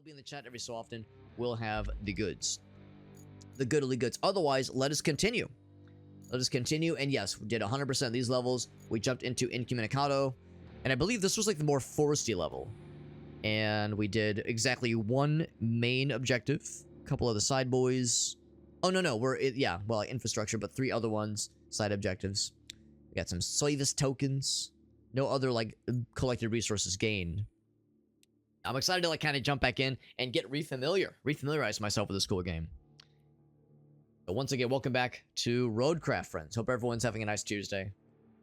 be in the chat every so often. We'll have the goods. The goodly goods. Otherwise, let us continue. Let us continue. And yes, we did 100% of these levels. We jumped into Incommunicado. And I believe this was like the more foresty level. And we did exactly one main objective. A couple of the side boys. Oh, no. Yeah, well, like infrastructure, but 3 other ones. Side objectives. We got some service tokens. No other, like, collected resources gained. I'm excited to, like, kind of jump back in and get refamiliarize myself with this cool game. So once again, welcome back to Roadcraft, friends. Hope everyone's having a nice Tuesday.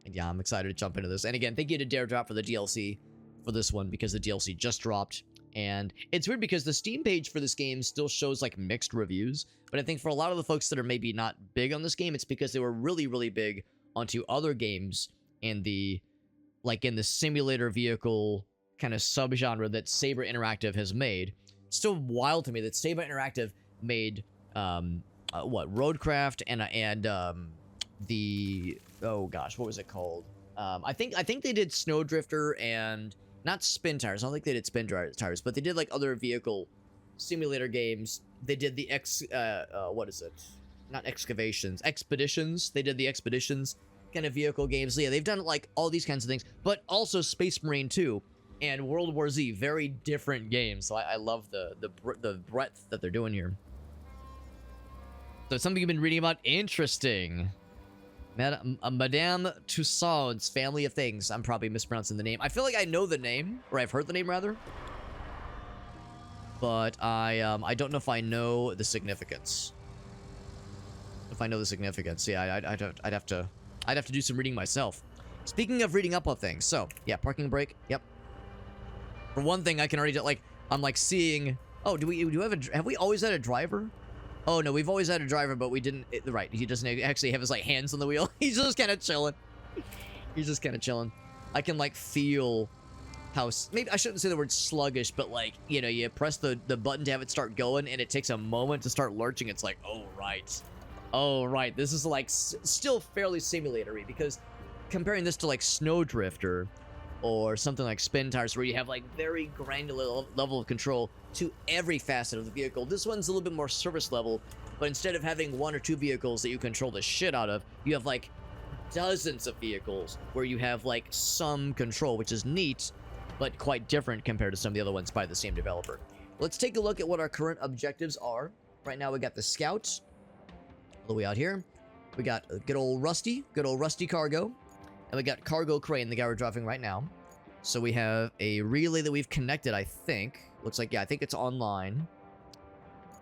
And yeah, I'm excited to jump into this. And again, thank you to Dare Drop for the DLC for this one, because the DLC just dropped. And it's weird because the Steam page for this game still shows, like, mixed reviews. But I think for a lot of the folks that are maybe not big on this game, it's because they were really, really big onto other games in the, like, in the simulator vehicle kind of subgenre that Saber Interactive has made. It's still wild to me that Saber Interactive made Roadcraft and the, oh gosh, what was it called? I think they did Snowdrifter and not Spin Tires. I don't think they did Spin Tires, but they did like other vehicle simulator games. They did the what is it? Not excavations, expeditions. They did the expeditions kind of vehicle games. So yeah, they've done like all these kinds of things, but also Space Marine 2 and World War Z, very different games. So I love the breadth that they're doing here. So something you've been reading about? Interesting. Madame Toussaint's Family of Things. I'm probably mispronouncing the name. I feel like I know the name, or I've heard the name rather. But I don't know if I know the significance. If I know the significance, yeah, I'd have to do some reading myself. Speaking of reading up on things, so yeah, parking brake. Yep. For one thing, I can already like I'm like seeing. Oh, do we have we always had a driver? Oh no, we've always had a driver, but we didn't. Right, he doesn't actually have his like hands on the wheel. He's just kind of chilling. He's just kind of chilling. I can like feel how maybe I shouldn't say the word sluggish, but like you know, you press the button to have it start going, and it takes a moment to start lurching. It's like, oh right, this is like still fairly simulatory, because comparing this to like Snowdrifter or something like Spin Tires, where you have like very granular level of control to every facet of the vehicle, this one's a little bit more service level. But instead of having 1 or 2 vehicles that you control the shit out of, you have like dozens of vehicles where you have like some control, which is neat, but quite different compared to some of the other ones by the same developer. Let's take a look at what our current objectives are. Right now we got the Scout all the way out here. We got good old Rusty Cargo. And we got Cargo Crane, the guy we're driving right now. So we have a relay that we've connected, I think. Looks like, yeah, I think it's online.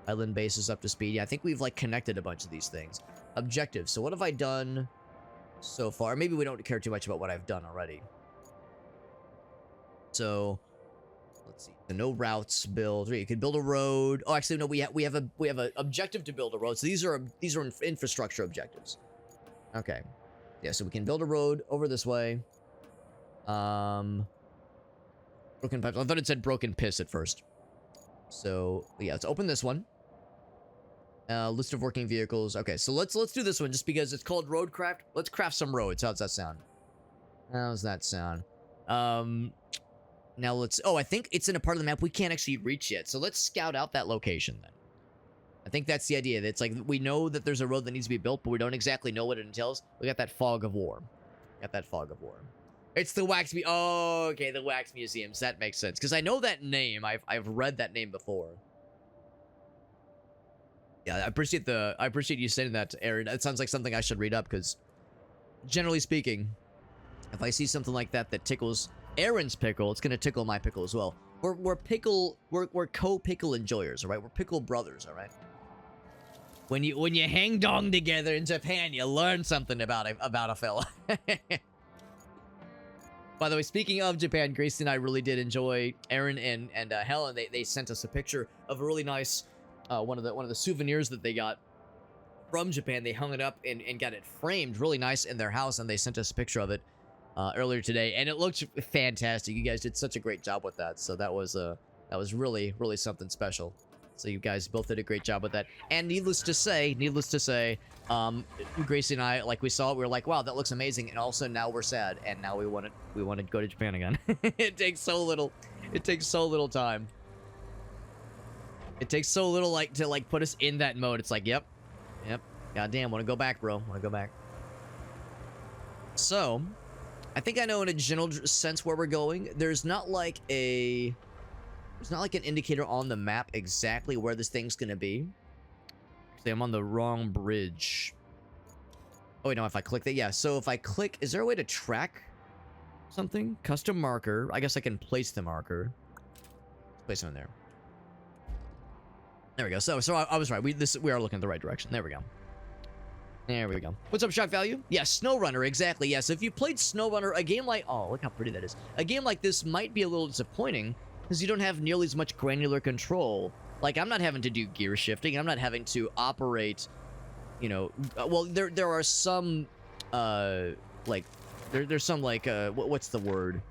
Island base is up to speed. Yeah, I think we've, like, connected a bunch of these things. Objectives. So what have I done so far? Maybe we don't care too much about what I've done already. So, let's see. So no routes build. You could build a road. Oh, actually, no, we have a objective to build a road. So these are infrastructure objectives. Okay. Yeah, so we can build a road over this way. Broken pipes. I thought it said broken piss at first. So, yeah, let's open this one. List of working vehicles. Okay, so let's do this one just because it's called Roadcraft. Let's craft some roads. How's that sound? How's that sound? Now let's... Oh, I think it's in a part of the map we can't actually reach yet. So let's scout out that location then. I think that's the idea. It's like we know that there's a road that needs to be built, but we don't exactly know what it entails. We got that fog of war. It's the Wax Museum. Oh, okay, the Wax Museums. That makes sense. Because I know that name. I've read that name before. Yeah, I appreciate you saying that, Aaron. That sounds like something I should read up, because generally speaking, if I see something like that that tickles Aaron's pickle, it's gonna tickle my pickle as well. We're co-pickle enjoyers, all right? We're pickle brothers, all right? When you hang dong together in Japan, you learn something about a fella. By the way, speaking of Japan, Gracie and I really did enjoy Aaron and Helen. They sent us a picture of a really nice one of the souvenirs that they got from Japan. They hung it up and got it framed really nice in their house, and they sent us a picture of it earlier today, and it looked fantastic. You guys did such a great job with that. So that was really something special. So you guys both did a great job with that. And needless to say, Gracie and I, like, we saw it, we were like, wow, that looks amazing. And also now we're sad, and now we want to go to Japan again. It takes so little time. It takes so little, like, to, like, put us in that mode. It's like, yep. Goddamn, want to go back, bro. Want to go back. So, I think I know in a general sense where we're going. There's not like an indicator on the map exactly where this thing's gonna be. Actually, I'm on the wrong bridge. Oh, wait, no, if I click that, yeah. So if I click, is there a way to track something? Custom marker. I guess I can place the marker. Place it in there. There we go. So I was right. We are looking in the right direction. There we go. There we go. What's up, shock value? Yeah, SnowRunner, exactly. Yes, if you played SnowRunner, a game like... Oh, look how pretty that is. A game like this might be a little disappointing because you don't have nearly as much granular control. Like, I'm not having to do gear shifting. I'm not having to operate... You know, well, there are some, like, there's some, like, what's the word?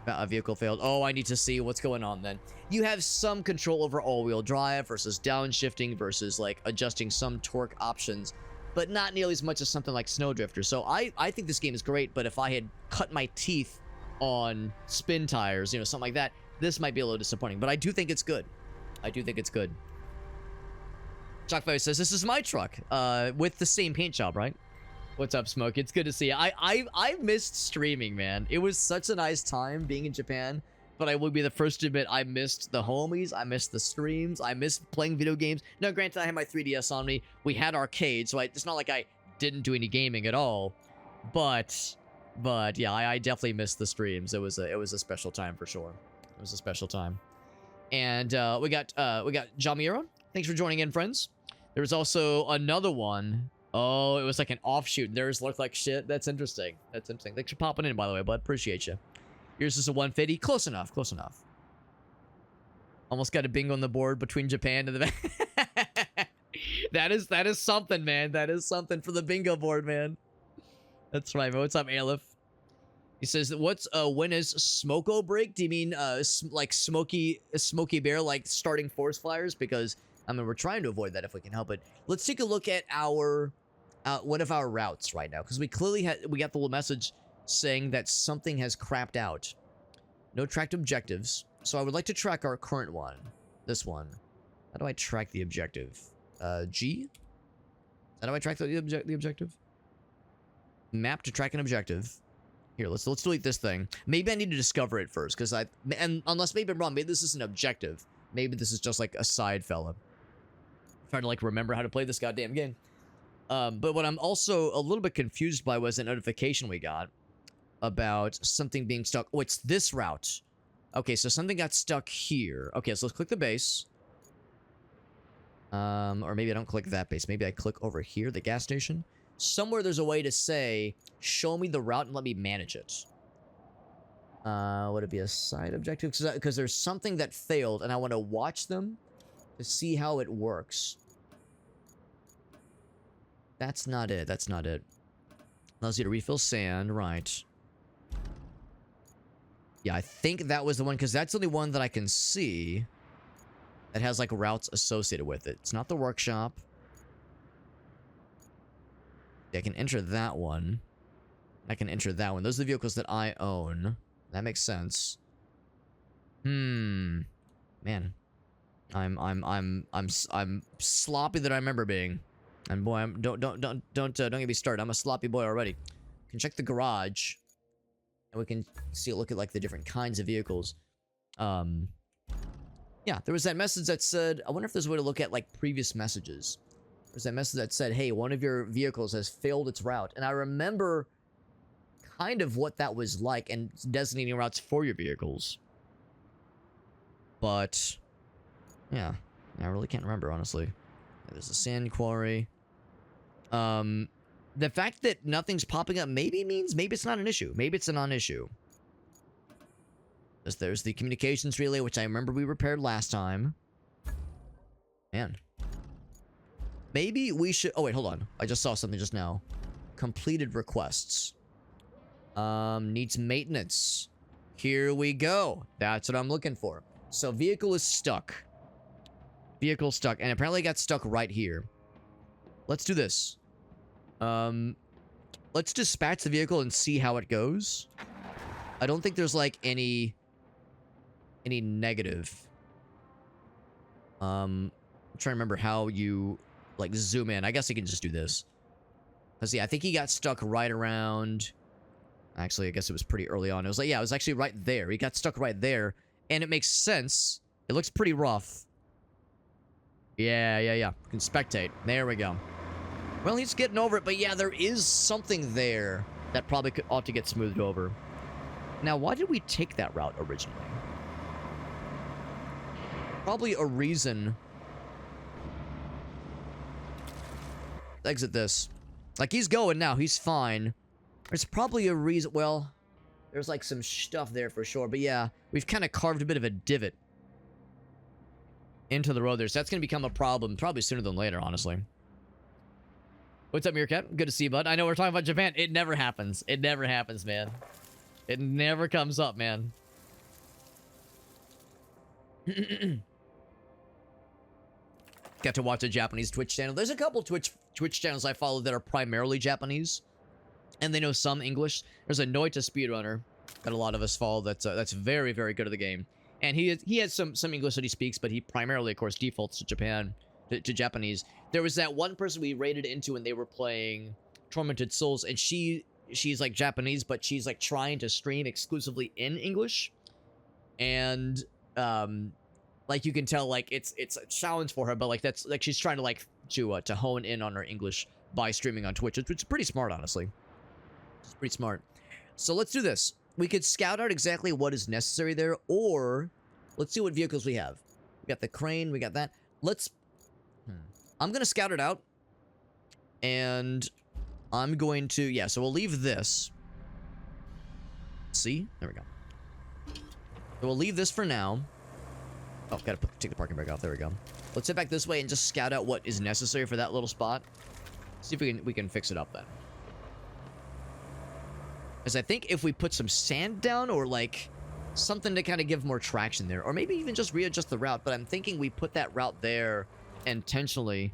A vehicle failed. Oh, I need to see what's going on then. You have some control over all-wheel drive versus downshifting versus, like, adjusting some torque options, but not nearly as much as something like Snowdrifter. So I think this game is great, but if I had cut my teeth on spin tires, you know, something like that, this might be a little disappointing. But I do think it's good. I do think it's good. Shockfire says, this is my truck, with the same paint job, right? What's up, Smoke? It's good to see you. I missed streaming, man. It was such a nice time being in Japan, but I will be the first to admit I missed the homies, I missed the streams, I missed playing video games. Now, granted, I had my 3DS on me. We had arcade, so it's not like I didn't do any gaming at all, but yeah, I definitely missed the streams. It was a special time for sure. It was a special time. And we got Jamira. Thanks for joining in, friends. There was also another one. Oh, it was like an offshoot. Theirs looked like shit. That's interesting. That's interesting. Thanks for popping in, by the way, bud. Appreciate you. Yours is a 150. Close enough. Close enough. Almost got a bingo on the board between Japan and the... that is something, man. That is something for the bingo board, man. That's right, man. What's up, Aleph? He says, "What's when is smoko break? Do you mean like smoky bear, like starting forest fires? Because I mean, we're trying to avoid that if we can help it. Let's take a look at our one of our routes right now, because we clearly got the little message saying that something has crapped out. No tracked objectives. So I would like to track our current one. This one. How do I track the objective? G? How do I track the objective? Map to track an objective. Here, let's delete this thing. Maybe I need to discover it first, because unless maybe I'm wrong, maybe this is an objective. Maybe this is just like a side fella. I'm trying to like remember how to play this goddamn game. But what I'm also a little bit confused by was a notification we got about something being stuck. Oh, it's this route. Okay, so something got stuck here. Okay, so let's click the base. Or maybe I don't click that base. Maybe I click over here, the gas station. Somewhere there's a way to say, show me the route and let me manage it. Would it be a side objective? Because there's something that failed, and I want to watch them to see how it works. That's not it. That's not it. Allows you to refill sand. Right. Yeah, I think that was the one, because that's the only one that I can see that has, like, routes associated with it. It's not the workshop. Yeah, I can enter that one. I can enter that one. Those are the vehicles that I own. That makes sense. Man. I'm sloppy that I remember being. And boy, don't get me started. I'm a sloppy boy already. Can check the garage. And we can see, look at like the different kinds of vehicles. Yeah, there was that message that said, I wonder if there's a way to look at like previous messages. There's that message that said, hey, one of your vehicles has failed its route. And I remember kind of what that was like and designating routes for your vehicles. But, yeah, I really can't remember, honestly. There's a sand quarry. The fact that nothing's popping up maybe means maybe it's not an issue. Maybe it's a non-issue. There's the communications relay, which I remember we repaired last time. Man. Maybe we should... Oh, wait, hold on. I just saw something just now. Completed requests. Needs maintenance. Here we go. That's what I'm looking for. So, vehicle is stuck. Vehicle stuck. And apparently got stuck right here. Let's do this. Let's dispatch the vehicle and see how it goes. I don't think there's, like, any negative. I'm trying to remember how you, like, zoom in. I guess I can just do this. Let's see, I think he got stuck right around... Actually, I guess it was pretty early on. It was like, yeah, it was actually right there. He got stuck right there. And it makes sense. It looks pretty rough. Yeah. You can spectate. There we go. Well, he's getting over it. But yeah, there is something there that probably ought to get smoothed over. Now, why did we take that route originally? Probably a reason. Exit this. Like, he's going now. He's fine. There's probably a reason. Well, there's like some stuff there for sure. But yeah, we've kind of carved a bit of a divot into the road there. So that's going to become a problem probably sooner than later, honestly. What's up, Meerkat? Good to see you, bud. I know we're talking about Japan. It never happens. It never happens, man. It never comes up, man. Got to watch a Japanese Twitch channel. There's a couple Twitch channels I follow that are primarily Japanese. And they know some English. There's a Noita speedrunner that a lot of us follow that's very, very good at the game. And he has some English that he speaks, but he primarily, of course, defaults to to Japanese. There was that one person we raided into when they were playing Tormented Souls, and she's like Japanese, but she's like trying to stream exclusively in English. And like you can tell, like it's a challenge for her, but like that's like she's trying to like to hone in on her English by streaming on Twitch, which is pretty smart, honestly. It's pretty smart. So let's do this. We could scout out exactly what is necessary there, or let's see what vehicles we have. We got the crane, we got that. Let's... I'm going to scout it out, and I'm going to... Yeah, so we'll leave this. See? There we go. So we'll leave this for now. Oh, gotta take the parking brake off. There we go. Let's head back this way and just scout out what is necessary for that little spot. See if we can fix it up then. Because I think if we put some sand down or like something to kind of give more traction there, or maybe even just readjust the route, but I'm thinking we put that route there intentionally.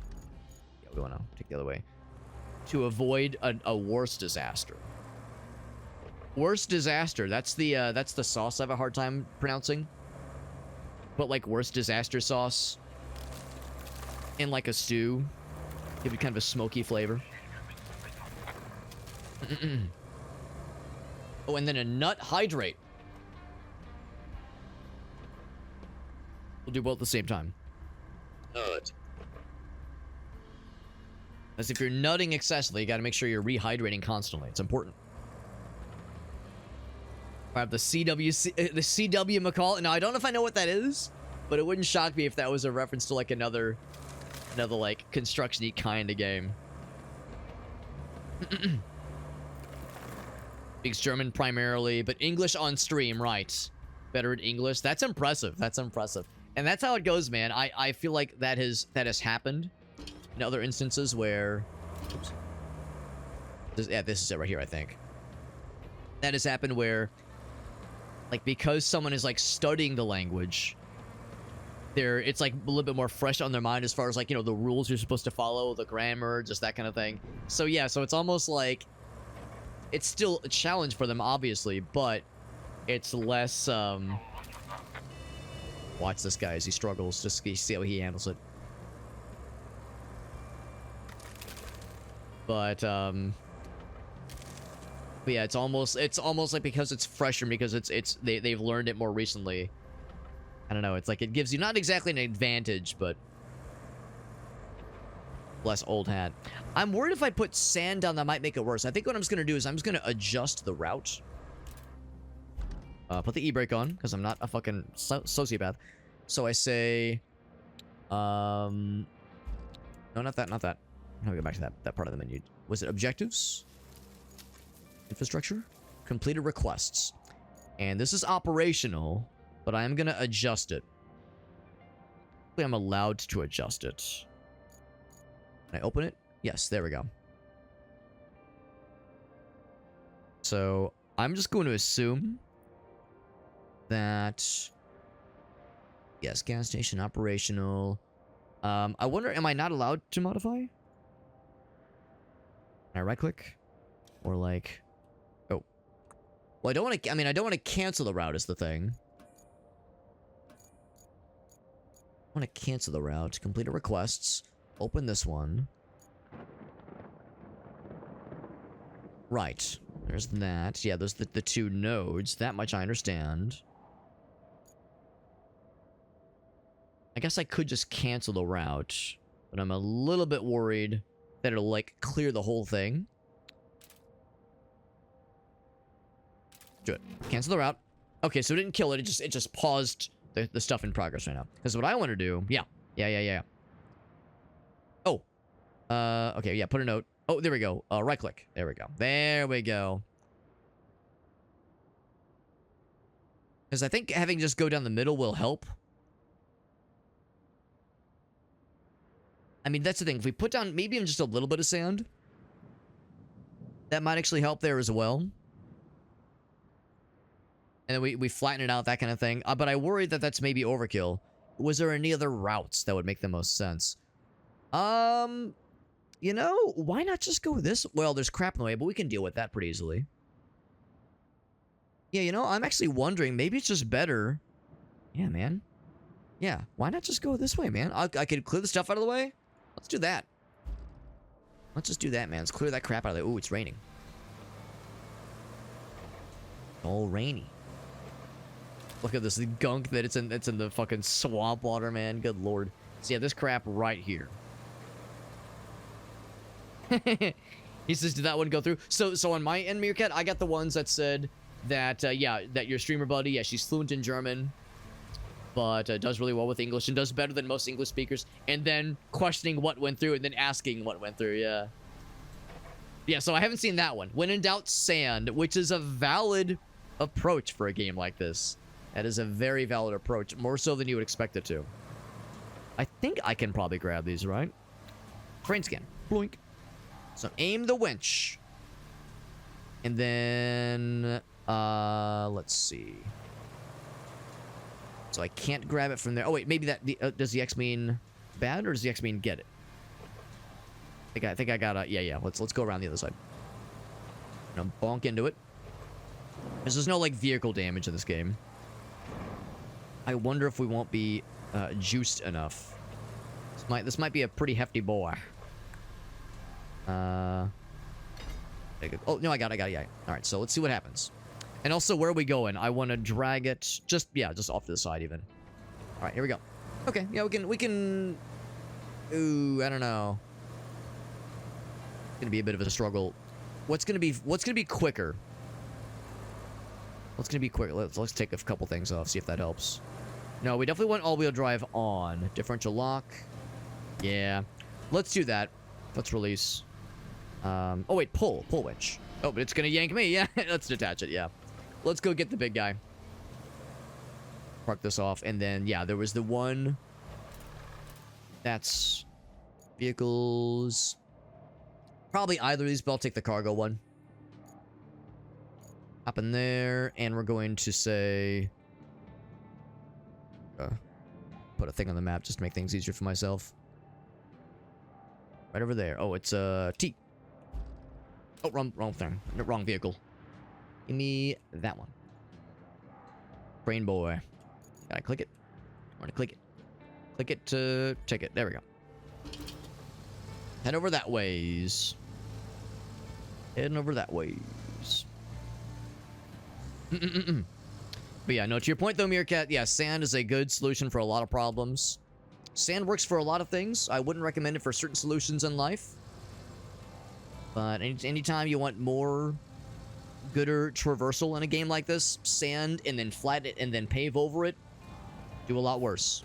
Yeah, we want to take the other way to avoid a worse disaster. Worst disaster. That's the sauce I have a hard time pronouncing. But like worst disaster sauce in like a stew, give it kind of a smoky flavor. Oh, and then a nut hydrate. We'll do both at the same time. Nut. As if you're nutting excessively, you got to make sure you're rehydrating constantly. It's important. I have the CW McCall. Now, I don't know if I know what that is, but it wouldn't shock me if that was a reference to like another like construction-y kind of game. Speaks German primarily, but English on stream, right? Better at English. That's impressive. That's impressive. And that's how it goes, man. I feel like that has happened in other instances where... Oops. This is it right here, I think. That has happened where, like, because someone is, like, studying the language, it's, like, a little bit more fresh on their mind as far as, like, you know, the rules you're supposed to follow, the grammar, just that kind of thing. So, yeah, so it's almost like... It's still a challenge for them, obviously, but it's less, Watch this guy as he struggles. Just see how he handles it. But yeah, it's almost like because it's fresher, because they've learned it more recently. I don't know, it's like it gives you not exactly an advantage, but less old hat. I'm worried if I put sand down that might make it worse. I think what I'm just gonna do is I'm just gonna adjust the route. Put the e-brake on, because I'm not a fucking sociopath. So I say, no, not that. Let me go back to that part of the menu. Was it objectives? Infrastructure? Completed requests. And this is operational, but I am gonna adjust it. I'm allowed to adjust it. Can I open it? Yes, there we go. So, I'm just going to assume that... Yes, gas station operational. I wonder, am I not allowed to modify? Can I right-click? Or like... Oh. Well, I don't want to... I mean, I don't want to cancel the route is the thing. I want to cancel the route. Complete a requests. Open this one. Right. There's that. Yeah, there's the 2 nodes. That much I understand. I guess I could just cancel the route. But I'm a little bit worried that it'll, like, clear the whole thing. Good. Cancel the route. Okay, so it didn't kill it. It just paused the stuff in progress right now. Because what I want to do... Yeah. Oh. Okay, yeah, put a note. Oh, there we go. Right click. There we go. There we go. Because I think having just go down the middle will help. I mean, that's the thing. If we put down maybe even just a little bit of sand, that might actually help there as well. And then we flatten it out, that kind of thing. But I worry that that's maybe overkill. Was there any other routes that would make the most sense? You know, why not just go this? Well, there's crap in the way, but we can deal with that pretty easily. Yeah, you know, I'm actually wondering, maybe it's just better. Yeah, man. Yeah, why not just go this way, man? I could clear the stuff out of the way. Let's do that. Let's just do that, man. Let's clear that crap out of there. Ooh, it's raining. All rainy. Look at this gunk that it's in the fucking swamp water, man. Good lord. So yeah, this crap right here. He says, did that one go through? So on my end, Meerkat, I got the ones that said that, yeah, that your streamer buddy, yeah, she's fluent in German, but does really well with English and does better than most English speakers, and then questioning what went through and then asking what went through, yeah. Yeah, so I haven't seen that one. When in doubt, sand, which is a valid approach for a game like this. That is a very valid approach, more so than you would expect it to. I think I can probably grab these, right? Crane scan. Bloink. So aim the winch. And then, let's see. So I can't grab it from there. Oh, wait, maybe that, does the X mean bad, or does the X mean get it? I think I gotta, yeah, let's go around the other side. I'm gonna bonk into it. Because there's no, like, vehicle damage in this game. I wonder if we won't be, juiced enough. This might be a pretty hefty boy. Oh, no, I got it, yeah. Alright, so let's see what happens. And also, where are we going? I want to drag it just off to the side, even. Alright, here we go. Okay, yeah, we can... Ooh, I don't know. It's gonna be a bit of a struggle. What's gonna be quicker? What's gonna be quick? Let's take a couple things off, see if that helps. No, we definitely want all-wheel drive on. Differential lock. Yeah. Let's do that. Let's release. Oh, wait, pull winch. Oh, but it's gonna yank me. Yeah, let's detach it, yeah. Let's go get the big guy. Park this off, and then, yeah, there was the one... That's... Vehicles... Probably either of these, but I'll take the cargo one. Up in there, and we're going to say... put a thing on the map just to make things easier for myself. Right over there. Oh, it's T. Oh, wrong thing. Wrong vehicle. Give me that one. Brain boy. Gotta click it. I want to click it. Click it to take it. There we go. Head over that ways. Heading over that ways. But yeah, no, to your point though, Meerkat, yeah, sand is a good solution for a lot of problems. Sand works for a lot of things. I wouldn't recommend it for certain solutions in life. But anytime you want more gooder traversal in a game like this, sand and then flatten it and then pave over it, do a lot worse.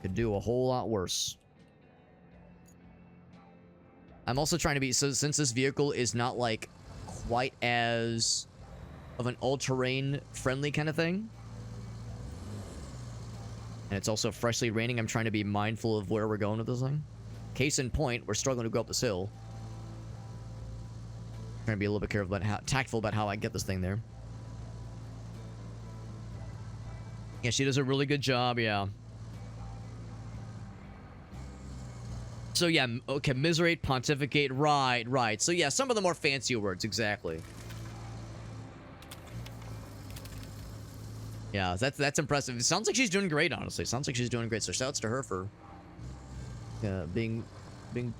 Could do a whole lot worse. I'm also trying to be, so since this vehicle is not like quite as of an all-terrain friendly kind of thing, and it's also freshly raining, I'm trying to be mindful of where we're going with this thing. Case in point, we're struggling to go up this hill. Trying to be a little bit careful about tactful about how I get this thing there. Yeah, she does a really good job, yeah. So yeah, okay, commiserate, pontificate, right. So yeah, some of the more fancier words, exactly. Yeah, that's impressive. It sounds like she's doing great, honestly. Sounds like she's doing great. So shouts to her for being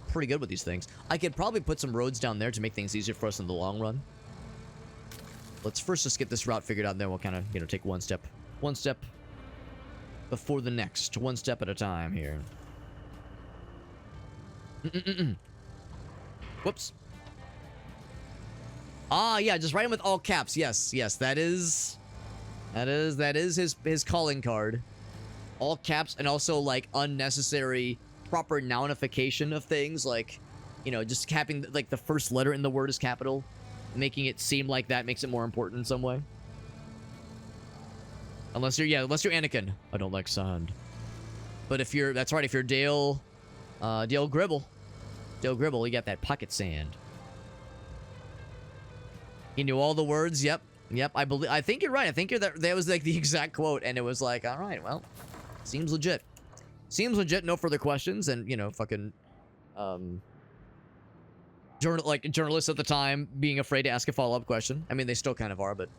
pretty good with these things. I could probably put some roads down there to make things easier for us in the long run. Let's first just get this route figured out, and then we'll kind of, you know, take one step before the next. One step at a time here. Whoops. Ah, yeah, just write him with all caps. Yes, that is his calling card. All caps, and also, like, unnecessary proper nounification of things, like, you know, just having, like, the first letter in the word is capital. Making it seem like that makes it more important in some way. Unless you're Anakin. I don't like sand. But if you're, that's right, if you're Dale Gribble, you got that pocket sand. He knew all the words. Yep. I think you're right. I think that was like the exact quote, and it was like, all right, well, seems legit. No further questions, and, you know, fucking, journalists at the time being afraid to ask a follow-up question. I mean, they still kind of are, but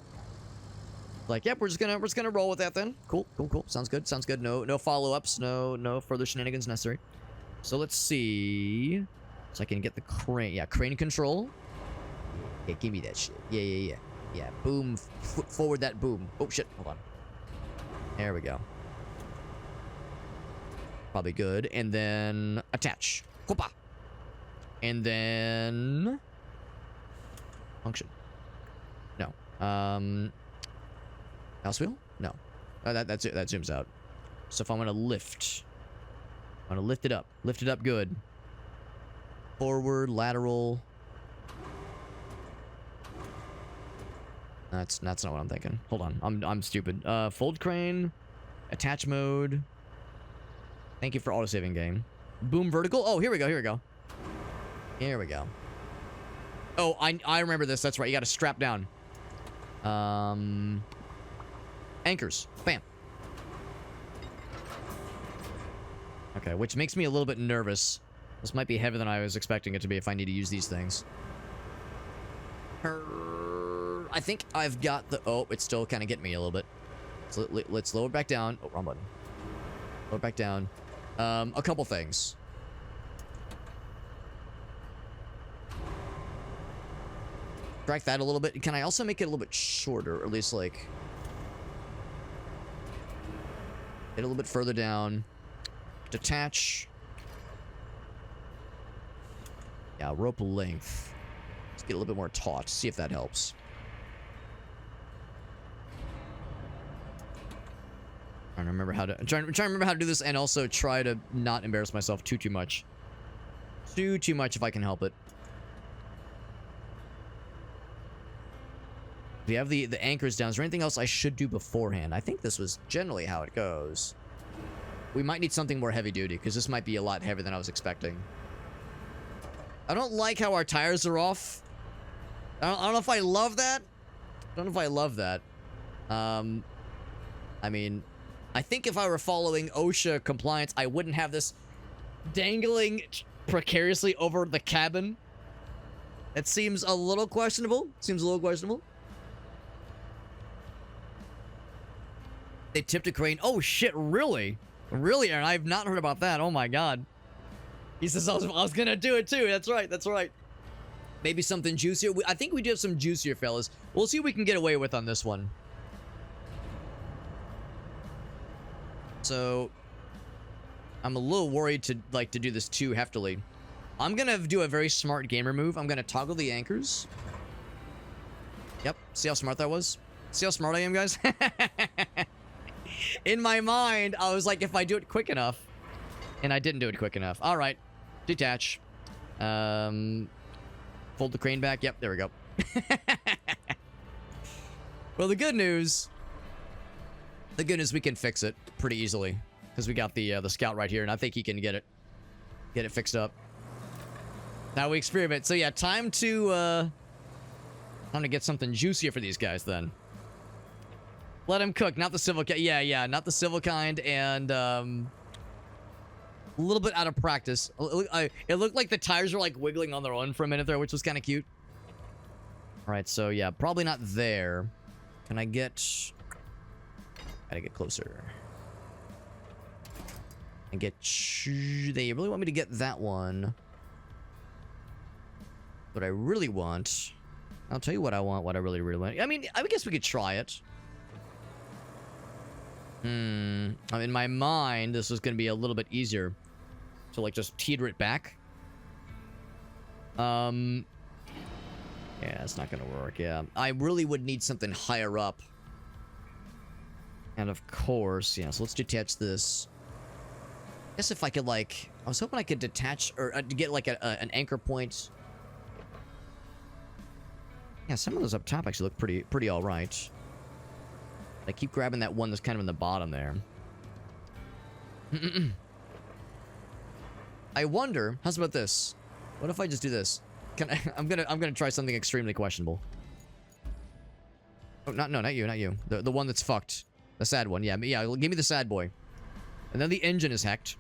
like, yep, we're just gonna roll with that then. Cool. Sounds good. No follow-ups, no further shenanigans necessary. So let's see. So I can get the crane. Yeah, crane control. Yeah, give me that shit. Yeah. Boom. Forward that boom. Oh shit. Hold on. There we go. Probably good. And then attach. Whoopa. And then function. No. Mouse wheel? No. That's it. That zooms out. So if I want to lift, I want to lift it up. Lift it up good. Forward, lateral. That's not what I'm thinking. Hold on. I'm stupid. Fold crane. Attach mode. Thank you for auto-saving game. Boom vertical. Oh, here we go. Oh, I remember this. That's right. You got to strap down. Anchors. Bam. Okay, which makes me a little bit nervous. This might be heavier than I was expecting it to be if I need to use these things. I think I've got the... Oh, it's still kind of getting me a little bit. So let's lower it back down. Oh, wrong button. Lower it back down. A couple things. Drag that a little bit. Can I also make it a little bit shorter? Or at least, like... Get a little bit further down. Detach. Yeah, rope length. Let's get a little bit more taut. See if that helps. I'm trying to remember how to do this, and also try to not embarrass myself too much. Too much if I can help it. We have the anchors down. Is there anything else I should do beforehand? I think this was generally how it goes. We might need something more heavy duty, because this might be a lot heavier than I was expecting. I don't like how our tires are off. I don't know if I love that. I mean, I think if I were following OSHA compliance, I wouldn't have this dangling precariously over the cabin. It seems a little questionable. They tipped a crane. Oh shit, really? Really, Aaron? I've not heard about that. Oh my god. He says I was gonna do it too. That's right. Maybe something juicier. I think we do have some juicier fellas. We'll see what we can get away with on this one. So, I'm a little worried to do this too heftily. I'm gonna do a very smart gamer move. I'm gonna toggle the anchors. Yep. See how smart that was? See how smart I am, guys? In my mind, I was like, if I do it quick enough. And I didn't do it quick enough. Alright. Detach. Fold the crane back. Yep, there we go. Well, the good news, we can fix it pretty easily. Because we got the scout right here, and I think he can get it fixed up. Now we experiment. So yeah, time to get something juicier for these guys then. Let him cook, not the civil kind. Yeah, not the civil kind, and a little bit out of practice. It looked like the tires were like wiggling on their own for a minute there, which was kind of cute. All right, so yeah, probably not there. Can I get Gotta get closer. And get... They really want me to get that one. What I really want... I'll tell you what I want, what I really, really want. I mean, I guess we could try it. In my mind, this was going to be a little bit easier to, like, just teeter it back. Yeah, it's not going to work, yeah. I really would need something higher up. And of course, yeah, so let's detach this. I guess if I could, like... I was hoping I could detach, or get, like, an anchor point. Yeah, some of those up top actually look pretty alright. I keep grabbing that one that's kind of in the bottom there. I wonder, how's about this? What if I just do this? I'm gonna try something extremely questionable. Oh, not you. The one that's fucked. The sad one. Yeah, give me the sad boy. And then the engine is hacked.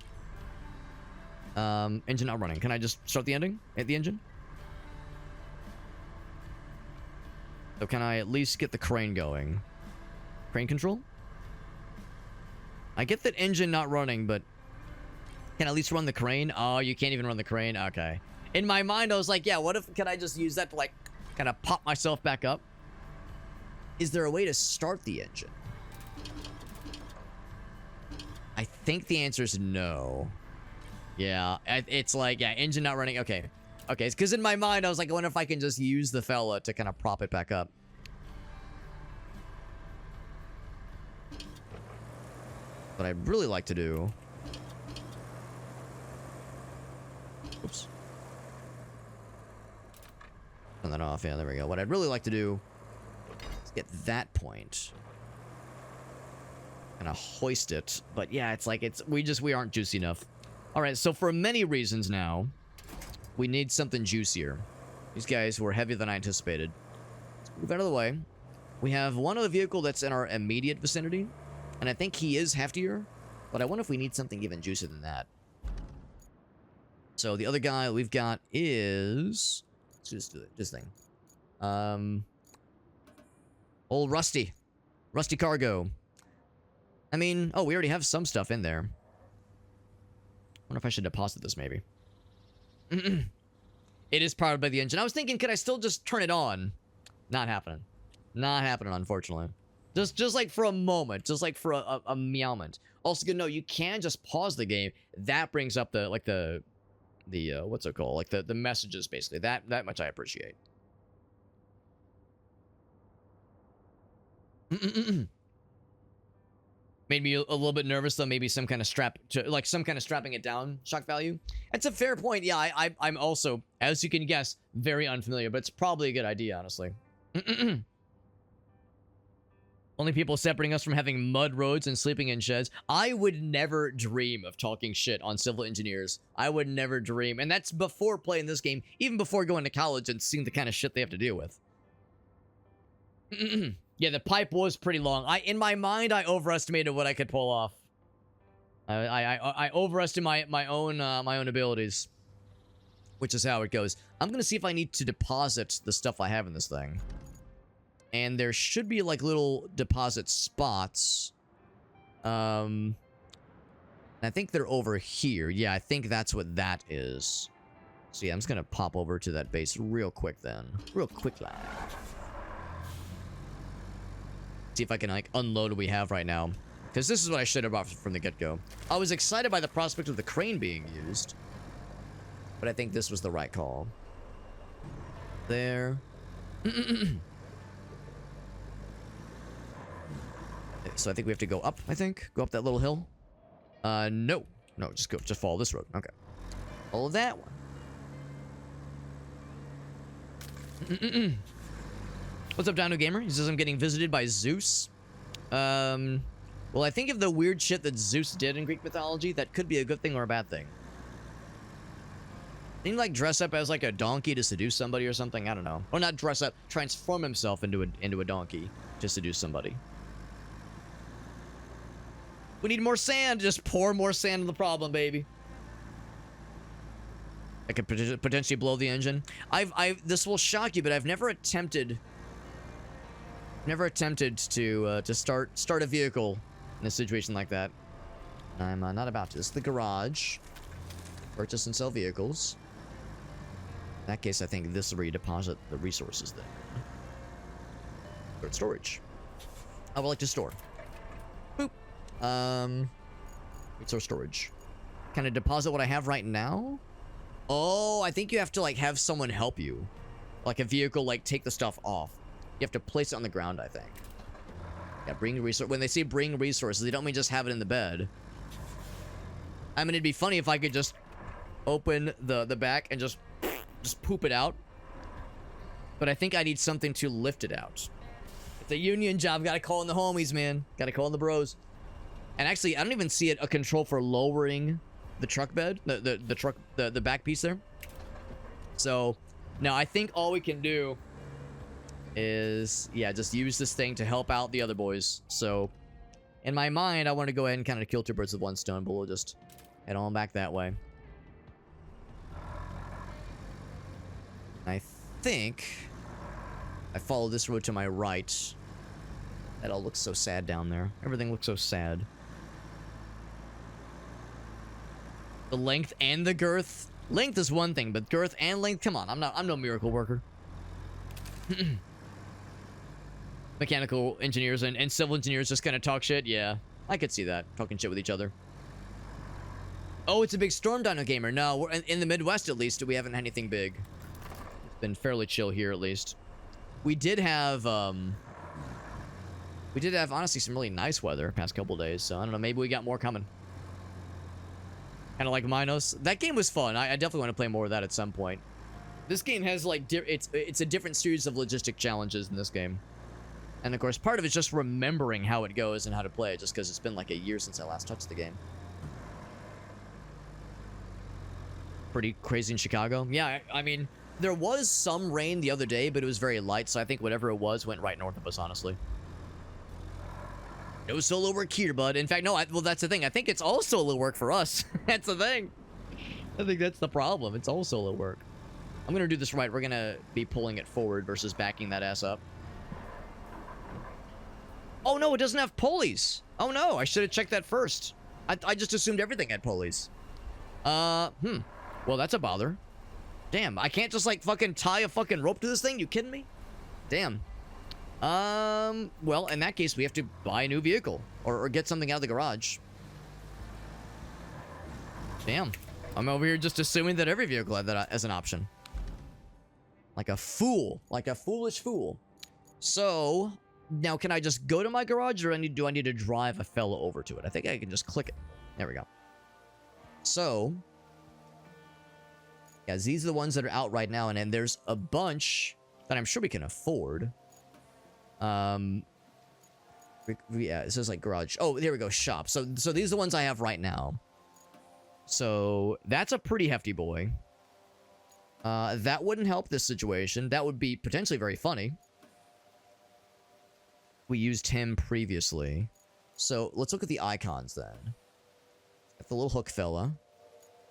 Engine not running. Can I just start the ending? Hit the engine? So can I at least get the crane going? Crane control? I get that engine not running, but... Can I at least run the crane? Oh, you can't even run the crane? Okay. In my mind, I was like, yeah, what if... Can I just use that to, like, kind of pop myself back up? Is there a way to start the engine? I think the answer is no. Yeah, it's like, yeah, engine not running. Okay. Okay, it's because in my mind, I was like, I wonder if I can just use the fella to kind of prop it back up. What I'd really like to do... Oops. Turn that off. Yeah, there we go. What I'd really like to do is get that point. Kind of hoist it. But yeah, it's like, we aren't juicy enough. Alright, so for many reasons now... We need something juicier. These guys were heavier than I anticipated. Let's move out of the way. We have one other vehicle that's in our immediate vicinity. And I think he is heftier. But I wonder if we need something even juicier than that. So the other guy we've got is... Let's just do this thing. Old Rusty. Rusty Cargo. I mean... Oh, we already have some stuff in there. I wonder if I should deposit this, maybe. It is powered by the engine. I was thinking, could I still just turn it on? Not happening. Not happening, unfortunately. Just like for a moment. Just like for a meowment. Also, good to know, you can just pause the game. That brings up the, like the what's it called? Like the messages, basically. That much I appreciate. Made me a little bit nervous, though. Maybe some kind of some kind of strapping it down shock value. That's a fair point. Yeah, I'm also, as you can guess, very unfamiliar, but it's probably a good idea, honestly. Only people separating us from having mud roads and sleeping in sheds. I would never dream of talking shit on civil engineers. I would never dream. And that's before playing this game, even before going to college and seeing the kind of shit they have to deal with. Yeah, the pipe was pretty long. In my mind, I overestimated what I could pull off. I overestimated my own abilities, which is how it goes. I'm gonna see if I need to deposit the stuff I have in this thing, and there should be like little deposit spots. I think they're over here. Yeah, I think that's what that is. So yeah, I'm just gonna pop over to that base real quick then, real quick like. See if I can like unload what we have right now, because this is what I should have brought from the get-go. I was excited by the prospect of the crane being used, but I think this was the right call. There. So I think we have to go up. I think go up that little hill. No, just follow this road. Okay, follow that one. What's up, Dino Gamer? He says I'm getting visited by Zeus. Well, I think of the weird shit that Zeus did in Greek mythology, that could be a good thing or a bad thing. Didn't he, like, dress up as, like, a donkey to seduce somebody or something? I don't know. Or not dress up, transform himself into a donkey to seduce somebody. We need more sand. Just pour more sand on the problem, baby. I could potentially blow the engine. This will shock you, but I've never attempted to start a vehicle in a situation like that. I'm not about to. This is the garage. Purchase and sell vehicles. In that case, I think this is where you deposit the resources then. Or storage. I would like to store. Boop. Resource storage. Can I deposit what I have right now? Oh, I think you have to, like, have someone help you. Like a vehicle, like, take the stuff off. You have to place it on the ground, I think. Yeah, bring resource. When they say bring resources, they don't mean just have it in the bed. I mean, it'd be funny if I could just open the back and just poop it out. But I think I need something to lift it out. It's a union job. Gotta call in the homies, man. Gotta call in the bros. And actually, I don't even see a control for lowering the truck bed, the back piece there. So now I think all we can do is, yeah, just use this thing to help out the other boys. So in my mind, I want to go ahead and kind of kill two birds with one stone, but we'll just head on back that way. I think I follow this road to my right. That all looks so sad down there. Everything looks so sad. The length and the girth. Length is one thing, but girth and length, come on. I'm no miracle worker. Mechanical engineers and civil engineers just kind of talk shit. Yeah, I could see that. Talking shit with each other. Oh, it's a big storm dino gamer. No, we're in the Midwest, at least. We haven't had anything big. It's been fairly chill here, at least. We did have honestly some really nice weather past couple days. So I don't know. Maybe we got more coming. Kind of like Minos. That game was fun. I definitely want to play more of that at some point. This game has like it's a different series of logistic challenges in this game. And of course, part of it's just remembering how it goes and how to play it, just because it's been like a year since I last touched the game. Pretty crazy in Chicago. Yeah, I mean, there was some rain the other day, but it was very light, so I think whatever it was went right north of us, honestly. No solo work here, bud. In fact, no, well, that's the thing. I think it's all solo work for us. That's the thing. I think that's the problem. It's all solo work. I'm going to do this right. We're going to be pulling it forward versus backing that ass up. Oh, no, it doesn't have pulleys. Oh, no, I should have checked that first. I just assumed everything had pulleys. Well, that's a bother. Damn, I can't just, like, fucking tie a fucking rope to this thing? You kidding me? Damn. Well, in that case, we have to buy a new vehicle. Or get something out of the garage. Damn. I'm over here just assuming that every vehicle had that as an option. Like a fool. Like a foolish fool. So, now can I just go to my garage, or do I need to drive a fella over to it? I think I can just click it. There we go. So, yeah, these are the ones that are out right now, and then there's a bunch that I'm sure we can afford. Yeah, it says like garage. Oh, there we go, shop. So these are the ones I have right now. So that's a pretty hefty boy. That wouldn't help this situation. That would be potentially very funny. We used him previously. So let's look at the icons then. Got the little hook fella.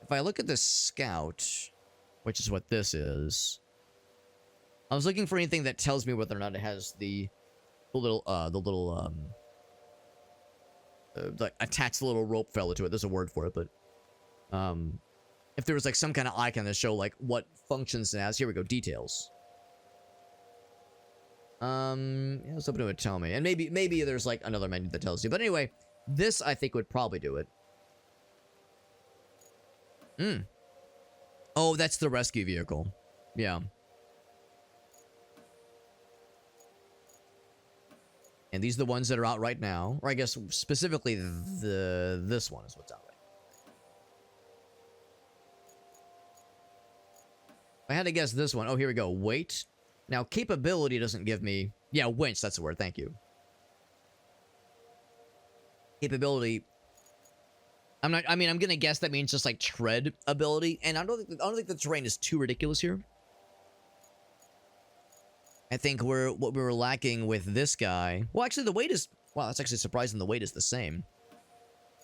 If I look at the scout, which is what this is, I was looking for anything that tells me whether or not it has the little like attach the little rope fella to it. There's a word for it, but if there was like some kind of icon that show like what functions it has. Here we go, details. Yeah, something would tell me, and maybe there's like another menu that tells you. But anyway, this I think would probably do it. Oh, that's the rescue vehicle. Yeah. And these are the ones that are out right now. Or I guess specifically this one is what's out right now. I had to guess this one. Oh, here we go. Weight. Now, capability doesn't give me... Yeah, winch, that's the word. Thank you. Capability... I'm going to guess that means just like tread ability. And I don't think the terrain is too ridiculous here. I think what we were lacking with this guy... Well, actually, the weight is... Wow, that's actually surprising. The weight is the same.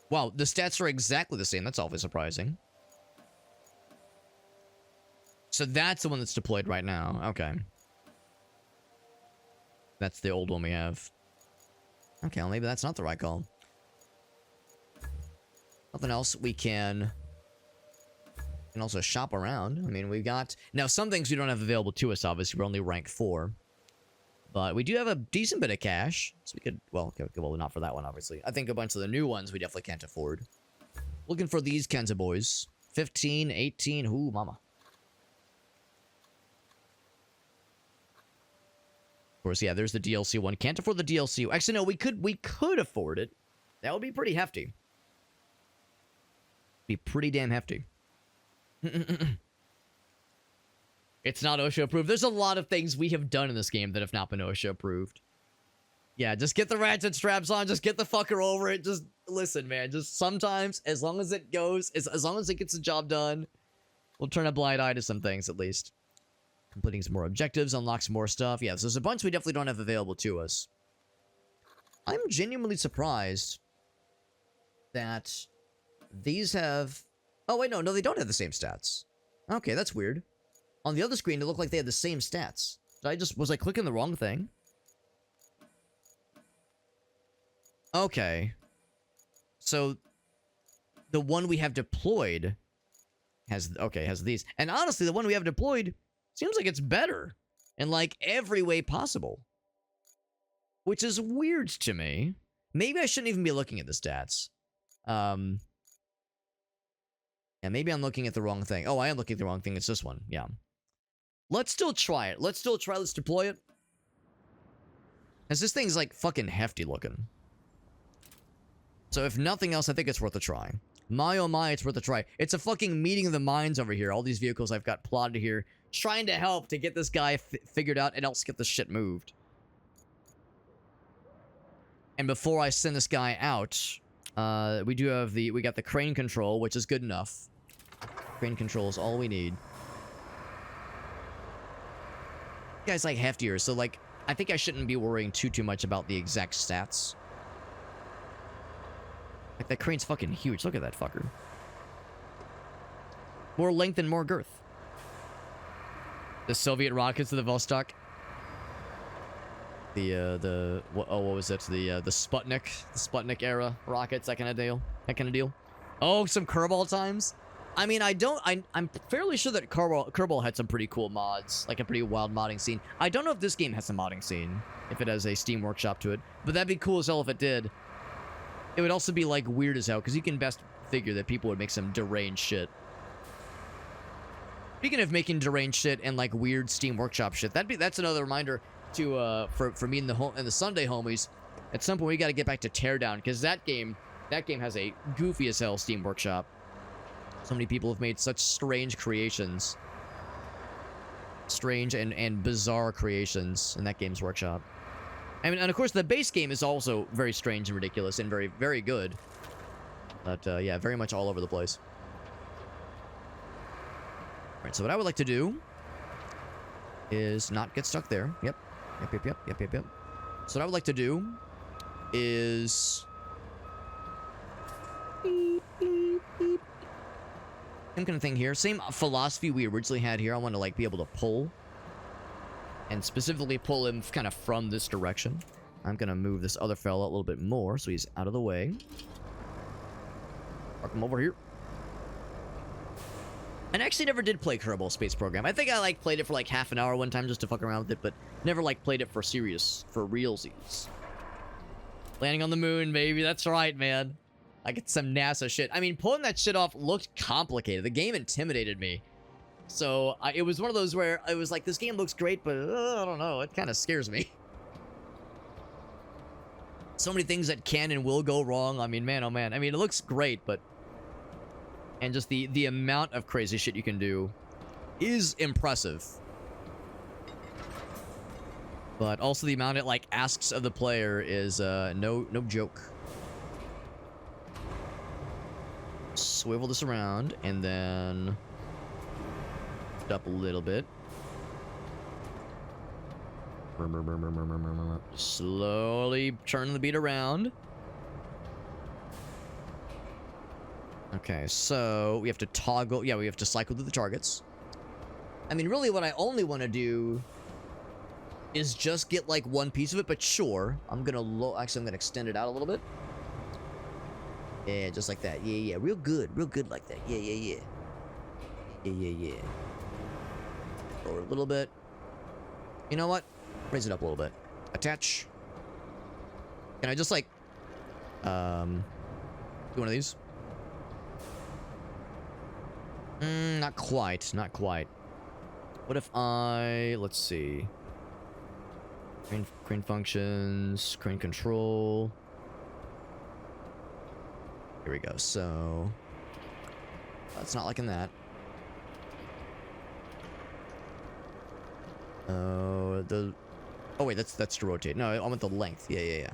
Wow, the stats are exactly the same. That's awfully surprising. So that's the one that's deployed right now. Okay. That's the old one we have. Okay, well, maybe that's not the right call. Nothing else we can also shop around. I mean, we've got... Now, some things we don't have available to us, obviously. We're only rank 4. But we do have a decent bit of cash. So we could... Well, okay, well, not for that one, obviously. I think a bunch of the new ones we definitely can't afford. Looking for these kinds of boys. 15, 18... Ooh, mama. Of course, yeah, there's the DLC one. Can't afford the DLC. Actually, no, we could afford it. That would be pretty hefty. Be pretty damn hefty. It's not OSHA approved. There's a lot of things we have done in this game that have not been OSHA approved. Yeah, just get the ratchet straps on. Just get the fucker over it. Just listen, man. Just sometimes, as long as it goes, as long as it gets the job done, we'll turn a blind eye to some things at least. Completing some more objectives, unlocks more stuff. Yeah, so there's a bunch we definitely don't have available to us. I'm genuinely surprised that these have... Oh, wait, no, they don't have the same stats. Okay, that's weird. On the other screen, it looked like they had the same stats. Was I clicking the wrong thing? Okay. So, the one we have deployed has these. And honestly, the one we have deployed seems like it's better in, like, every way possible. Which is weird to me. Maybe I shouldn't even be looking at the stats. Yeah, maybe I'm looking at the wrong thing. Oh, I am looking at the wrong thing. It's this one. Yeah. Let's still try it. Let's deploy it. Because this thing's, like, fucking hefty looking. So if nothing else, I think it's worth a try. My oh my, it's worth a try. It's a fucking meeting of the minds over here. All these vehicles I've got plotted here. Trying to help to get this guy figured out and else get the shit moved. And before I send this guy out, we got the crane control, which is good enough. Crane control is all we need. This guy's like heftier, so like, I think I shouldn't be worrying too much about the exact stats. Like, that crane's fucking huge. Look at that fucker. More length and more girth. The Soviet rockets of the Vostok. What was it? The Sputnik era rockets, that kind of deal. Oh, some Kerbal times. I mean, I'm fairly sure that Kerbal had some pretty cool mods, like a pretty wild modding scene. I don't know if this game has a modding scene, if it has a Steam Workshop to it, but that'd be cool as hell if it did. It would also be, like, weird as hell, because you can best figure that people would make some deranged shit. Speaking of making deranged shit and, like, weird Steam Workshop shit, that's another reminder to, for me and the Sunday homies, at some point we gotta get back to Teardown, because that game has a goofy as hell Steam Workshop. So many people have made such strange creations. Strange and bizarre creations in that game's workshop. I mean, and of course, the base game is also very strange and ridiculous and very, very good. But, yeah, very much all over the place. Alright, so what I would like to do is not get stuck there. Yep. So what I would like to do is... Same kind of thing here. Same philosophy we originally had here. I want to, like, be able to pull. And specifically pull him kind of from this direction. I'm going to move this other fella a little bit more so he's out of the way. Park him over here. And I actually never did play Kerbal Space Program. I think I, like, played it for, like, half an hour one time just to fuck around with it, but never, like, played it for realsies. Landing on the moon, baby. That's right, man. I get some NASA shit. I mean, pulling that shit off looked complicated. The game intimidated me. So, it was one of those where I was like, this game looks great, but I don't know. It kind of scares me. So many things that can and will go wrong. I mean, man, oh man. I mean, it looks great, but... And just the amount of crazy shit you can do is impressive. But also the amount it, like, asks of the player is, no joke. Swivel this around, and then... up a little bit. Slowly turn the beat around. Okay, so we have to toggle. Yeah, we have to cycle through the targets. I mean, really, what I only want to do is just get, like, one piece of it, but sure. I'm gonna extend it out a little bit. Yeah, just like that. Yeah, yeah. Real good like that. Yeah, yeah, yeah. Yeah, yeah, yeah. Lower a little bit. You know what? Raise it up a little bit. Attach. Can I just like do one of these? Not quite. Not quite. What if I, let's see. Crane functions, crane control. Here we go. So that's not liking that. Oh wait, that's to rotate. No, I want the length. Yeah, yeah, yeah.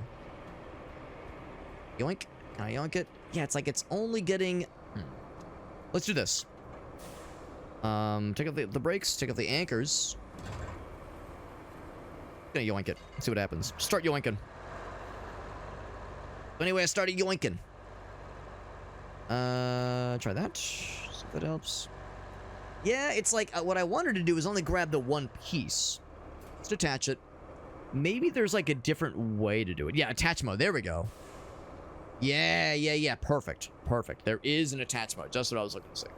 Yoink. Can I yoink it? Yeah, it's like it's only getting. Let's do this. Take out the brakes. Take out the anchors. Gonna yoink it. See what happens. Start yoinking. Anyway, I started yoinking. Try that. See if that helps. Yeah, it's like what I wanted to do is only grab the one piece. Let's detach it. Maybe there's like a different way to do it. Yeah, attach mode. There we go. Yeah, yeah, yeah. Perfect. Perfect. There is an attach mode. Just what I was looking to say.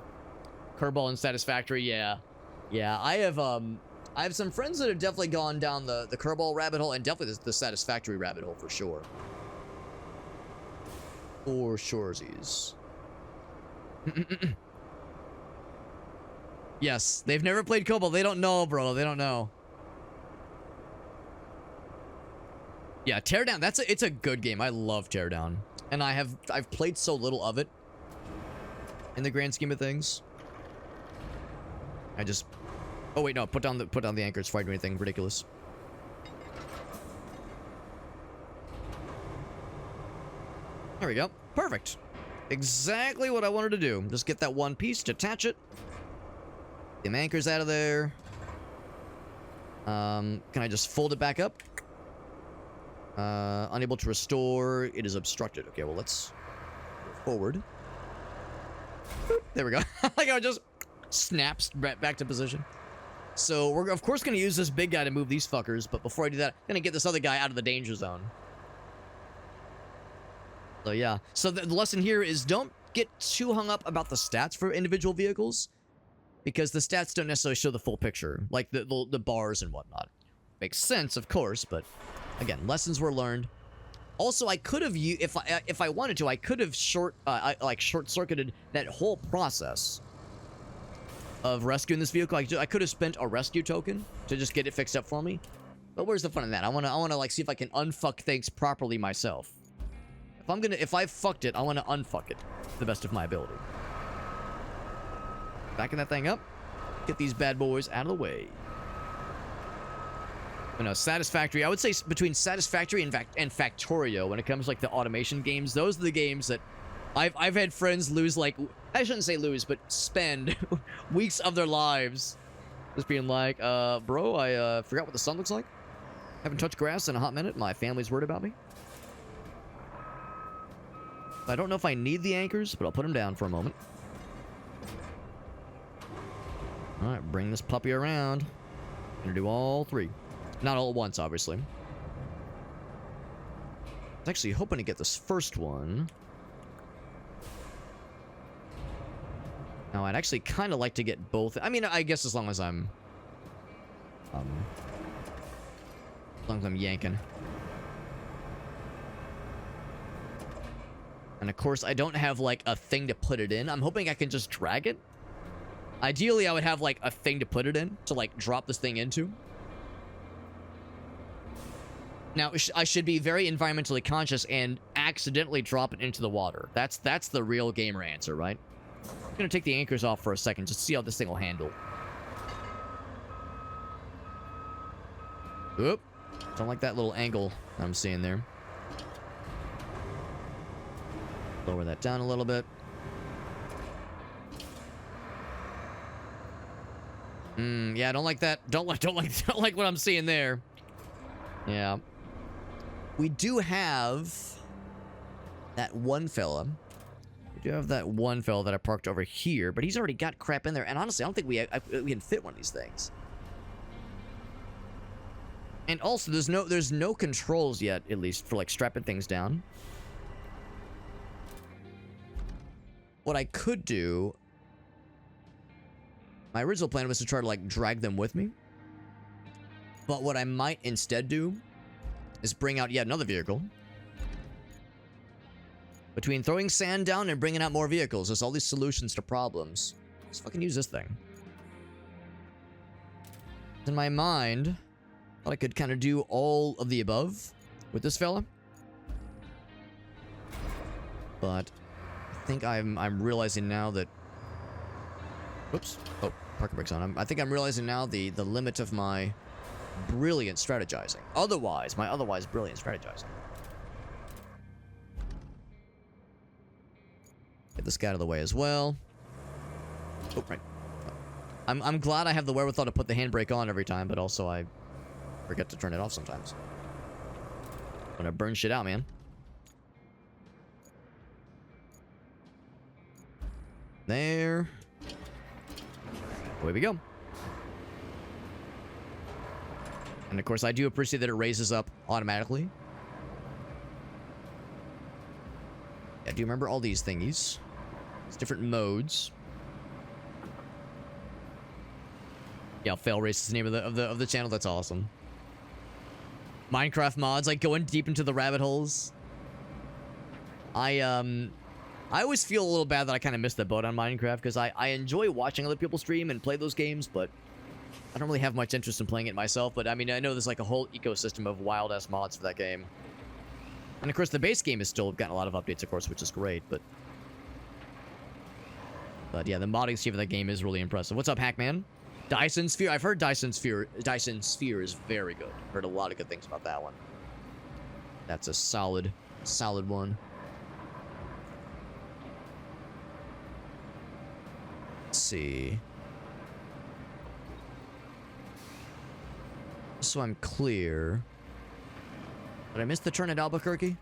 Curveball and satisfactory. Yeah. Yeah, I have some friends that have definitely gone down the curveball rabbit hole and definitely the satisfactory rabbit hole for sure. For surezies. Yes, they've never played Cobalt. They don't know, bro. They don't know. Yeah, Teardown. It's a good game. I love Teardown, and I've played so little of it. In the grand scheme of things, I just. Oh wait, no. Put down the anchors before I do anything ridiculous. There we go. Perfect. Exactly what I wanted to do. Just get that one piece, detach it. Get the anchors out of there. Can I just fold it back up? Unable to restore. It is obstructed. Okay, well, let's go forward. Boop. There we go. Like I just snaps back to position. So we're, of course, going to use this big guy to move these fuckers. But before I do that, I'm going to get this other guy out of the danger zone. So, yeah. So the lesson here is don't get too hung up about the stats for individual vehicles. Because the stats don't necessarily show the full picture. Like the bars and whatnot. Makes sense, of course, but... Again, lessons were learned. Also, I could have if I wanted to, I could have short-circuited that whole process of rescuing this vehicle. I could have spent a rescue token to just get it fixed up for me. But where's the fun in that? I wanna like see if I can unfuck things properly myself. If I fucked it, I wanna unfuck it to the best of my ability. Backing that thing up. Get these bad boys out of the way. You know, Satisfactory. I would say between Satisfactory and Factorio when it comes to, like, the automation games. Those are the games that I've had friends lose, like... I shouldn't say lose, but spend weeks of their lives just being like, bro, I forgot what the sun looks like. Haven't touched grass in a hot minute. My family's worried about me. I don't know if I need the anchors, but I'll put them down for a moment. Alright, bring this puppy around. Gonna do all three. Not all at once, obviously. I was actually hoping to get this first one. Now, I'd actually kind of like to get both. I mean, I guess as long as I'm... as long as I'm yanking. And of course, I don't have, like, a thing to put it in. I'm hoping I can just drag it. Ideally, I would have, like, a thing to put it in. To, like, drop this thing into. Now, I should be very environmentally conscious and accidentally drop it into the water. That's the real gamer answer, right? I'm gonna take the anchors off for a second, just to see how this thing will handle. Oop. Don't like that little angle I'm seeing there. Lower that down a little bit. Yeah, I don't like that. Don't like what I'm seeing there. Yeah. We do have that one fella. We do have that one fella that I parked over here, but he's already got crap in there. And honestly, I don't think we can fit one of these things. And also, there's no controls yet, at least for like strapping things down. what I could do... My original plan was to try to, like, drag them with me. But what I might instead do is bring out yet another vehicle. Between throwing sand down and bringing out more vehicles, there's all these solutions to problems. Let's fucking use this thing. In my mind, thought I could kind of do all of the above with this fella. But I think I'm realizing now that... Whoops. Oh, parking brakes on. I think I'm realizing now the limit of my brilliant strategizing. My otherwise brilliant strategizing. Get this guy out of the way as well. Oh, right. I'm glad I have the wherewithal to put the handbrake on every time, but also I forget to turn it off sometimes. I'm gonna burn shit out, man. There. Away we go. And of course, I do appreciate that it raises up automatically. Yeah, do you remember all these thingies? It's different modes. Yeah, Fail Race is the name of the channel. That's awesome. Minecraft mods, like going deep into the rabbit holes. I always feel a little bad that I kind of missed the boat on Minecraft because I enjoy watching other people stream and play those games, but I don't really have much interest in playing it myself. But I mean, I know there's like a whole ecosystem of wild ass mods for that game. And of course, the base game has still gotten a lot of updates, of course, which is great. But yeah, the modding scheme of that game is really impressive. What's up, Hackman? Dyson Sphere. I've heard Dyson Sphere is very good. Heard a lot of good things about that one. That's a solid one. Let's see. So I'm clear. Did I miss the turn at Albuquerque?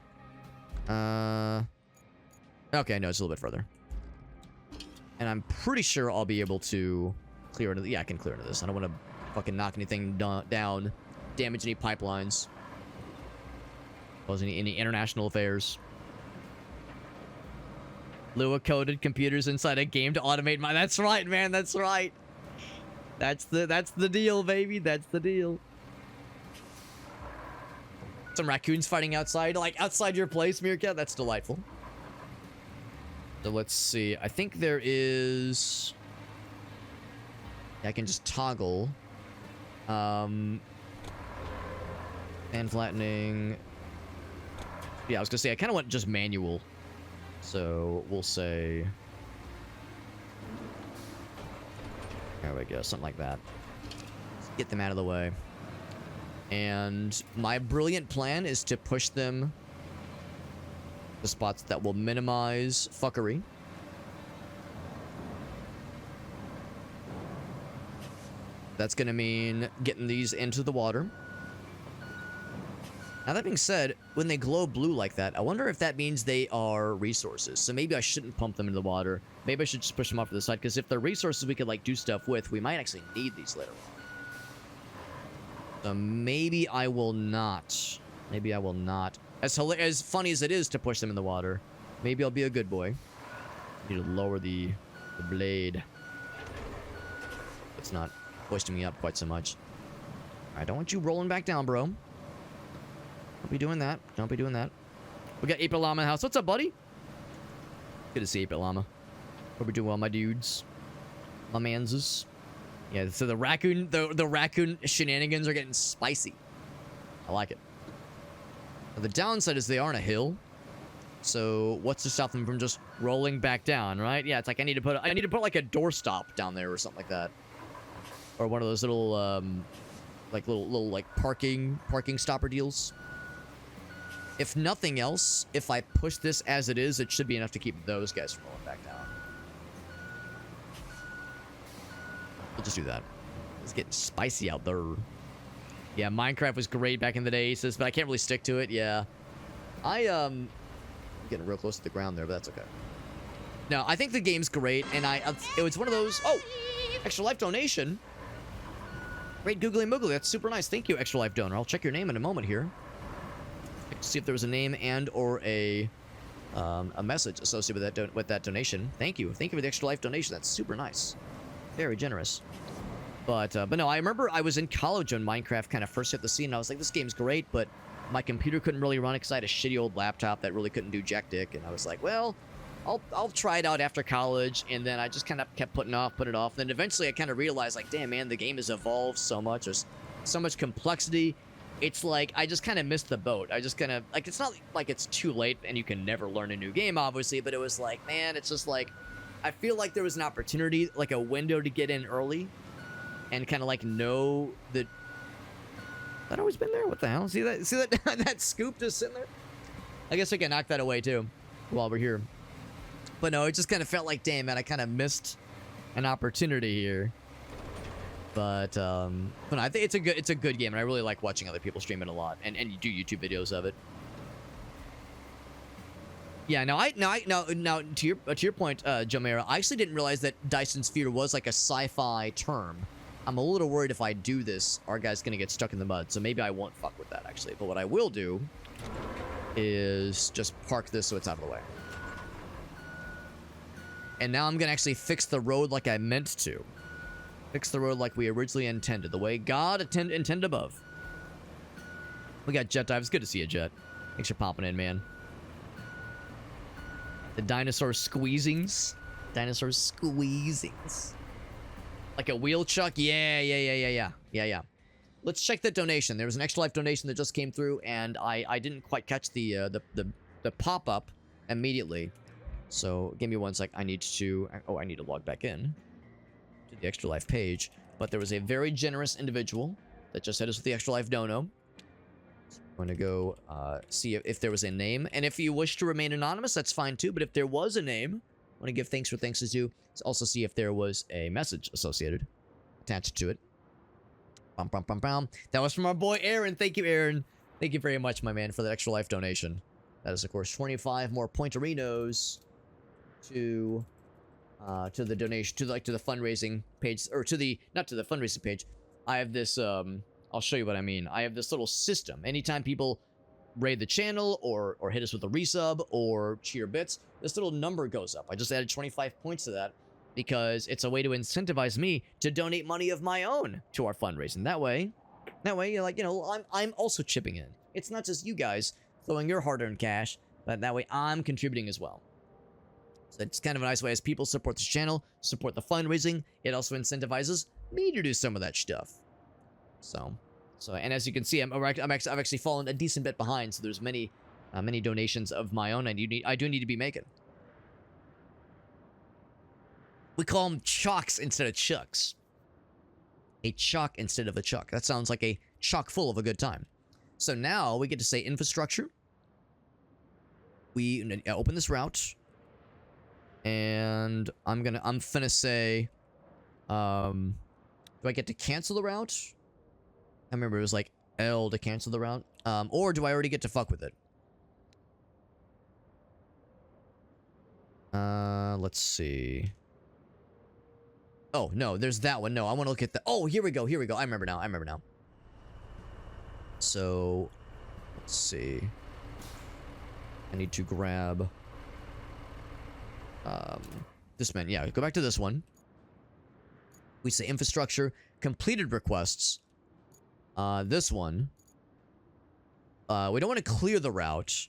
Okay, no, it's a little bit further. And I'm pretty sure I'll be able to clear into... Yeah, I can clear into this. I don't want to fucking knock anything down, damage any pipelines, cause any international affairs. Lua coded computers inside a game to automate my... That's right, man. That's right. That's the deal, baby. That's the deal. Some raccoons fighting outside, like outside your place, Meerkat. That's delightful. So let's see. I think there is... I can just toggle. And flattening. Yeah, I was gonna say I kind of want just manual. So we'll say... There we go, something like that. Let's get them out of the way. And my brilliant plan is to push them to spots that will minimize fuckery. That's gonna mean getting these into the water. Now, that being said, when they glow blue like that, I wonder if that means they are resources. So maybe I shouldn't pump them into the water. Maybe I should just push them off to the side, because if they're resources we could, like, do stuff with, we might actually need these later on. So maybe I will not. Maybe I will not. As funny as it is to push them in the water, maybe I'll be a good boy. Need to lower the blade. It's not hoisting me up quite so much. I don't want you rolling back down, bro. Don't be doing that. Don't be doing that. We got Ape Llama in the house. What's up, buddy? Good to see Ape Llama. Hope you're doing well, my dudes. My manses. Yeah, so the raccoon shenanigans are getting spicy. I like it. Now, the downside is they are on a hill. So what's to stop them from just rolling back down, right? Yeah, it's like I need to put like a doorstop down there or something like that. Or one of those little little parking stopper deals. If nothing else, if I push this as it is, it should be enough to keep those guys from rolling back down. We'll just do that. It's getting spicy out there. Yeah, Minecraft was great back in the day, he says, but I can't really stick to it. Yeah. I'm getting real close to the ground there, but that's okay. No, I think the game's great, and it was one of those... Oh! Extra life donation. Great googly moogly. That's super nice. Thank you, Extra Life Donor. I'll check your name in a moment here. See if there was a name and or a a message associated with that donation. Thank you for the extra life donation. That's super nice, very generous. But no, I remember I was in college when Minecraft kind of first hit the scene, and I was like, this game's great, but my computer couldn't really run it because I had a shitty old laptop that really couldn't do jack dick, and I was like, well, I'll try it out after college, and then I just kind of kept putting it off, and then eventually I kind of realized, like, damn, man, the game has evolved so much. There's so much complexity. It's like, I just kind of missed the boat. I just kind of, like, it's not like it's too late and you can never learn a new game, obviously, but it was like, man, it's just like, I feel like there was an opportunity, like a window to get in early and kind of like know that that always been there. What the hell? See that that scoop just sitting there? I guess I can knock that away too while we're here. But no, it just kind of felt like, damn, man, I kind of missed an opportunity here. But no, I think it's a good game, and I really like watching other people stream it a lot, and you do YouTube videos of it. Yeah, now to your point, Jomera, I actually didn't realize that Dyson Sphere was like a sci-fi term. I'm a little worried if I do this, our guy's gonna get stuck in the mud, so maybe I won't fuck with that actually. But what I will do is just park this so it's out of the way. And now I'm gonna actually fix the road like I meant to. Fix the road like we originally intended, the way God intended above. We got Jet Dive. It's good to see you, Jet. Thanks for popping in, man. The dinosaur squeezings. Dinosaur squeezings. Like a wheel chuck? Yeah. Let's check that donation. There was an extra life donation that just came through, and I didn't quite catch the pop-up immediately. So give me one sec. I need to log back in to the extra life page. But there was a very generous individual that just hit us with the extra life dono. So I'm going to go see if there was a name. And if you wish to remain anonymous, that's fine too. But if there was a name, I want to give thanks where thanks is due. Let's also see if there was a message associated, attached to it. That was from our boy Aaron. Thank you, Aaron. Thank you very much, my man, for that extra life donation. That is, of course, 25 more pointerinos to the donation, to the fundraising page, or not to the fundraising page. I have this, I'll show you what I mean. I have this little system. Anytime people raid the channel or hit us with a resub or cheer bits, this little number goes up. I just added 25 points to that because it's a way to incentivize me to donate money of my own to our fundraising. That way, like, you know, I'm also chipping in. It's not just you guys throwing your hard-earned cash, but that way I'm contributing as well. So it's kind of a nice way as people support this channel, support the fundraising. It also incentivizes me to do some of that stuff. So, and as you can see, I've actually fallen a decent bit behind. So there's many donations of my own I do need to be making. We call them chalks instead of chucks. A chalk instead of a chuck. That sounds like a chock full of a good time. So now we get to say infrastructure. We open this route. And I'm finna say, do I get to cancel the route? I remember it was like L to cancel the route. Or do I already get to fuck with it? Let's see. Oh, no, there's that one. No, I want to look at the... Oh, here we go. I remember now. So, let's see. I need to grab... this man, yeah, go back to this one. We say infrastructure, completed requests. This one. We don't want to clear the route,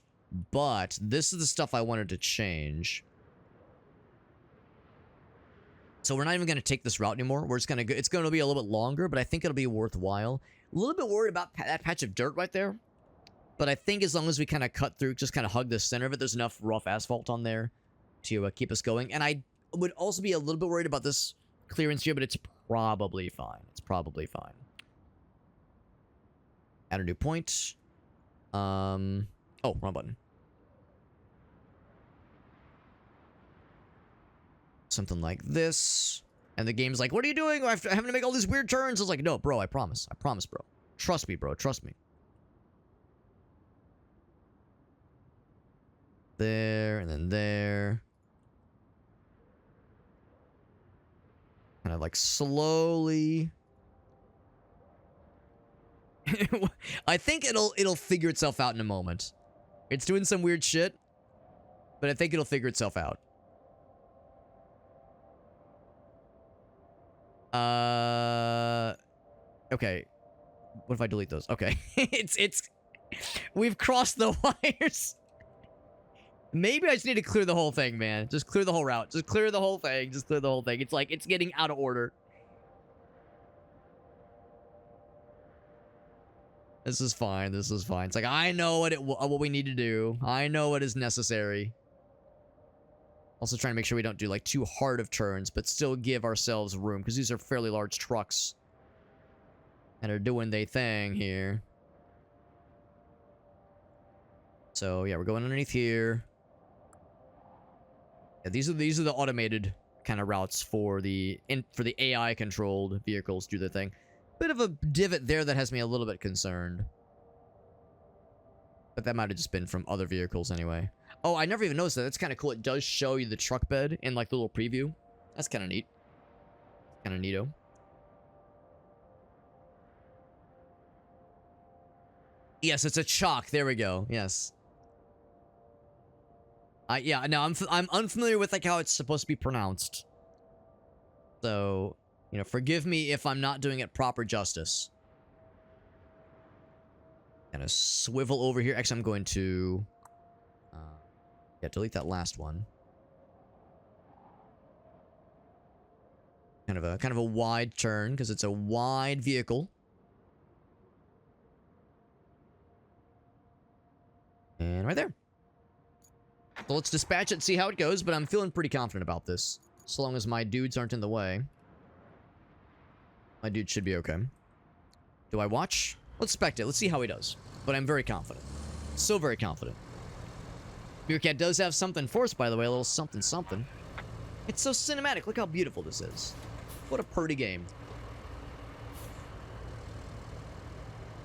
but this is the stuff I wanted to change. So we're not even going to take this route anymore. We're just going to go, it's going to be a little bit longer, but I think it'll be worthwhile. A little bit worried about that patch of dirt right there. But I think as long as we kind of cut through, just kind of hug the center of it, there's enough rough asphalt on there to keep us going. And I would also be a little bit worried about this clearance here, but it's probably fine. Add a new point. Oh, wrong button. Something like this. And the game's like, what are you doing? I'm having to make all these weird turns. I was like, no, bro, I promise, bro. Trust me, bro, trust me. There, and then there. Kind of like slowly. I think it'll figure itself out in a moment. It's doing some weird shit. But I think it'll figure itself out. Okay. What if I delete those? Okay. it's... We've crossed the wires. Maybe I just need to clear the whole thing, man. Just clear the whole route. Just clear the whole thing. Just clear the whole thing. It's like, it's getting out of order. This is fine. This is fine. It's like, I know what we need to do. I know what is necessary. Also trying to make sure we don't do, like, too hard of turns, but still give ourselves room, because these are fairly large trucks that are doing their thing here. So, yeah, we're going underneath here. Yeah, these are the automated kind of routes for the AI controlled vehicles do their thing. Bit of a divot there that has me a little bit concerned. But that might have just been from other vehicles anyway. Oh, I never even noticed that. That's kind of cool. It does show you the truck bed in like the little preview. That's kind of neat. Kind of neato. Yes, it's a chalk. There we go. Yes. Yeah, no, I'm unfamiliar with like how it's supposed to be pronounced. So, you know, forgive me if I'm not doing it proper justice. Gonna swivel over here. Actually, I'm going to yeah, delete that last one. Kind of a wide turn because it's a wide vehicle. And right there. So let's dispatch it and see how it goes, but I'm feeling pretty confident about this. So long as my dudes aren't in the way. My dude should be okay. Do I watch? Let's spectate. Let's see how he does. But I'm very confident. So very confident. Beercat does have something for us, by the way. A little something something. It's so cinematic. Look how beautiful this is. What a pretty game.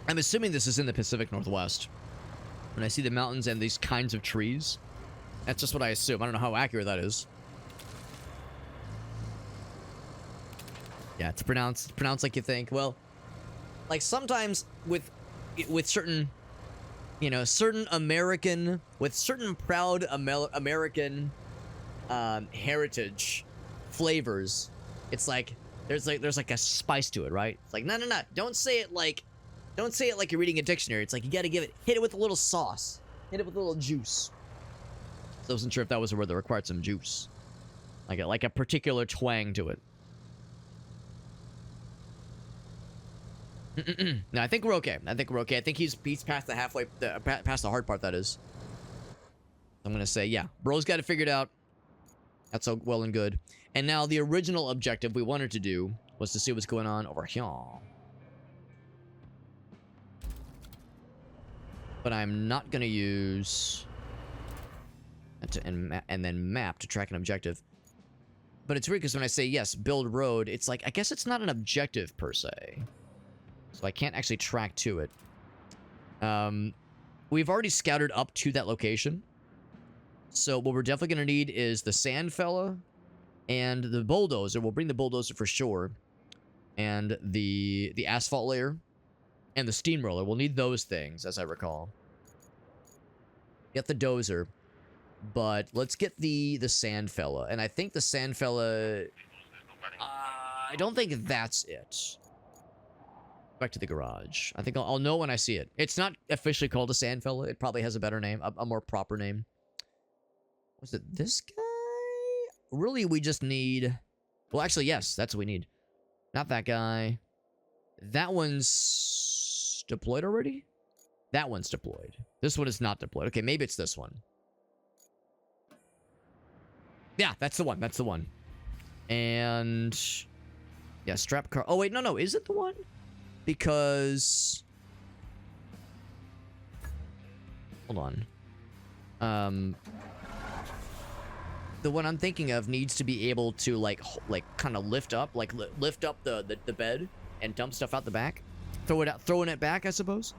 I'm assuming this is in the Pacific Northwest. When I see the mountains and these kinds of trees, that's just what I assume. I don't know how accurate that is. Yeah, it's pronounced like you think. Well, like sometimes with certain, you know, certain proud American heritage flavors, it's like there's like a spice to it, right? It's like no, don't say it like you're reading a dictionary. It's like you got to hit it with a little sauce, hit it with a little juice. So I wasn't sure if that was a word that required some juice, like a particular twang to it. No, I think we're okay. I think he's past the past the hard part, that is. I'm gonna say, yeah, bro's got it figured out. That's all well and good. And now the original objective we wanted to do was to see what's going on over here. But I'm not gonna use and then map to track an objective. But it's weird because when I say yes, build road, it's like I guess it's not an objective per se. So I can't actually track to it. We've already scouted up to that location. So what we're definitely going to need is the sand fella and the bulldozer. We'll bring the bulldozer for sure. And the asphalt layer and the steamroller. We'll need those things, as I recall. Get the dozer. But let's get the sand fella. And I think the sand fella... I don't think that's it. Back to the garage. I think I'll know when I see it. It's not officially called a sand fella. It probably has a better name, a more proper name. Was it this guy? Really, we just need... Well, actually, yes, that's what we need. Not that guy. That one's deployed already? That one's deployed. This one is not deployed. Okay, maybe it's this one. Yeah, that's the one. That's the one. And... yeah, strap car... Oh, wait, no. Is it the one? Because... hold on. The one I'm thinking of needs to be able to, like kind of lift up, lift up the bed and dump stuff out the back. Throwing it back, I suppose.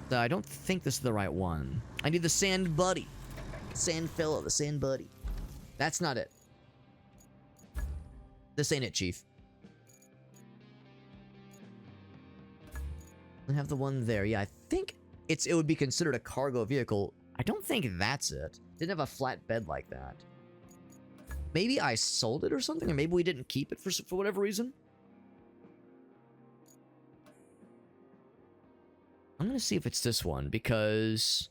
I don't think this is the right one. I need the sand buddy. Sand fella, the sand buddy. That's not it. This ain't it, Chief. I have the one there. Yeah, I think it would be considered a cargo vehicle. I don't think that's it. Didn't have a flat bed like that. Maybe I sold it or something, or maybe we didn't keep it for whatever reason. I'm gonna see if it's this one, because...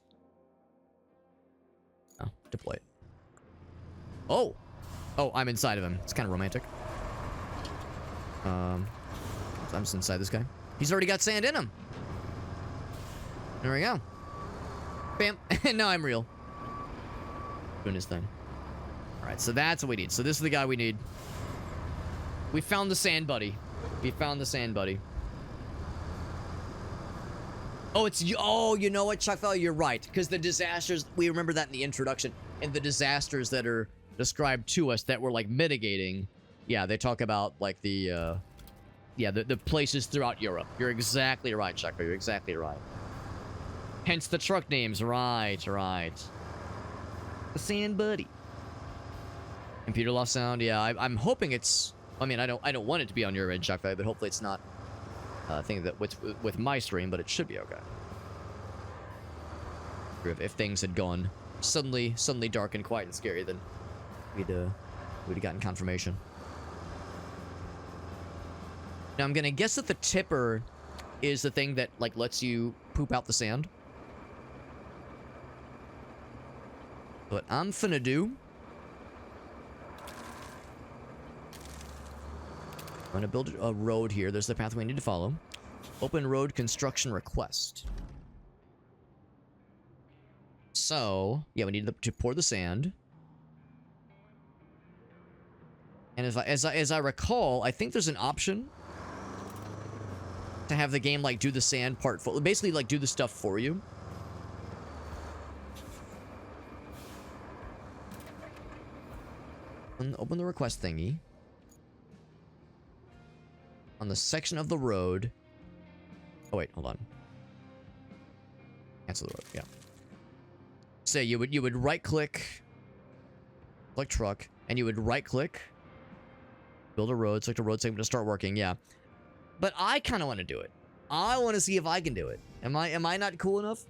Oh, deploy it. Oh! Oh, I'm inside of him. It's kind of romantic. I'm just inside this guy. He's already got sand in him. There we go. Bam. And now I'm real. Doing his thing. Alright, so that's what we need. So this is the guy we need. We found the sand buddy. We found the sand buddy. Oh, it's... Oh, you know what, Chuck Fellow? You're right. Because the disasters... We remember that in the introduction. And the disasters that are described to us that we're, like, mitigating. Yeah, they talk about, like, the... Yeah, the places throughout Europe. You're exactly right, Chuck. You're exactly right. Hence the truck names. Right, right. The Sand Buddy. Computer lost sound. Yeah, I'm hoping it's... I mean, I don't want it to be on your end, Chuck, but hopefully it's not a thing that with my stream, but it should be okay. If things had gone suddenly dark and quiet and scary, then we'd have gotten confirmation. Now I'm gonna guess that the tipper is the thing that like lets you poop out the sand. What I'm finna do, I'm gonna build a road here. There's the path we need to follow. Open road construction request. So, yeah, we need to pour the sand. And as I recall, I think there's an option to have the game like do the sand part for, basically like do the stuff for you. Open the request thingy. On the section of the road. Oh wait, hold on. Cancel the road, yeah. So you would right click, like truck, and you would right click, build a road, select a road segment to start working, yeah. But I kind of want to do it. I want to see if I can do it. Am I not cool enough?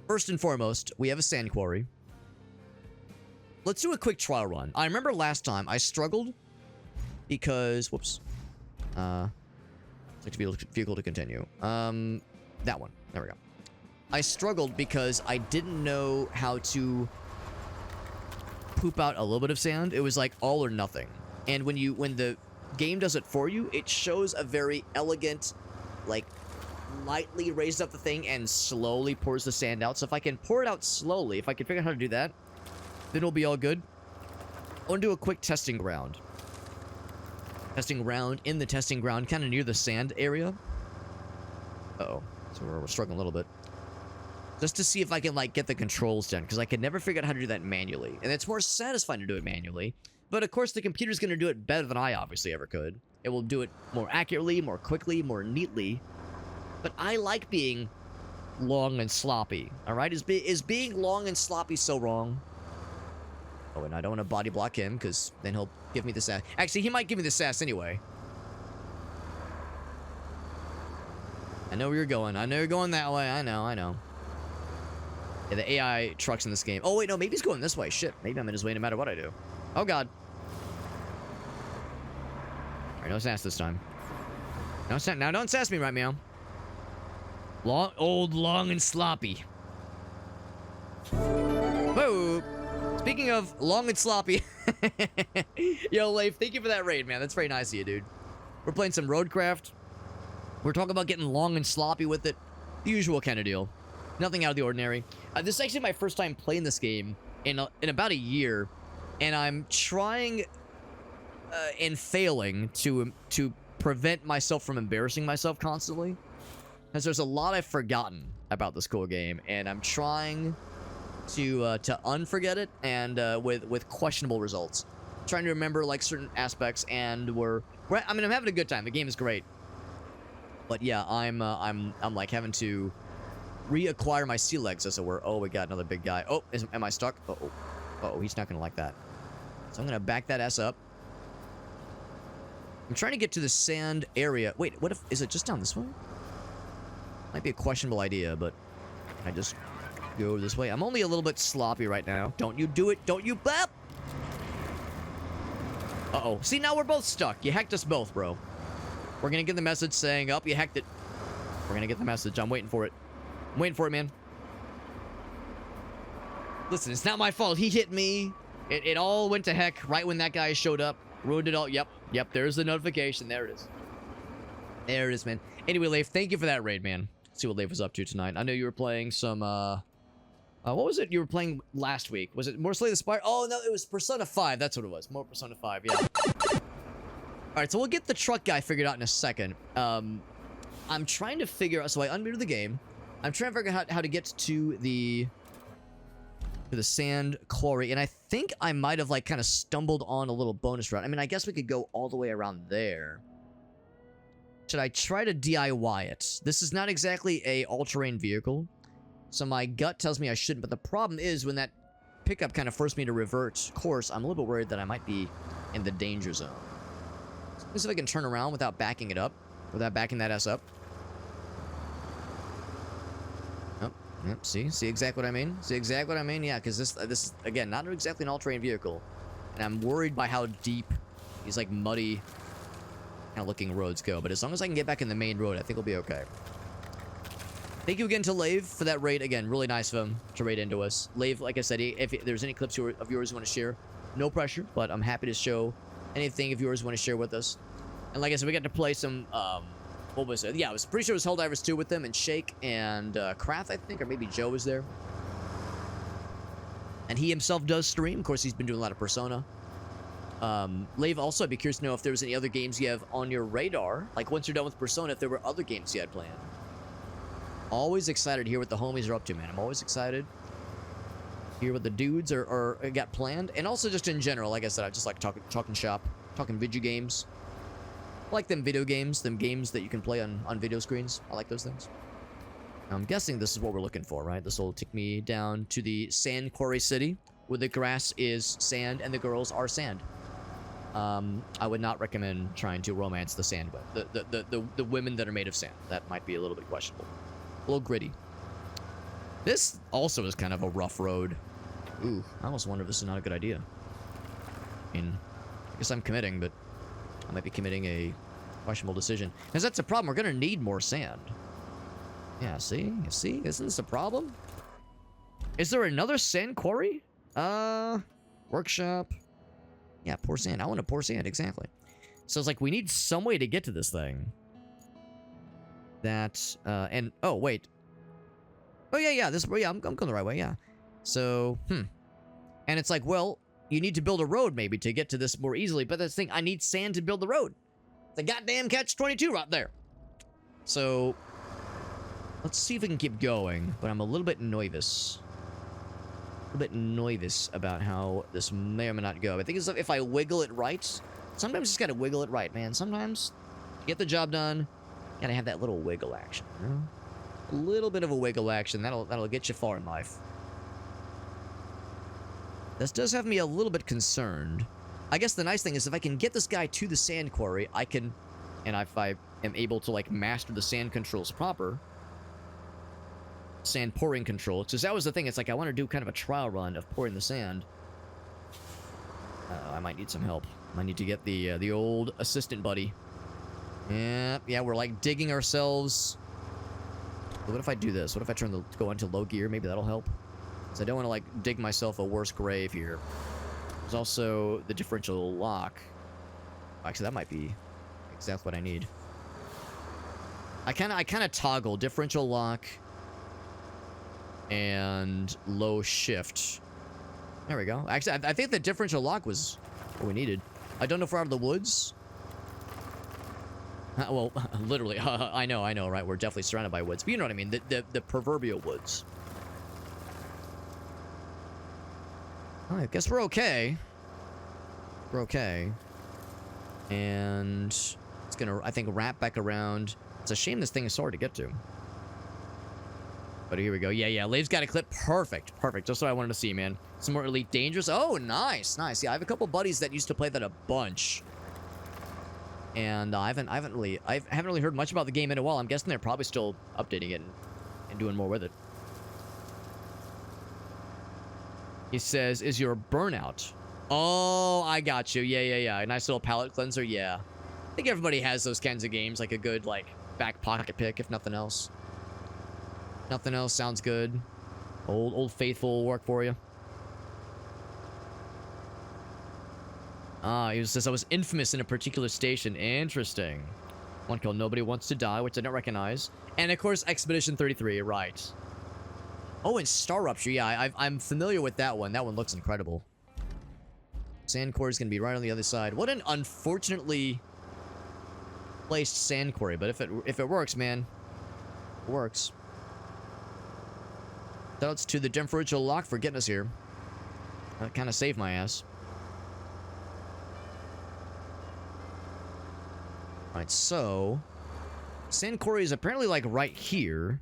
First and foremost, we have a sand quarry. Let's do a quick trial run. I remember last time I struggled because, whoops. Select vehicle to continue. That one. There we go. I struggled because I didn't know how to poop out a little bit of sand. It was like all or nothing. And when the game does it for you, it shows a very elegant, like, lightly raised up the thing and slowly pours the sand out. So if I can pour it out slowly, if I can figure out how to do that, then it'll be all good. I want to do a quick testing ground. Testing ground in the testing ground, kind of near the sand area. Uh-oh. So we're struggling a little bit. Just to see if I can, like, get the controls done, because I could never figure out how to do that manually. And it's more satisfying to do it manually. But, of course, the computer's going to do it better than I obviously ever could. It will do it more accurately, more quickly, more neatly. But I like being long and sloppy, alright? Is being long and sloppy so wrong? Oh, and I don't want to body block him, because then he'll give me the sass. Actually, he might give me the sass anyway. I know where you're going. I know you're going that way. I know. Yeah, the AI trucks in this game. Oh, wait, no, maybe he's going this way. Shit, maybe I'm in his way no matter what I do. Oh, God. Alright, no sass this time. No sass. Now, don't sass me right, meow. Long and sloppy. Whoa. Speaking of long and sloppy. Yo, Leif, thank you for that raid, man. That's very nice of you, dude. We're playing some Roadcraft. We're talking about getting long and sloppy with it. The usual kind of deal. Nothing out of the ordinary. This is actually my first time playing this game in about a year. And I'm trying and failing to prevent myself from embarrassing myself constantly. Because there's a lot I've forgotten about this cool game. And I'm trying to unforget it, and with questionable results. Trying to remember like certain aspects, and I'm having a good time. The game is great. But yeah, I'm like having to reacquire my sea legs, as it were. Oh, we got another big guy. Oh, am I stuck? Uh-oh, he's not gonna like that. So I'm gonna back that ass up. I'm trying to get to the sand area. Wait, is it just down this way? Might be a questionable idea, but I just Go this way. I'm only a little bit sloppy right now. Don't you do it. Don't you bap. Uh-oh. See, now we're both stuck. You hacked us both, bro. We're gonna get the message saying, oh, you hacked it. We're gonna get the message. I'm waiting for it. I'm waiting for it, man. Listen, it's not my fault. He hit me. It all went to heck right when that guy showed up. Ruined it all. Yep. There's the notification. There it is. There it is, man. Anyway, Leif, thank you for that raid, man. Let's see what Leif was up to tonight. I know you were playing some, what was it you were playing last week? Was it more Slay the Spire? Oh, no, it was Persona 5. That's what it was. More Persona 5, yeah. Alright, so we'll get the truck guy figured out in a second. I'm trying to figure out... So I unmuted the game. I'm trying to figure out how to get to the sand quarry. And I think I might have, like, kind of stumbled on a little bonus route. I mean, I guess we could go all the way around there. Should I try to DIY it? This is not exactly a all-terrain vehicle. So my gut tells me I shouldn't. But the problem is when that pickup kind of forced me to revert course, I'm a little bit worried that I might be in the danger zone. Let's see if I can turn around without backing it up. Without backing that ass up. Oh, yep, see exactly what I mean? See exactly what I mean? Yeah, because this is, again, not exactly an all-terrain vehicle. And I'm worried by how deep these, like, muddy kind of looking roads go. But as long as I can get back in the main road, I think we'll be okay. Thank you again to Lave for that raid. Again, really nice of him to raid into us. Lave, like I said, if there's any clips of yours you want to share, no pressure, but I'm happy to show anything of yours you want to share with us. And like I said, we got to play some, what was it? Yeah, I was pretty sure it was Helldivers 2 with them, and Shake, and Kraft, I think, or maybe Joe was there. And he himself does stream. Of course, he's been doing a lot of Persona. Lave, also, I'd be curious to know if there was any other games you have on your radar. Like, once you're done with Persona, if there were other games you had planned. Always excited to hear what the homies are up to, man. I'm always excited to hear what the dudes are got planned. And also just in general, like I said, I just like talking shop, talking video games. I like them video games, them games that you can play on video screens. I like those things. I'm guessing this is what we're looking for, right? This will take me down to the Sand Quarry City, where the grass is sand and the girls are sand. I would not recommend trying to romance the sand, the women that are made of sand. That might be a little bit questionable. A little gritty. This also is kind of a rough road. Ooh, I almost wonder if this is not a good idea. I mean, I guess I'm committing, but I might be committing a questionable decision. Because that's the problem. We're going to need more sand. Yeah, see? You see? Isn't this a problem? Is there another sand quarry? Workshop. Yeah, pour sand. I want to pour sand, exactly. So it's like, we need some way to get to this thing. That, and, oh, wait. Oh, yeah, I'm going the right way, yeah. So, And it's like, well, you need to build a road, maybe, to get to this more easily. But that's the thing, I need sand to build the road. It's a goddamn catch-22 right there. So, let's see if we can keep going. But I'm a little bit nervous. About how this may or may not go. I think it's if I wiggle it right. Sometimes you just gotta wiggle it right, man. Sometimes, to get the job done, you gotta have that little wiggle action. You know? A little bit of a wiggle action. That'll get you far in life. This does have me a little bit concerned. I guess the nice thing is if I can get this guy to the sand quarry, I can... And if I am able to, like, master the sand controls proper... Sand pouring control, because that was the thing. It's like I want to do kind of a trial run of pouring the sand. I might need some help. I need to get the old assistant buddy. Yeah, we're like digging ourselves. What if I do this? What if I go into low gear? Maybe that'll help. Because I don't want to like dig myself a worse grave here. There's also the differential lock. Actually, that might be exactly what I need. I kind of toggle differential lock and low shift. There we go. Actually, I think the differential lock was what we needed. I don't know if we're out of the woods. Well, literally. I know, right? We're definitely surrounded by woods. But you know what I mean. The proverbial woods. I guess we're okay. We're okay. And it's gonna, I think, wrap back around. It's a shame this thing is so hard to get to. But here we go. Yeah. Lave's got a clip. Perfect. Just what I wanted to see, man. Some more Elite Dangerous. Oh, nice. Yeah, I have a couple buddies that used to play that a bunch. And I haven't really heard much about the game in a while. I'm guessing they're probably still updating it and doing more with it. He says, is your burnout? Oh, I got you. Yeah. A nice little palate cleanser. Yeah. I think everybody has those kinds of games, like a good, like, back pocket pick, if nothing else. Nothing else sounds good. Old Faithful will work for you. He says, I was infamous in a particular station. Interesting. One called Nobody Wants to Die, which I don't recognize. And, of course, Expedition 33, right. Oh, and Star Rupture. Yeah, I'm familiar with that one. That one looks incredible. Sand quarry is going to be right on the other side. What an unfortunately placed sand quarry. But if it works, man, it works. Shoutouts to the Differential Lock for getting us here. That kind of saved my ass. Alright, so sand quarry is apparently like right here.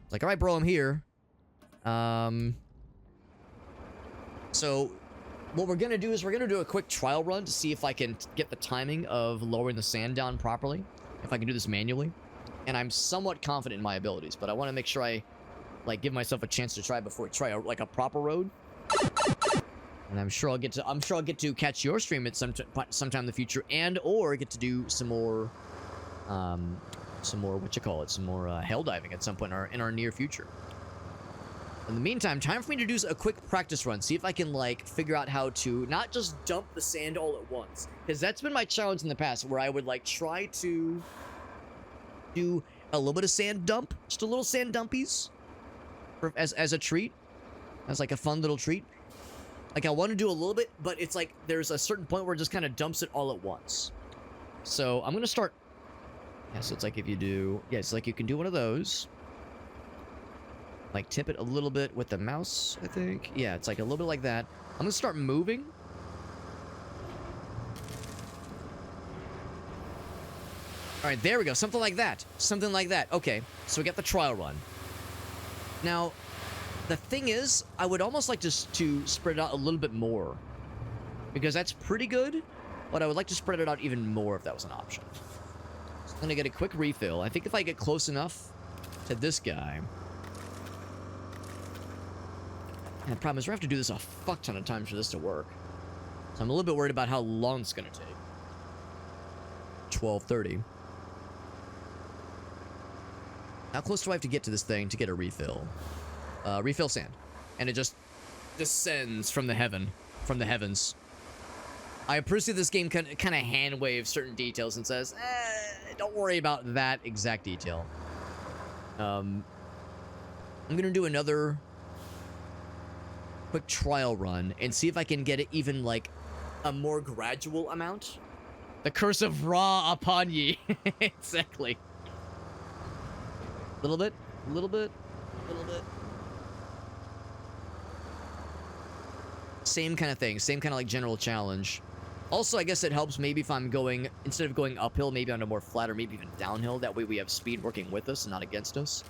It's like, alright, bro, I'm here. So what we're gonna do is we're gonna do a quick trial run to see if I can get the timing of lowering the sand down properly. If I can do this manually. And I'm somewhat confident in my abilities, but I want to make sure I like give myself a chance to try before I try like a proper road. And I'm sure I'll get to catch your stream at sometime in the future, and or get to do some more some more hell diving at some point in our near future. In the meantime, time for me to do a quick practice run, see if I can like figure out how to not just dump the sand all at once, because that's been my challenge in the past, where I would like try to do a little bit of sand dump, just a little sand dumpies, as a treat, as like a fun little treat. Like, I want to do a little bit, but it's like there's a certain point where it just kind of dumps it all at once. So I'm going to start. Yeah, so it's like if you do. Yeah, it's like you can do one of those. Like, tip it a little bit with the mouse, I think. Yeah, it's like a little bit like that. I'm going to start moving. All right, there we go. Something like that. Something like that. Okay, so we got the trial run. Now, the thing is, I would almost like to spread it out a little bit more. Because that's pretty good, but I would like to spread it out even more if that was an option. So I'm going to get a quick refill. I think if I get close enough to this guy... And the problem is we're going to have to do this a fuck ton of times for this to work. So I'm a little bit worried about how long it's going to take. 12:30. How close do I have to get to this thing to get a refill? Refill sand. And it just descends from the heavens. I appreciate this game kind of hand waves certain details and says, don't worry about that exact detail. I'm gonna do another quick trial run and see if I can get it even like a more gradual amount. The curse of Ra upon ye. Exactly. Little bit. Same kind of thing. Same kind of like general challenge. Also, I guess it helps maybe if I'm going, instead of going uphill, maybe on a more flat or maybe even downhill. That way we have speed working with us and not against us.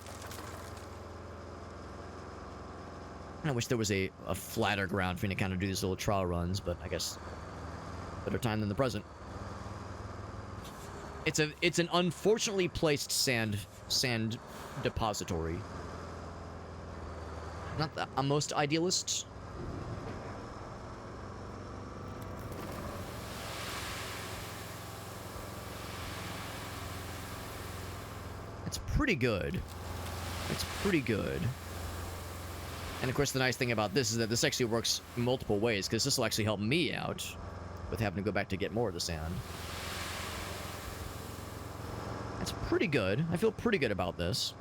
I wish there was a flatter ground for me to kind of do these little trial runs, but I guess better time than the present. It's an unfortunately placed sand depository. Not the most idealist. It's pretty good. It's pretty good. And of course, the nice thing about this is that this actually works multiple ways, because this will actually help me out with having to go back to get more of the sand. That's pretty good. I feel pretty good about this.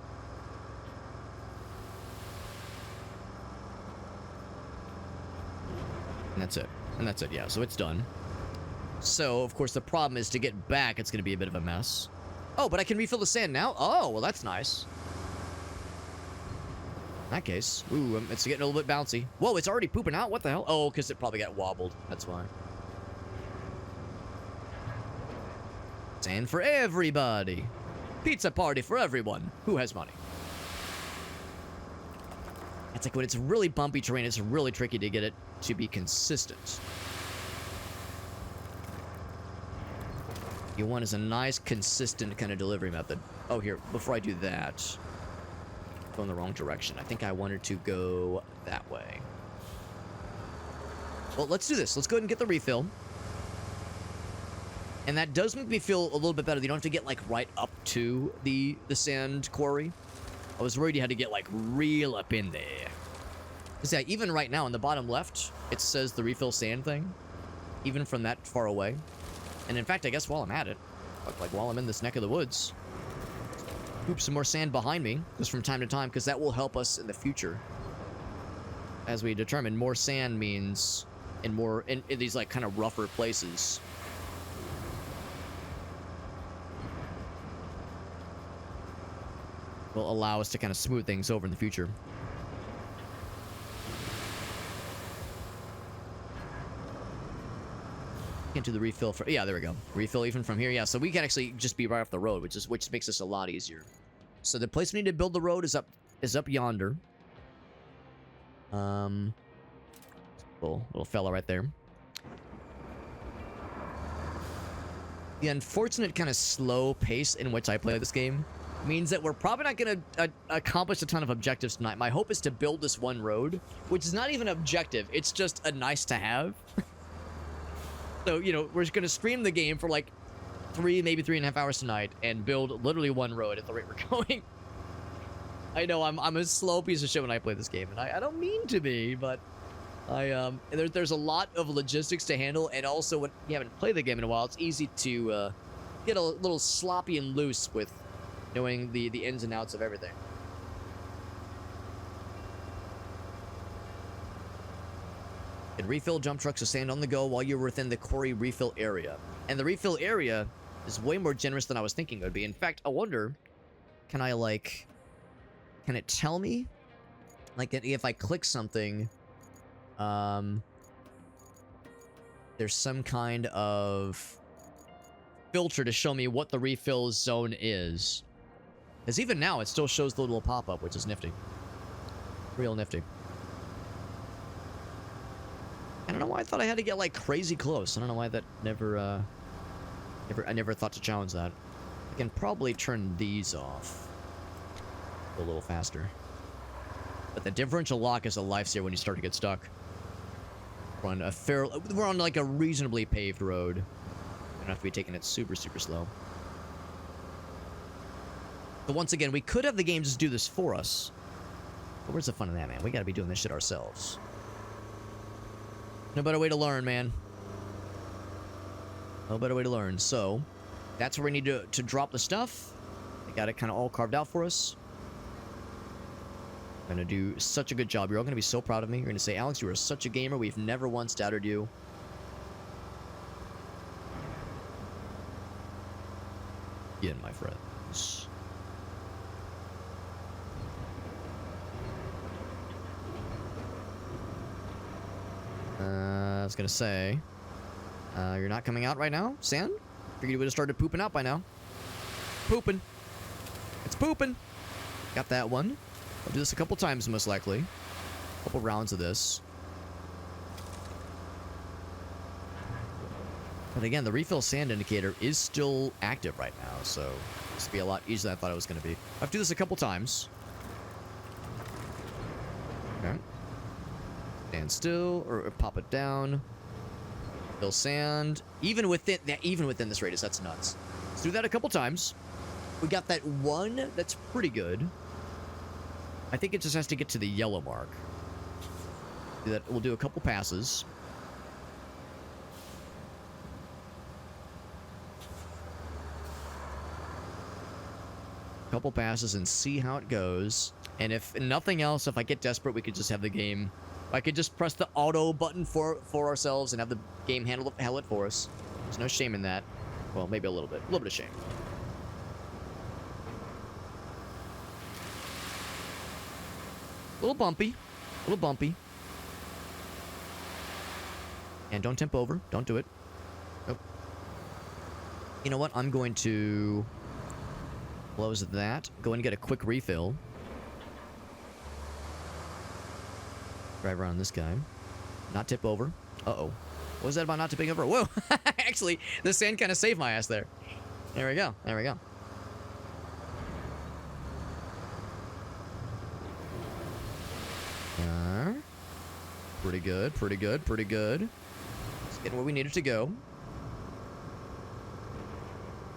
And that's it. And that's it, yeah. So it's done. So, of course, the problem is to get back, it's going to be a bit of a mess. Oh, but I can refill the sand now? Oh, well, that's nice. In that case. Ooh, it's getting a little bit bouncy. Whoa, it's already pooping out? What the hell? Oh, because it probably got wobbled. That's why. Sand for everybody. Pizza party for everyone who has money. It's like when it's really bumpy terrain, it's really tricky to get it to be consistent. You want is a nice, consistent kind of delivery method. Oh, here, before I do that, go in the wrong direction. I think I wanted to go that way. Well, let's do this. Let's go ahead and get the refill. And that does make me feel a little bit better. You don't have to get, like, right up to the sand quarry. I was worried you had to get, like, real up in there. Because, yeah, even right now in the bottom left, it says the refill sand thing. Even from that far away. And in fact, I guess while I'm at it, like while I'm in this neck of the woods, scoop some more sand behind me, just from time to time, because that will help us in the future. As we determine, more sand means in these, like, kind of rougher places. Will allow us to kind of smooth things over in the future. Into the refill for, yeah, there we go. Refill even from here, yeah. So we can actually just be right off the road, which makes this a lot easier. So the place we need to build the road is up yonder. Little fella right there. The unfortunate kind of slow pace in which I play this game means that we're probably not going to accomplish a ton of objectives tonight. My hope is to build this one road, which is not even an objective. It's just a nice to have. So, you know, we're just going to stream the game for like maybe 3.5 hours tonight and build literally one road at the rate we're going. I know I'm a slow piece of shit when I play this game, and I don't mean to be, but there's a lot of logistics to handle, and also when you haven't played the game in a while, it's easy to get a little sloppy and loose with knowing the ins and outs of everything. And refill dump trucks of sand on the go while you're within the quarry refill area. And the refill area is way more generous than I was thinking it would be. In fact, I wonder, can it tell me? Like, if I click something, there's some kind of filter to show me what the refill zone is. Because even now, it still shows the little pop-up, which is nifty. Real nifty. I don't know why I thought I had to get, like, crazy close. I don't know why that I never thought to challenge that. I can probably turn these off a little faster. But the differential lock is a lifesaver when you start to get stuck. We're on like a reasonably paved road. We don't have to be taking it super, super slow. But once again, we could have the game just do this for us. But where's the fun in that, man? We gotta be doing this shit ourselves. No better way to learn, man. No better way to learn. So, that's where we need to drop the stuff. They got it kind of all carved out for us. I'm gonna do such a good job. You're all gonna be so proud of me. You're gonna say, Alex, you are such a gamer. We've never once doubted you. Again, my friends. I was gonna say, you're not coming out right now, Sand? Figured you would have started pooping out by now. Pooping. It's pooping. Got that one. I'll do this a couple times, most likely. A couple rounds of this. But again, the refill sand indicator is still active right now, so this will be a lot easier than I thought it was going to be. I have to do this a couple times. Okay. Stand still, or pop it down. Fill sand. Even within this radius, that's nuts. Let's do that a couple times. We got that one that's pretty good. I think it just has to get to the yellow mark. Do that. We'll do a couple passes. Couple passes and see how it goes. And if nothing else, if I get desperate, we could just have the game. I could just press the auto button for ourselves and have the game handle it for us. There's no shame in that. Well, maybe a little bit of shame. A little bumpy. And don't tip over. Don't do it. Nope. You know what? I'm going to close that. Go and get a quick refill. Drive around this guy. Not tip over. Uh-oh. What was that about not tipping over? Whoa! Actually, the sand kind of saved my ass there. There we go. There we go. Pretty good, pretty good, pretty good. It's getting where we need it to go.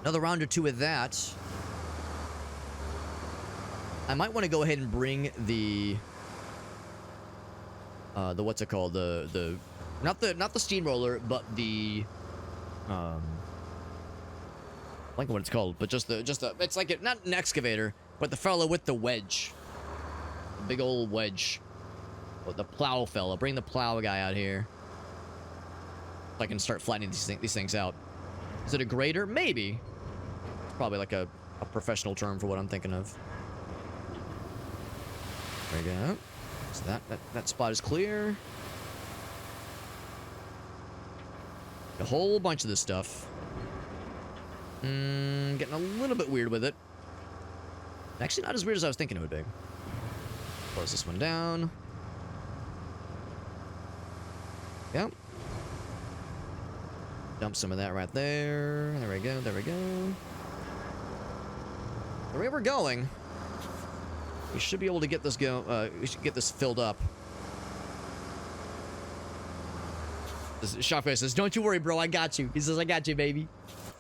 Another round or two with that. I might want to go ahead and bring the what's it called? The not the steamroller, but the like what it's called, but just the it's like not an excavator, but the fellow with the wedge. The big old wedge. Oh, the plow fella. Bring the plow guy out here. So I can start flattening these things out. Is it a grader? Maybe. It's probably like a professional term for what I'm thinking of. There we go. So that spot is clear. A whole bunch of this stuff. Getting a little bit weird with it. Actually, not as weird as I was thinking it would be. Close this one down. Yep. Dump some of that right there. There we go, there we go. The way we're going, we should be able to get this we should get this filled up. Shockwave says, "Don't you worry, bro. I got you." He says, "I got you, baby."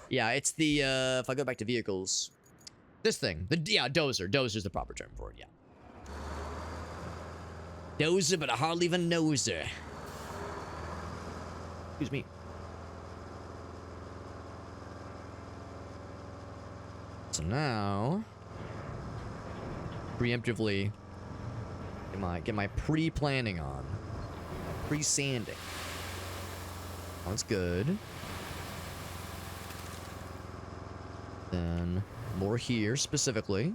Yeah, it's the if I go back to vehicles, this thing, dozer. Dozer's the proper term for it. Yeah, dozer, but I hardly even knows her. Excuse me. So now, preemptively, get my pre-planning on, pre-sanding. That's good. Then more here specifically.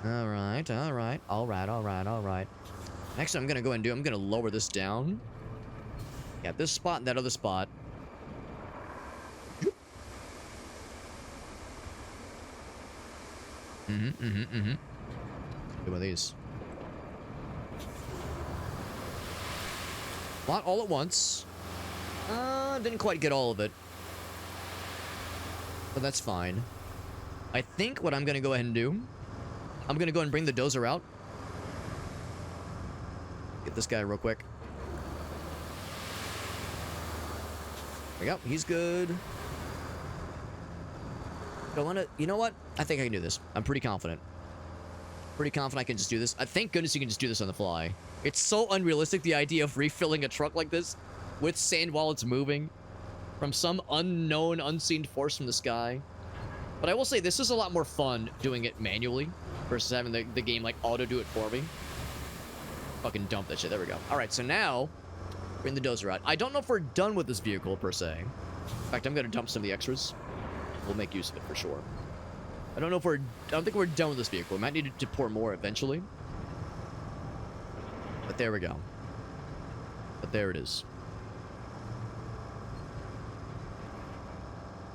All right. Next, I'm gonna go and I'm gonna lower this down. Got this spot and that other spot. Good one of these. Not all at once. Didn't quite get all of it. But that's fine. I think what I'm gonna go ahead and do, I'm gonna go and bring the dozer out. Get this guy real quick. There we go. He's good. Don't wanna, you know what? I think I can do this. I'm pretty confident. Pretty confident I can just do this. Thank goodness you can just do this on the fly. It's so unrealistic, the idea of refilling a truck like this with sand while it's moving from some unknown, unseen force from the sky. But I will say, this is a lot more fun doing it manually versus having the game, like, auto-do it for me. Fucking dump that shit. There we go. Alright, so now, bring the dozer out. I don't know if we're done with this vehicle, per se. In fact, I'm gonna dump some of the extras. We'll make use of it, for sure. I don't think we're done with this vehicle. We might need to pour more eventually. But there we go. But there it is.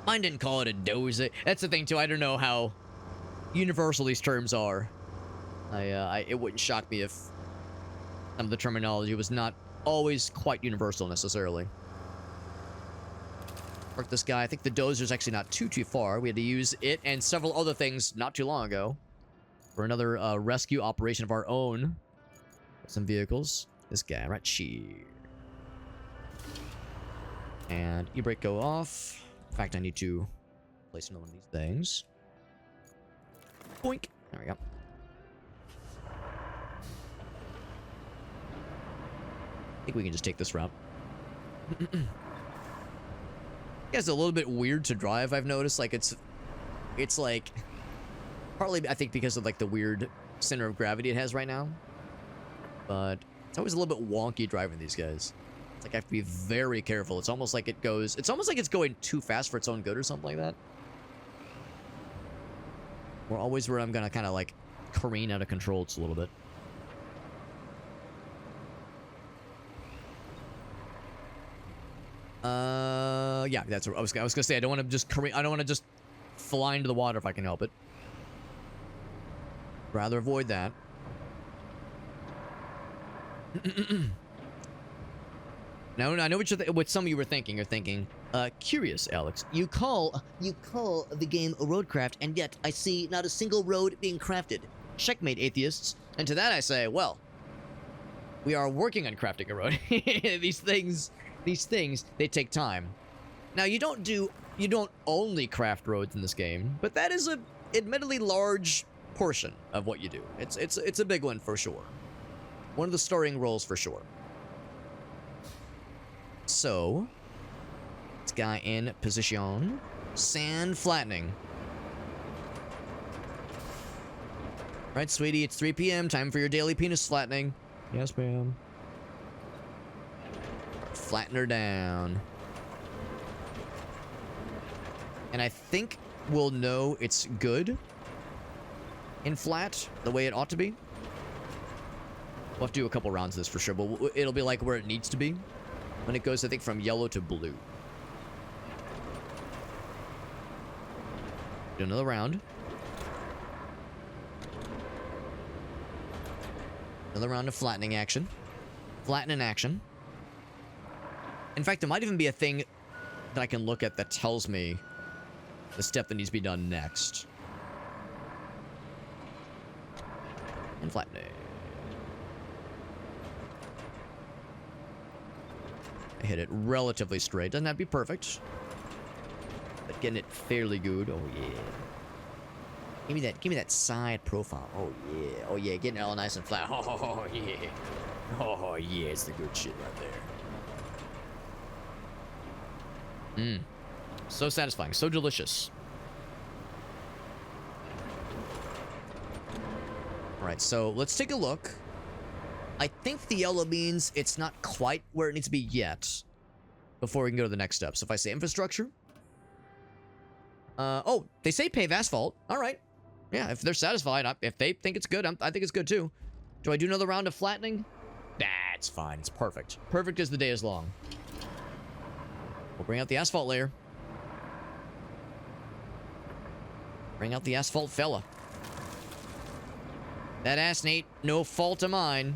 Mine didn't call it a dozer. That's the thing, too. I don't know how universal these terms are. It wouldn't shock me if some of the terminology was not always quite universal, necessarily. Work this guy. I think the dozer's actually not too far. We had to use it and several other things not too long ago for another rescue operation of our own. Some vehicles. This guy right here. And e-brake go off. In fact, I need to place another one of these things. Boink. There we go. I think we can just take this route. It's a little bit weird to drive, I've noticed. Like, it's like, partly, I think, because of, like, the weird center of gravity it has right now. But it's always a little bit wonky driving these guys. It's like, I have to be very careful. It's almost like it's almost like it's going too fast for its own good or something like that. Or always where I'm gonna kind of, like, careen out of control just a little bit. Yeah, that's what I was gonna say. I don't want to just careen. I don't want to just fly into the water if I can help it. Rather avoid that. Now, I know what some of you were thinking. You're thinking, curious, Alex. You call the game Roadcraft, and yet I see not a single road being crafted. Checkmate, atheists. And to that I say, well, We are working on crafting a road. These things, they take time. Now, you don't only craft roads in this game, but that is a admittedly large portion of what you do. It's a big one for sure. One of the starring roles for sure. So, this guy in position. Sand flattening. Right, sweetie, it's 3 p.m. Time for your daily penis flattening. Yes, ma'am. Flatten her down. And I think we'll know it's good in flat, the way it ought to be. We'll have to do a couple rounds of this for sure, but it'll be like where it needs to be when it goes, I think, from yellow to blue. Do another round. Another round of flattening action. Flattening action. In fact, there might even be a thing that I can look at that tells me the step that needs to be done next. And flattening. I hit it relatively straight. Doesn't have to be perfect, but getting it fairly good. Oh yeah. Give me that side profile. Oh yeah, getting it all nice and flat. Oh yeah. Oh yeah, it's the good shit right there. So satisfying, so delicious. Alright, so let's take a look. I think the yellow means it's not quite where it needs to be yet before we can go to the next step. So if I say infrastructure. Oh, they say pave asphalt. Alright. Yeah, if they're satisfied, if they think it's good, I think it's good too. Do I do another round of flattening? Nah, it's fine. It's perfect. Perfect as the day is long. We'll bring out the asphalt layer. Bring out the asphalt fella. That ass ain't no fault of mine.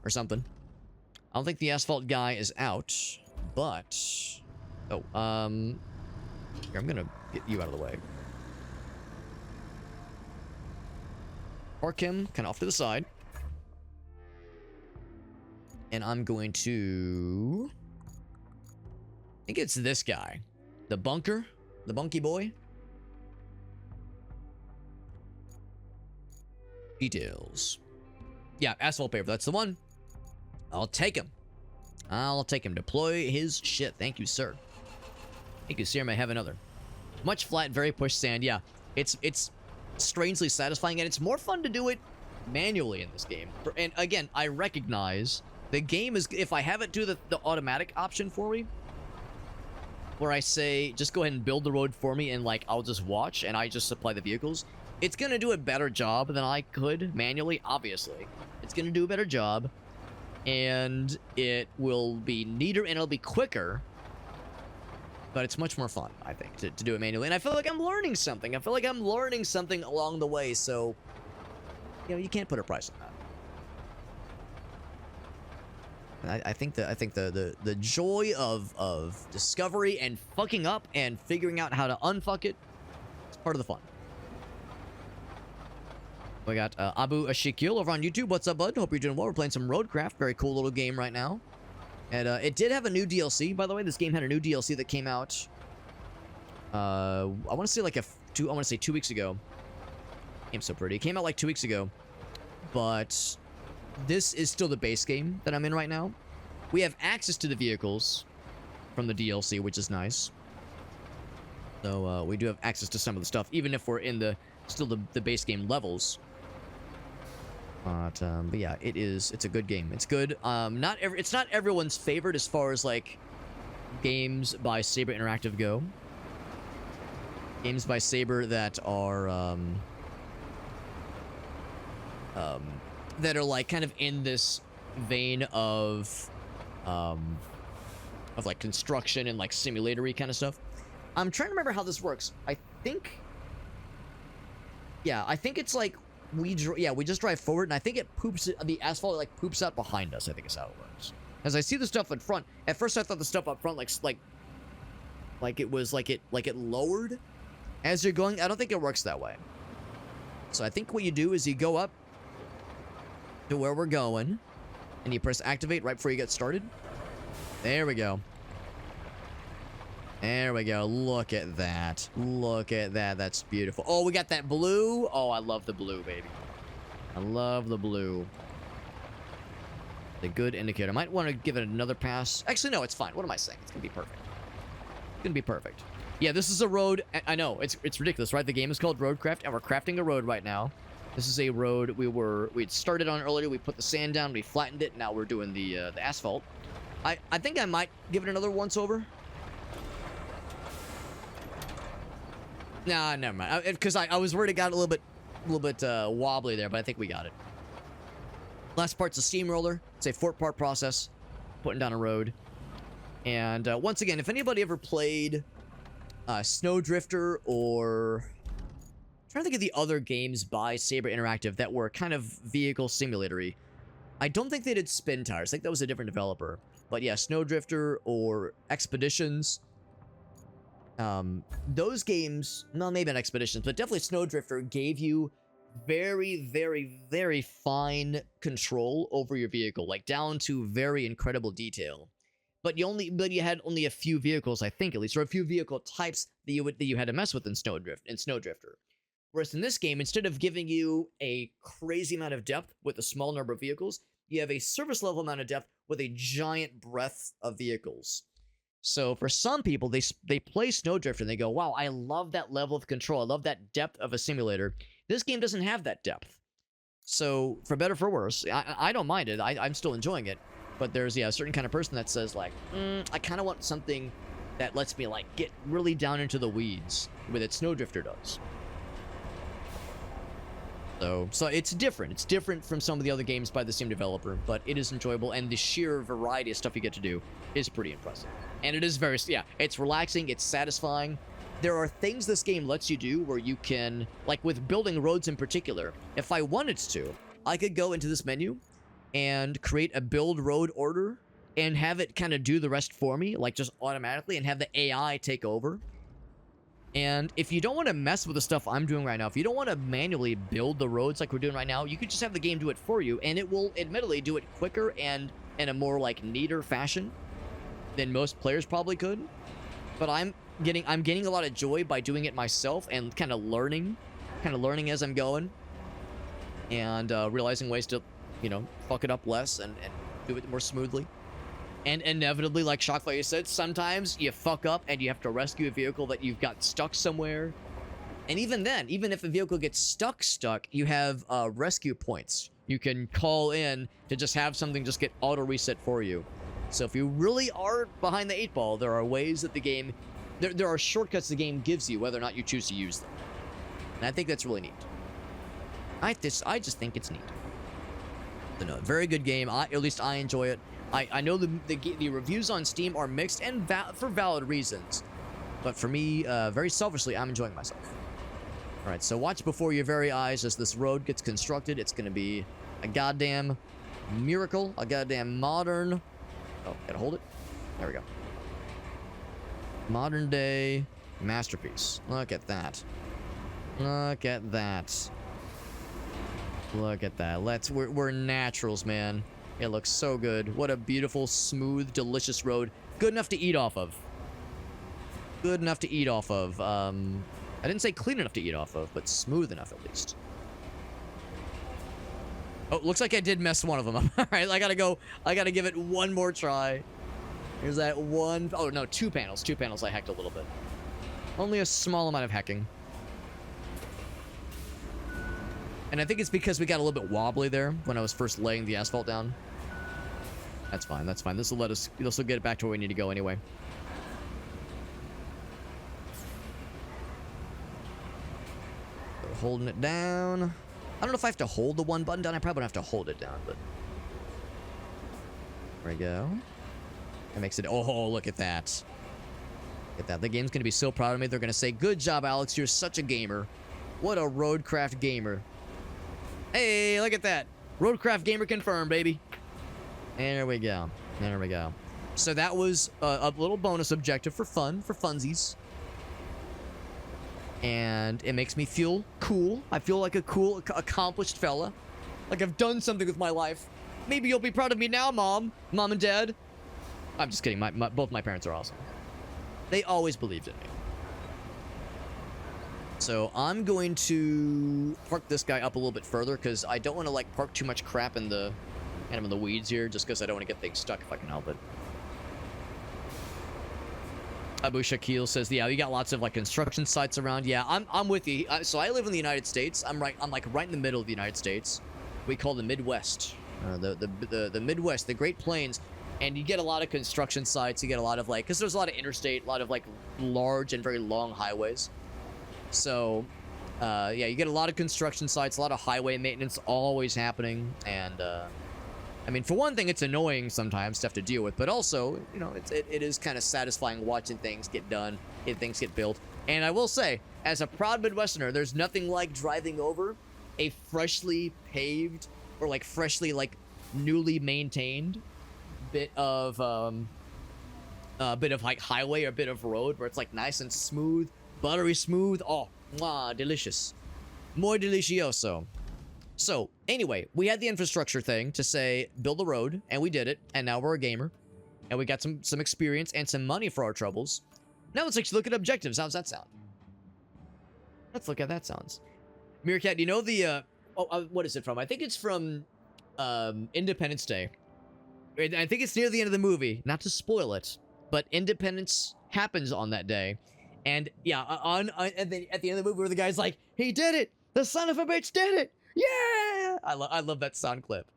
Or something. I don't think the asphalt guy is out, but... Oh, here, I'm gonna get you out of the way. Park him kind of off to the side. And I'm going to... I think it's this guy. The bunker? The bunky boy? Details. Yeah, asphalt paver. That's the one. I'll take him. I'll take him. Deploy his shit. Thank you, sir. Thank you, sir. I may have another. Much flat, very pushed sand. Yeah, it's strangely satisfying, and it's more fun to do it manually in this game. And again, I recognize the game is... If I have it do the automatic option for me, where I say, just go ahead and build the road for me, and like, I'll just watch, and I just supply the vehicles, it's gonna do a better job than I could manually, obviously. It's gonna do a better job, and it will be neater, and it'll be quicker, but it's much more fun, I think, to do it manually. And I feel like I'm learning something. I feel like I'm learning something along the way, so, you know, you can't put a price on that. And I think the joy of discovery and fucking up and figuring out how to unfuck it is part of the fun. We got Abu Ashikil over on YouTube. What's up, bud? Hope you're doing well. We're playing some Roadcraft. Very cool little game right now. And it did have a new DLC, by the way. This game had a new DLC that came out. I want to say like I want to say 2 weeks ago. Game's so pretty. It came out like 2 weeks ago. But this is still the base game that I'm in right now. We have access to the vehicles from the DLC, which is nice. So we do have access to some of the stuff, even if we're in the still the base game levels. But yeah, it's a good game. It's good. It's not everyone's favorite as far as like games by Saber Interactive go. Games by Saber that are like kind of in this vein of like construction and like simulatory kind of stuff. I'm trying to remember how this works. I think it's like we just drive forward, and I think it poops the asphalt like poops out behind us. I think is how it works. As I see the stuff in front, at first I thought the stuff up front like it was like it lowered as you're going. I don't think it works that way. So I think what you do is you go up to where we're going, And you press activate right before you get started. There we go. There we go. Look at that. Look at that. That's beautiful. Oh, we got that blue. Oh, I love the blue, baby. I love the blue. The good indicator. I might want to give it another pass. Actually, no, it's fine. What am I saying? It's going to be perfect. It's going to be perfect. Yeah, this is a road. I know. It's ridiculous, right? The game is called Roadcraft, and we're crafting a road right now. This is a road we'd started on earlier. We put the sand down. We flattened it. Now we're doing the asphalt. I think I might give it another once over. Nah, never mind. Because I was worried it got a little bit wobbly there, but I think we got it. Last part's a steamroller. It's a 4-part process, putting down a road. And once again, if anybody ever played Snowdrifter or... I'm trying to think of the other games by Saber Interactive that were kind of vehicle simulatory. I don't think they did Spin Tires. I think that was a different developer. But yeah, Snowdrifter or Expeditions. Those games, no, maybe not Expeditions, but definitely Snowdrifter gave you very, very, very fine control over your vehicle, like down to very incredible detail. But you had only a few vehicles, I think, at least, or a few vehicle types that you had to mess with in Snowdrifter. Whereas in this game, instead of giving you a crazy amount of depth with a small number of vehicles, you have a service level amount of depth with a giant breadth of vehicles. So for some people, they play Snowdrifter and they go, wow, I love that level of control. I love that depth of a simulator. This game doesn't have that depth. So for better or for worse, I don't mind it. I'm still enjoying it. But there's, yeah, a certain kind of person that says, like, I kind of want something that lets me, like, get really down into the weeds with it. Snowdrifter does. So it's different. It's different from some of the other games by the same developer, but it is enjoyable, and the sheer variety of stuff you get to do is pretty impressive. And it is very, yeah, it's relaxing, it's satisfying. There are things this game lets you do where you can, like with building roads in particular, if I wanted to, I could go into this menu and create a build road order and have it kind of do the rest for me, like just automatically, and have the AI take over. And if you don't want to mess with the stuff I'm doing right now, if you don't want to manually build the roads like we're doing right now, you could just have the game do it for you, and it will admittedly do it quicker and in a more like neater fashion than most players probably could. But I'm gaining a lot of joy by doing it myself and kind of learning as I'm going, and realizing ways to, you know, fuck it up less and do it more smoothly. And inevitably, like Shockfire said, sometimes you fuck up and you have to rescue a vehicle that you've got stuck somewhere. And even then, even if a vehicle gets stuck, you have rescue points. You can call in to just have something just get auto reset for you. So if you really are behind the 8 ball, there are ways that the game, there are shortcuts the game gives you, whether or not you choose to use them. And I think that's really neat. I just think it's neat. So no, very good game. At least I enjoy it. I know the reviews on Steam are mixed and for valid reasons. But for me, very selfishly, I'm enjoying myself. Alright, so watch before your very eyes as this road gets constructed. It's going to be a goddamn miracle. A goddamn modern... Oh, gotta hold it. There we go. Modern day masterpiece. Look at that. Look at that. Look at that. We're naturals, man. It looks so good. What a beautiful, smooth, delicious road. Good enough to eat off of. Good enough to eat off of. I didn't say clean enough to eat off of, but smooth enough at least. Oh, looks like I did mess one of them up. All right, I gotta give it one more try. Here's that one. Oh, no, 2 panels. 2 panels I hacked a little bit. Only a small amount of hacking. And I think it's because we got a little bit wobbly there when I was first laying the asphalt down. That's fine, that's fine. This will get it back to where we need to go anyway. So holding it down. I don't know if I have to hold the one button down. I probably don't have to hold it down, but... There we go. That makes it... Oh, look at that. Look at that. The game's going to be so proud of me. They're going to say, good job, Alex. You're such a gamer. What a Roadcraft gamer. Hey, look at that. Roadcraft gamer confirmed, baby. There we go. There we go. So that was a little bonus objective for fun, for funsies. And it makes me feel cool. I feel like a cool, accomplished fella. Like I've done something with my life. Maybe you'll be proud of me now, Mom and Dad. I'm just kidding. Both my parents are awesome. They always believed in me. So I'm going to park this guy up a little bit further because I don't want to like park too much crap in the kind of in the weeds here, just because I don't want to get things stuck if I can help it. Abu Shakil says, yeah, you got lots of like construction sites around. Yeah, I'm with you. So I live in the United States. I'm like right in the middle of the United States. We call the Midwest, the Midwest, the Great Plains, and you get a lot of construction sites. You get a lot of like, because there's a lot of interstate, a lot of like large and very long highways. So, yeah, you get a lot of construction sites, a lot of highway maintenance always happening, and I mean, for one thing, it's annoying sometimes to have to deal with, but also, you know, it is kind of satisfying watching things get done, things get built. And I will say, as a proud Midwesterner, there's nothing like driving over a freshly paved or like freshly like newly maintained bit of like highway or a bit of road where it's like nice and smooth, buttery smooth. Oh, mwah, delicious, muy delicioso. So, anyway, we had the infrastructure thing to say, build a road, and we did it, and now we're a gamer, and we got some experience and some money for our troubles. Now let's actually look at objectives. How's that sound? Let's look at that sounds. Meerkat, you know the, what is it from? I think it's from, Independence Day. I think it's near the end of the movie, not to spoil it, but Independence happens on that day. And, yeah, at the end of the movie where the guy's like, he did it! The son of a bitch did it! Yeah! I love that sound clip.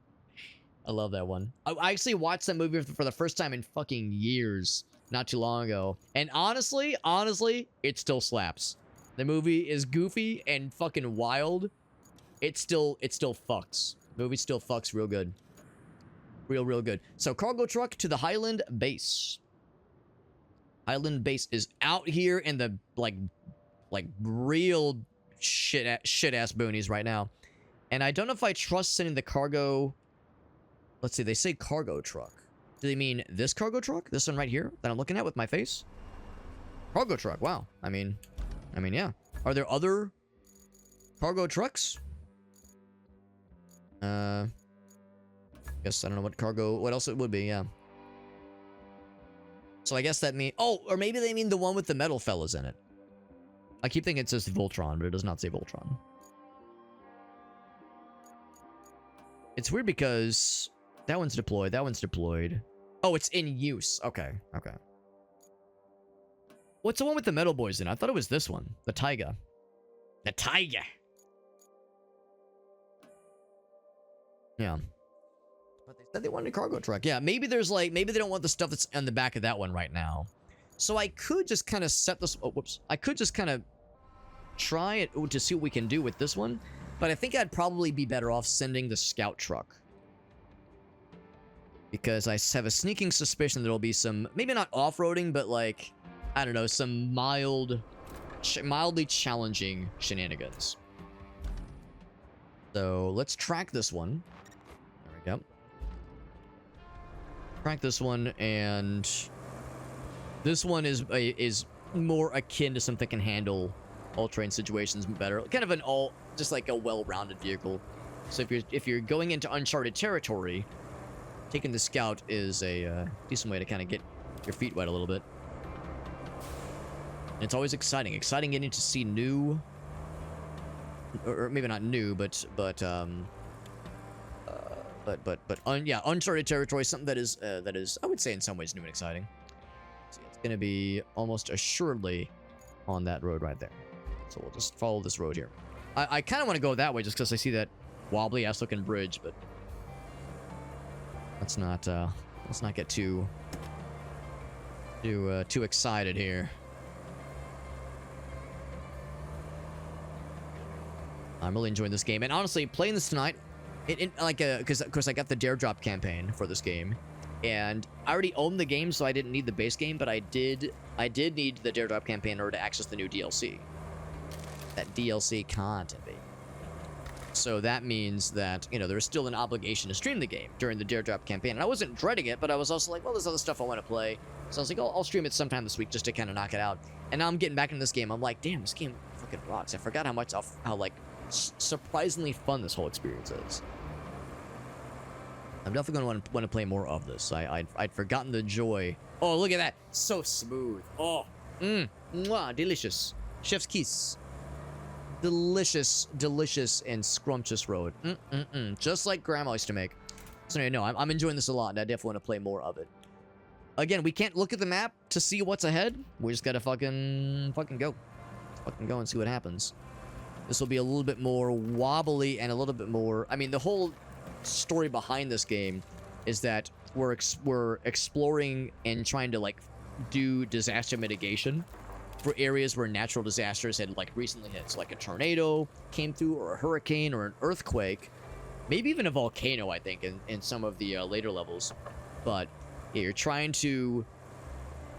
I love that one. I actually watched that movie for the first time in fucking years, not too long ago. And honestly, it still slaps. The movie is goofy and fucking wild. It still fucks. The movie still fucks real good. Real good. So cargo truck to the Highland base. Highland base is out here in the like real shit ass boonies right now. And I don't know if I trust sending the cargo. Let's see, they say cargo truck. Do they mean this cargo truck? This one right here that I'm looking at with my face? Cargo truck, wow. I mean, yeah. Are there other cargo trucks? Guess I don't know what else it would be, yeah. So I guess that mean, oh, or maybe they mean the one with the metal fellas in it. I keep thinking it says Voltron, but it does not say Voltron. It's weird because that one's deployed, that one's deployed. Oh, it's in use. Okay. What's the one with the metal boys in? I thought it was this one. The Taiga. The Taiga. Yeah. But they said they wanted a cargo truck. Yeah, maybe there's like, maybe they don't want the stuff that's on the back of that one right now. So I could just kind of set this, oh, whoops. I could just kind of try it to see what we can do with this one. But I think I'd probably be better off sending the scout truck. Because I have a sneaking suspicion there'll be some, maybe not off-roading, but like, I don't know, some mildly challenging shenanigans. So let's track this one. There we go. Track this one, and this one is more akin to something that can handle all-terrain situations better. Kind of an just like a well-rounded vehicle. So if you're going into uncharted territory, taking the scout is a decent way to kind of get your feet wet a little bit. And it's always exciting getting to see new, or maybe not new, but uncharted territory, something that is I would say in some ways new and exciting. So it's gonna be almost assuredly on that road right there. So we'll just follow this road here. I kind of want to go that way just because I see that wobbly ass looking bridge, but let's not get too excited here. I'm really enjoying this game, and honestly, playing this tonight, because of course I got the Dare Drop campaign for this game, and I already owned the game, so I didn't need the base game, but I did need the Dare Drop campaign in order to access the new DLC. That DLC content, baby. So that means that, you know, there's still an obligation to stream the game during the Dare Drop campaign. And I wasn't dreading it, but I was also like, well, there's other stuff I want to play. So I was like, oh, I'll stream it sometime this week just to kind of knock it out. And now I'm getting back into this game. I'm like, damn, this game fucking rocks. I forgot how like, surprisingly fun this whole experience is. I'm definitely going to want to play more of this. I'd forgotten the joy. Oh, look at that. So smooth. Oh. Mwah, delicious. Chef's kiss. Delicious, delicious, and scrumptious road. Just like Grandma used to make. So no, I'm enjoying this a lot, and I definitely want to play more of it. Again, we can't look at the map to see what's ahead. We just gotta fucking go. Fucking go and see what happens. This will be a little bit more wobbly and a little bit more... I mean, the whole story behind this game is that we're exploring and trying to, like, do disaster mitigation for areas where natural disasters had, like, recently hit. So, like, a tornado came through, or a hurricane, or an earthquake. Maybe even a volcano, I think, in some of the later levels. But, yeah, you're trying to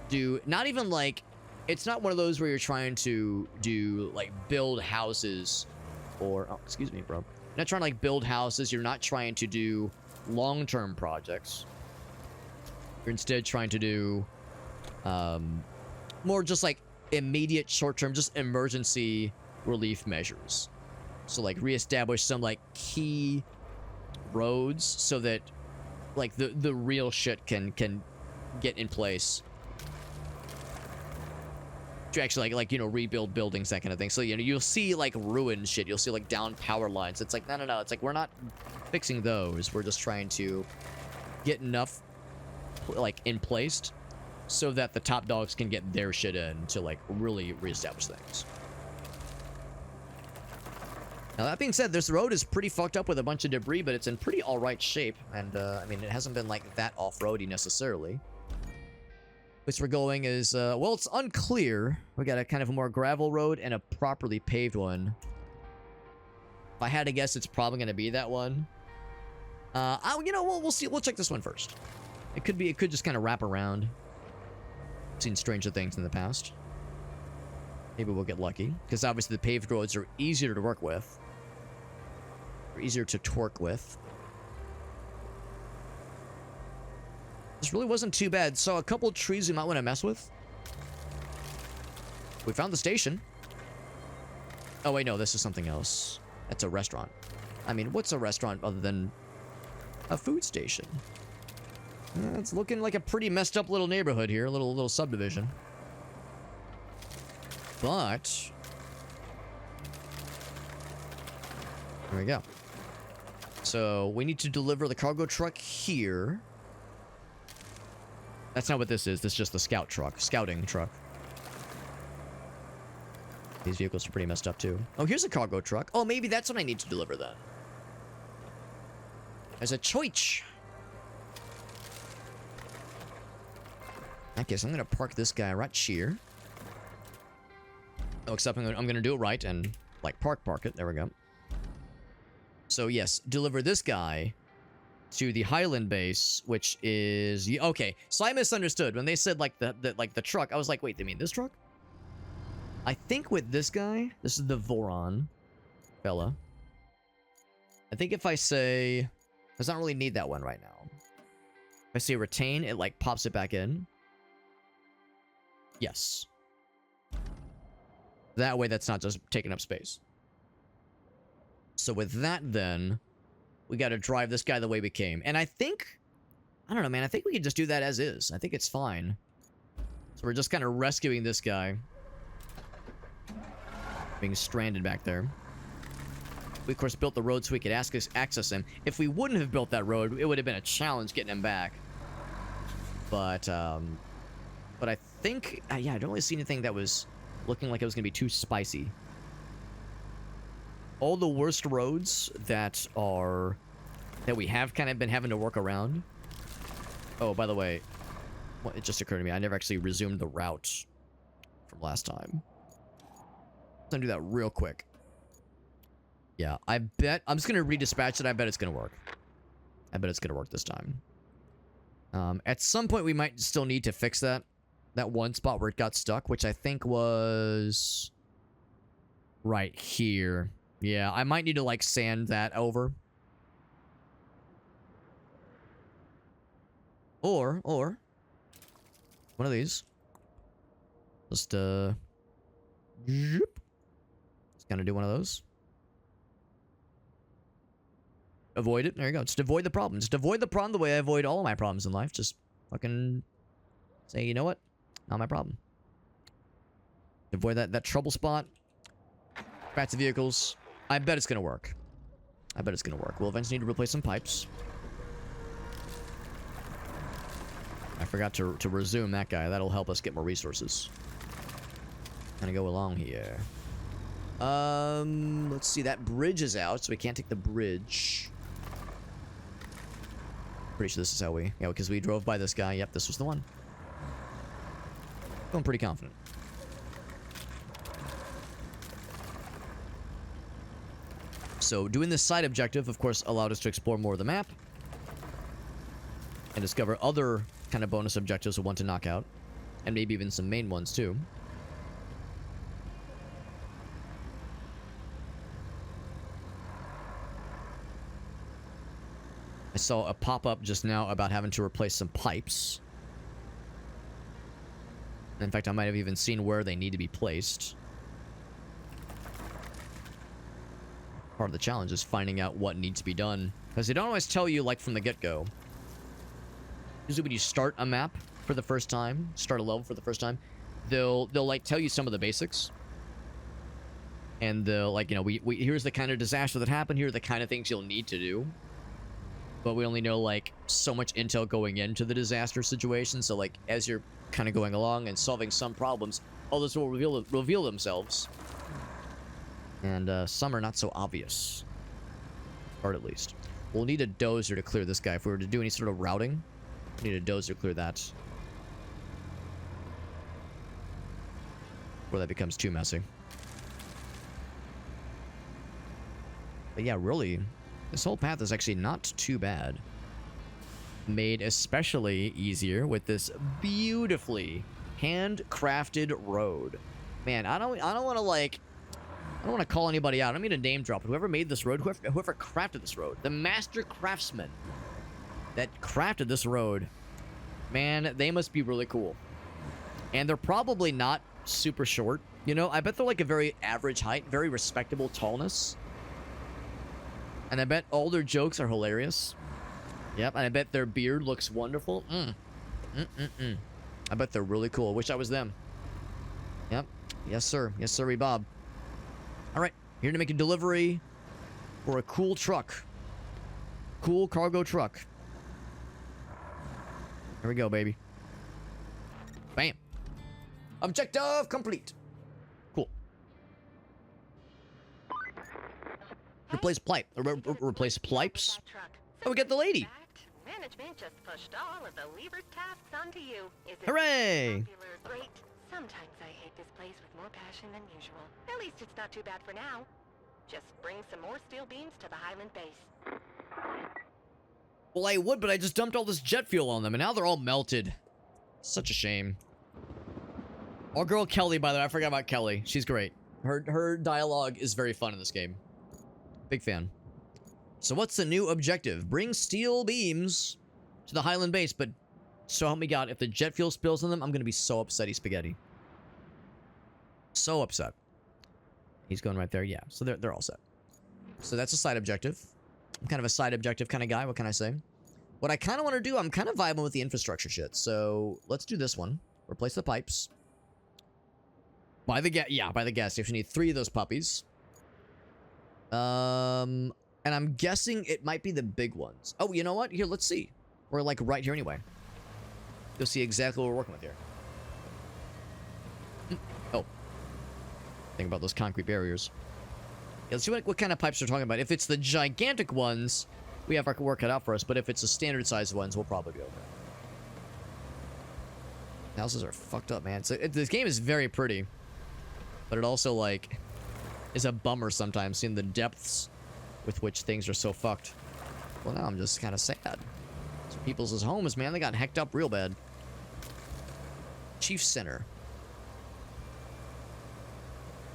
do... Not even, like... It's not one of those where you're trying to do, like, build houses or... Oh, excuse me, bro. You're not trying to, like, build houses. You're not trying to do long-term projects. You're instead trying to do more just, like, immediate short-term, just emergency relief measures. So, like, reestablish some, like, key roads so that, like, the real shit can get in place. To actually, like, you know, rebuild buildings, that kind of thing. So, you know, you'll see, like, ruined shit. You'll see, like, down power lines. It's like, no. It's like, we're not fixing those. We're just trying to get enough, like, in place so that the top dogs can get their shit in to, like, really reestablish things. Now, that being said, this road is pretty fucked up with a bunch of debris, but it's in pretty alright shape. And, I mean, it hasn't been, like, that off-roady necessarily. Which we're going is, well, it's unclear. We got a kind of a more gravel road and a properly paved one. If I had to guess, it's probably going to be that one. You know, we'll see. We'll check this one first. It could just kind of wrap around. Seen stranger things in the past. Maybe we'll get lucky. Because obviously the paved roads are easier to work with. Or easier to torque with. This really wasn't too bad. So a couple trees we might want to mess with. We found the station. Oh, wait, no, this is something else. That's a restaurant. I mean, what's a restaurant other than a food station? It's looking like a pretty messed up little neighborhood here. A little subdivision. But... there we go. So, we need to deliver the cargo truck here. That's not what this is. This is just the scout truck. Scouting truck. These vehicles are pretty messed up, too. Oh, here's a cargo truck. Oh, maybe that's what I need to deliver, then. There's a choice. I guess I'm going to park this guy right here. Oh, except I'm going to do it right and, like, park it. There we go. So, yes, deliver this guy to the Highland base, which is... Okay, so I misunderstood. When they said, like, the truck, I was like, wait, they mean this truck? I think with this guy, this is the Voron fella. I think if I say... does not really need that one right now. If I say retain, it, like, pops it back in. Yes. That way, that's not just taking up space. So with that, then... we gotta drive this guy the way we came. And I think... I don't know, man. I think we can just do that as is. I think it's fine. So we're just kind of rescuing this guy. Being stranded back there. We, of course, built the road so we could access him. If we wouldn't have built that road, it would have been a challenge getting him back. But I think... yeah, I don't really see anything that was looking like it was going to be too spicy. All the worst roads that we have kind of been having to work around. Oh, by the way, well, it just occurred to me, I never actually resumed the route from last time. I'm gonna do that real quick. Yeah, I bet, I'm just gonna redispatch it. I bet it's gonna work. I bet it's gonna work this time. At some point we might still need to fix that one spot where it got stuck, which I think was right here. Yeah, I might need to, like, sand that over. Or, one of these. Just, just gonna do one of those. avoid it. There you go. Just avoid the problem. Just avoid the problem the way I avoid all of my problems in life. Just fucking say, you know what? Not my problem. Avoid that trouble spot. Back to vehicles. I bet it's gonna work. I bet it's gonna work. We'll eventually need to replace some pipes. I forgot to resume that guy. That'll help us get more resources. Gonna go along here. Let's see. That bridge is out, so we can't take the bridge. Pretty sure this is how we... Yeah, because we drove by this guy. Yep, this was the one. Feeling pretty confident. So, doing this side objective, of course, allowed us to explore more of the map. And discover other kind of bonus objectives we want to knock out. And maybe even some main ones, too. I saw a pop-up just now about having to replace some pipes. In fact, I might have even seen where they need to be placed. Part of the challenge is finding out what needs to be done. Because they don't always tell you, like, from the get-go. Usually when you start a map for the first time, start a level for the first time, they'll like, tell you some of the basics. And they'll, like, you know, here's the kind of disaster that happened, here are the kind of things you'll need to do. But we only know, like, so much intel going into the disaster situation. So, like, as you're kind of going along and solving some problems, all this will reveal themselves. And some are not so obvious. Or at least. We'll need a dozer to clear this guy. If we were to do any sort of routing, we need a dozer to clear that. Before that becomes too messy. But yeah, really... This whole path is actually not too bad. Made especially easier with this beautifully handcrafted road. Man, I don't want to like... I don't want to call anybody out. I don't mean to name drop. Whoever made this road, whoever crafted this road, the master craftsman that crafted this road, man, they must be really cool. And they're probably not super short. You know, I bet they're like a very average height, very respectable tallness. And I bet all their jokes are hilarious. Yep, and I bet their beard looks wonderful. I bet they're really cool. I wish I was them. Yep. Yes, sir. Yes, sir, Bob. All right. Here to make a delivery for a cool truck. Cool cargo truck. Here we go, baby. Bam. Objective complete. Cool. Replace pipe. Replace pipes. Oh, we get the lady. Management just pushed all of the lever tasks onto you. Hooray! Great. Sometimes I hate this place with more passion than usual. At least it's not too bad for now. Just bring some more steel beams to the Highland base. Well, I would, but I just dumped all this jet fuel on them, and now they're all melted. Such a shame. Our girl Kelly, by the way, I forgot about Kelly. She's great. Her dialogue is very fun in this game. Big fan. So what's the new objective? Bring steel beams to the Highland base, but so help me God, if the jet fuel spills on them, I'm going to be so upsetty spaghetti. So upset. He's going right there. Yeah, so they're all set. So that's a side objective. I'm kind of a side objective kind of guy. What can I say? What I kind of want to do, I'm kind of vibing with the infrastructure shit. So let's do this one. Replace the pipes. By the gas station. We need 3 of those puppies. And I'm guessing it might be the big ones. Oh, you know what? Here, let's see. We're like right here anyway. You'll see exactly what we're working with here. Oh. Think about those concrete barriers. Yeah, let's see what kind of pipes we're talking about. If it's the gigantic ones, we have our work cut out for us. But if it's the standard sized ones, we'll probably be okay. Houses are fucked up, man. So this game is very pretty. But it also, like, is a bummer sometimes, seeing the depths with which things are so fucked. Well, now I'm just kind of sad. So people's homes, man, they got hecked up real bad. Chief Center.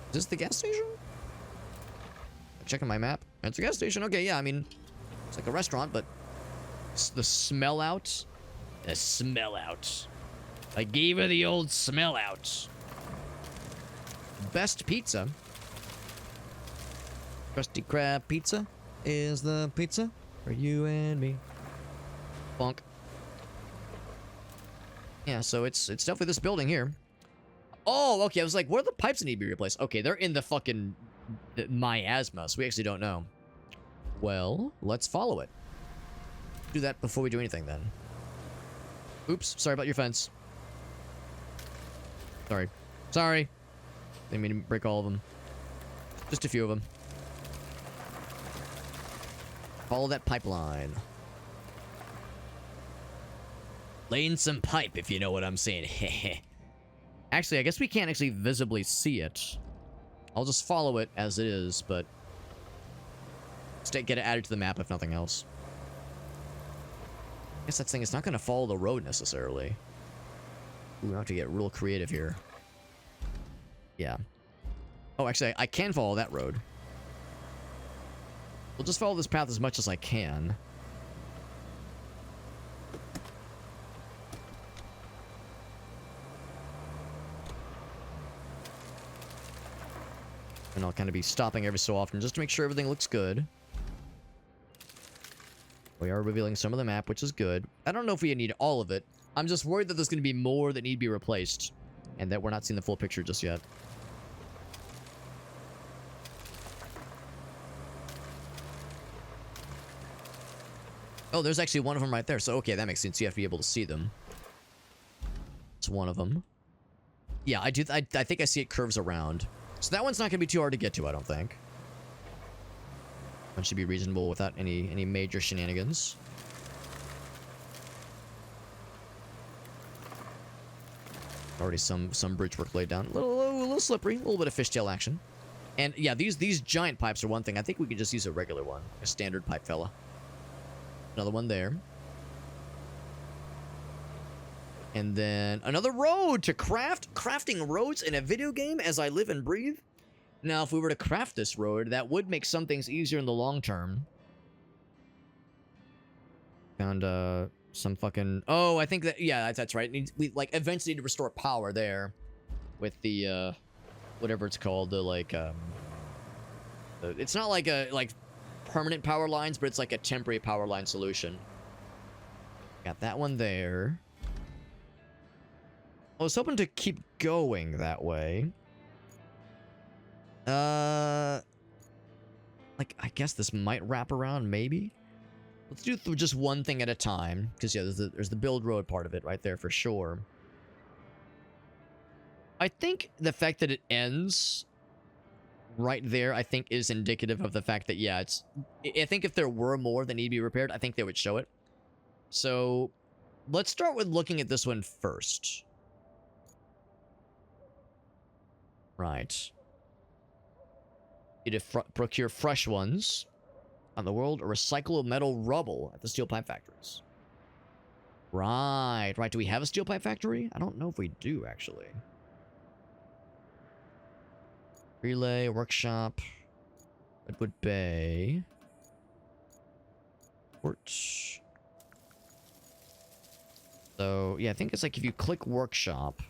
Is this the gas station? I'm checking my map. It's a gas station. Okay, yeah, I mean, it's like a restaurant, but the smell out. The smell out. I gave her the old smell out. Best pizza. Krusty Krab pizza is the pizza. For you and me. Bonk. Yeah, so it's definitely this building here. Oh, okay. I was like, what are the pipes that need to be replaced? Okay, they're in the fucking miasma, so we actually don't know. Well, let's follow it. Do that before we do anything then. Oops, sorry about your fence. Sorry. Sorry. Didn't mean to break all of them. Just a few of them. Follow that pipeline. Laying some pipe, if you know what I'm saying. Actually, I guess we can't actually visibly see it. I'll just follow it as it is, but... get it added to the map if nothing else. I guess that thing is not going to follow the road necessarily. Ooh, we have to get real creative here. Yeah. Oh, actually, I can follow that road. We'll just follow this path as much as I can. And I'll kind of be stopping every so often just to make sure everything looks good. We are revealing some of the map, which is good. I don't know if we need all of it. I'm just worried that there's going to be more that need to be replaced. And that we're not seeing the full picture just yet. Oh, there's actually one of them right there. So, okay, that makes sense. You have to be able to see them. It's one of them. Yeah, I think I see it curves around. So that one's not going to be too hard to get to, I don't think. One should be reasonable without any major shenanigans. Already some bridge work laid down. A little slippery. A little bit of fishtail action. And yeah, these giant pipes are one thing. I think we could just use a regular one. A standard pipe fella. Another one there. And then another road to craft. Crafting roads in a video game as I live and breathe. Now, if we were to craft this road, that would make some things easier in the long term. Found some fucking... Oh, I think that... Yeah, that's right. We like eventually need to restore power there. With the whatever it's called. The like it's not like a permanent power lines, but it's like a temporary power line solution. Got that one there. I was hoping to keep going that way. Like, I guess this might wrap around, maybe? Let's do just one thing at a time. Because, yeah, there's the build road part of it right there for sure. I think the fact that it ends right there, I think, is indicative of the fact that, yeah, it's... I think if there were more that need to be repaired, I think they would show it. So, let's start with looking at this one first. Right. Need to procure fresh ones on the world or recycle metal rubble at the steel pipe factories. Right. Do we have a steel pipe factory? I don't know if we do, actually. Relay, workshop, Redwood Bay. Port. So, yeah, I think it's like if you click workshop...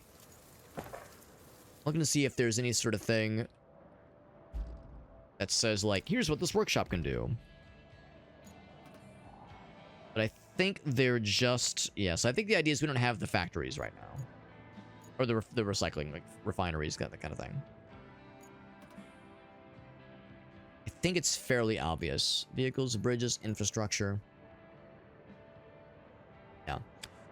Looking to see if there's any sort of thing that says, like, here's what this workshop can do. But I think they're just... Yes, I think the idea is we don't have the factories right now. Or the recycling, like, refineries, that kind of thing. I think it's fairly obvious. Vehicles, bridges, infrastructure. Yeah.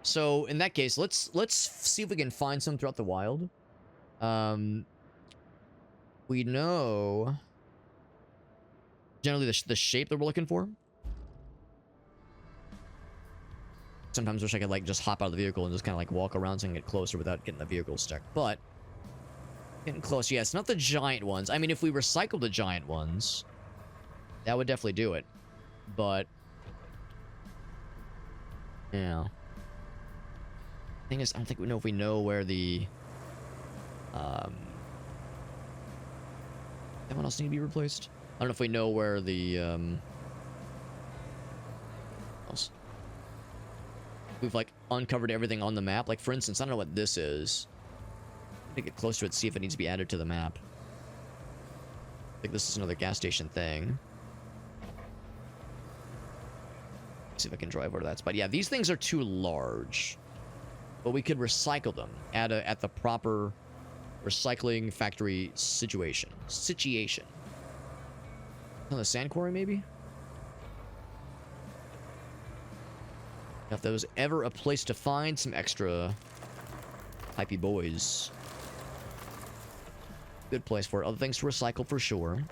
So, in that case, let's see if we can find some throughout the wild. We know generally the shape that we're looking for. Sometimes wish I could like just hop out of the vehicle and just kind of like walk around so I can get closer without getting the vehicle stuck. But getting close, yeah, it's not the giant ones. I mean, if we recycled the giant ones, that would definitely do it. But yeah, thing is, I don't think we know if we know where the anyone else need to be replaced? I don't know if we know where the else. We've like uncovered everything on the map. Like for instance, I don't know what this is. I'm gonna get close to it, see if it needs to be added to the map. I think this is another gas station thing. see if I can drive over to that spot. Yeah, these things are too large. But we could recycle them at the proper recycling factory situation. On the sand quarry, maybe? If there was ever a place to find some extra pipey boys. Good place for it. Other things to recycle for sure.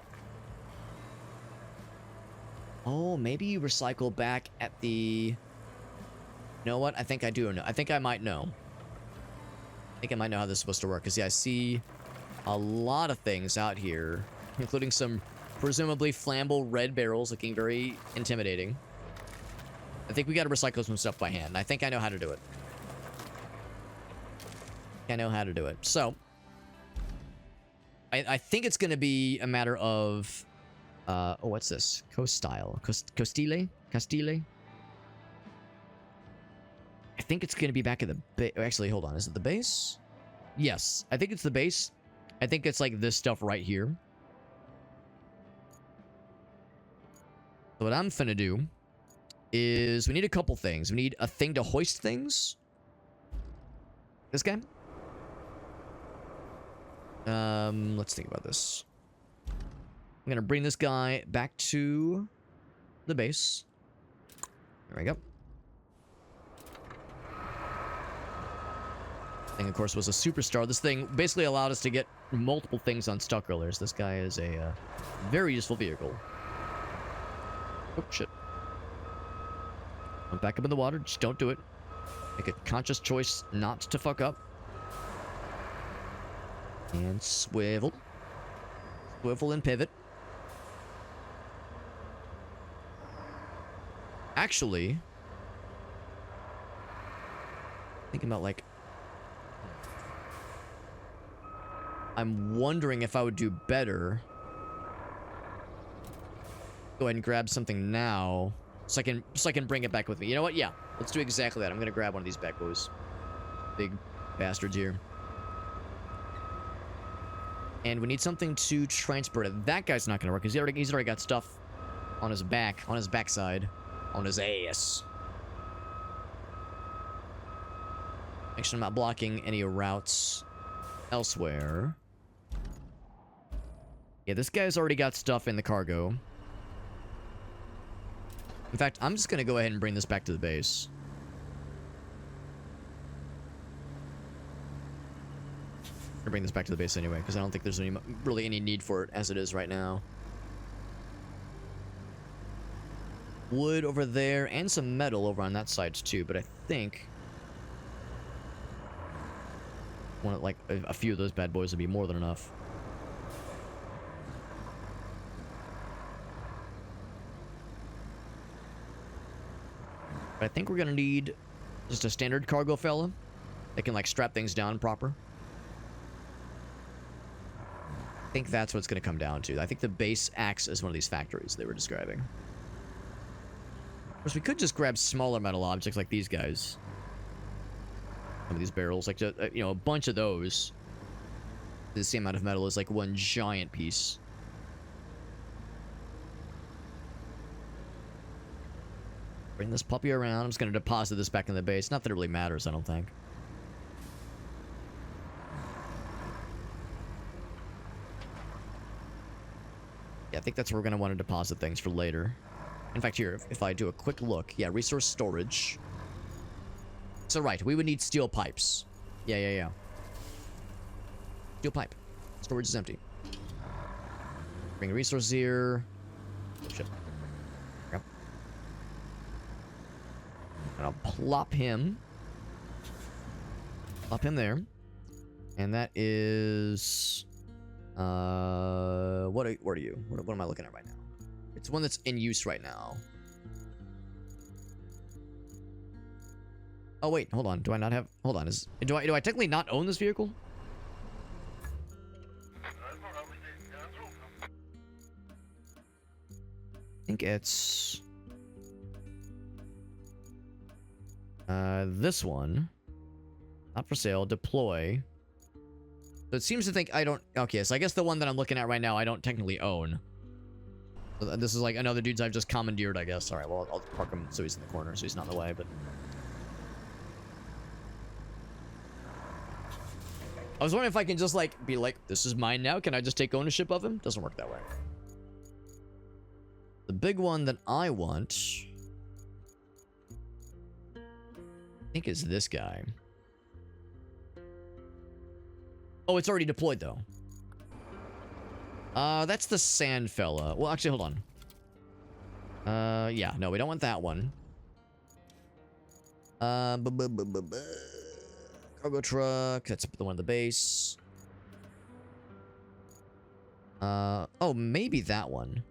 Oh, maybe you recycle back at the... You know what? I think I do know. I think I might know. I think I might know how this is supposed to work. Because, yeah, I see a lot of things out here. Including some presumably flammable red barrels looking very intimidating. I think we got to recycle some stuff by hand. I think I know how to do it. I know how to do it. So, I think it's going to be a matter of... oh, what's this? Costile. Castile? I think it's going to be back at the base. Actually, hold on. Is it the base? Yes. I think it's the base. I think it's like this stuff right here. So what I'm finna do is we need a couple things. We need a thing to hoist things. This guy. Let's think about this. I'm gonna bring this guy back to the base. There we go. Thing, of course, was a superstar. This thing basically allowed us to get multiple things unstuck earlier. So this guy is a very useful vehicle. Oh, shit. Went back up in the water. Just don't do it. Make a conscious choice not to fuck up. And swivel. Swivel and pivot. Actually, thinking about, like... I'm wondering if I would do better. Go ahead and grab something now, so I can bring it back with me. You know what? Yeah, let's do exactly that. I'm gonna grab one of these bad boys, big bastards here, and we need something to transport it. That guy's not gonna work because he's already got stuff on his back, on his backside, on his ass. Make sure I'm not blocking any routes elsewhere. Yeah, this guy's already got stuff in the cargo. In fact, I'm just going to go ahead and bring this back to the base. I'm going to bring this back to the base anyway, because I don't think there's really any need for it as it is right now. Wood over there, and some metal over on that side too, but I think... like a few of those bad boys would be more than enough. But I think we're gonna need just a standard cargo fella that can like strap things down proper. I think that's what it's gonna come down to. I think the base acts as one of these factories they were describing. Of course, we could just grab smaller metal objects like these guys. Some of these barrels, like, you know, a bunch of those. The same amount of metal is like one giant piece. Bring this puppy around. I'm just going to deposit this back in the base. Not that it really matters, I don't think. Yeah, I think that's where we're going to want to deposit things for later. In fact, here, if I do a quick look. Yeah, resource storage. So, right, we would need steel pipes. Yeah. Steel pipe. Storage is empty. Bring resources here. Oh, shit. Yep. And I'll plop him. Plop him there. And that is... what are you? What am I looking at right now? It's one that's in use right now. Oh wait, hold on. Do I not have? Hold on. Do I technically not own this vehicle? I think it's this one. Not for sale. Deploy. So it seems to think I don't. Okay, so I guess the one that I'm looking at right now I don't technically own. This is like another dude's I've just commandeered, I guess. All right, well, I'll park him so he's in the corner, so he's not in the way, but... I was wondering if I can just, like, be like, this is mine now. Can I just take ownership of him? Doesn't work that way. The big one that I want... I think is this guy. Oh, it's already deployed, though. That's the sand fella. Well, actually, hold on. Yeah, no, we don't want that one. Cargo truck. That's the one at the base. Oh, maybe that one.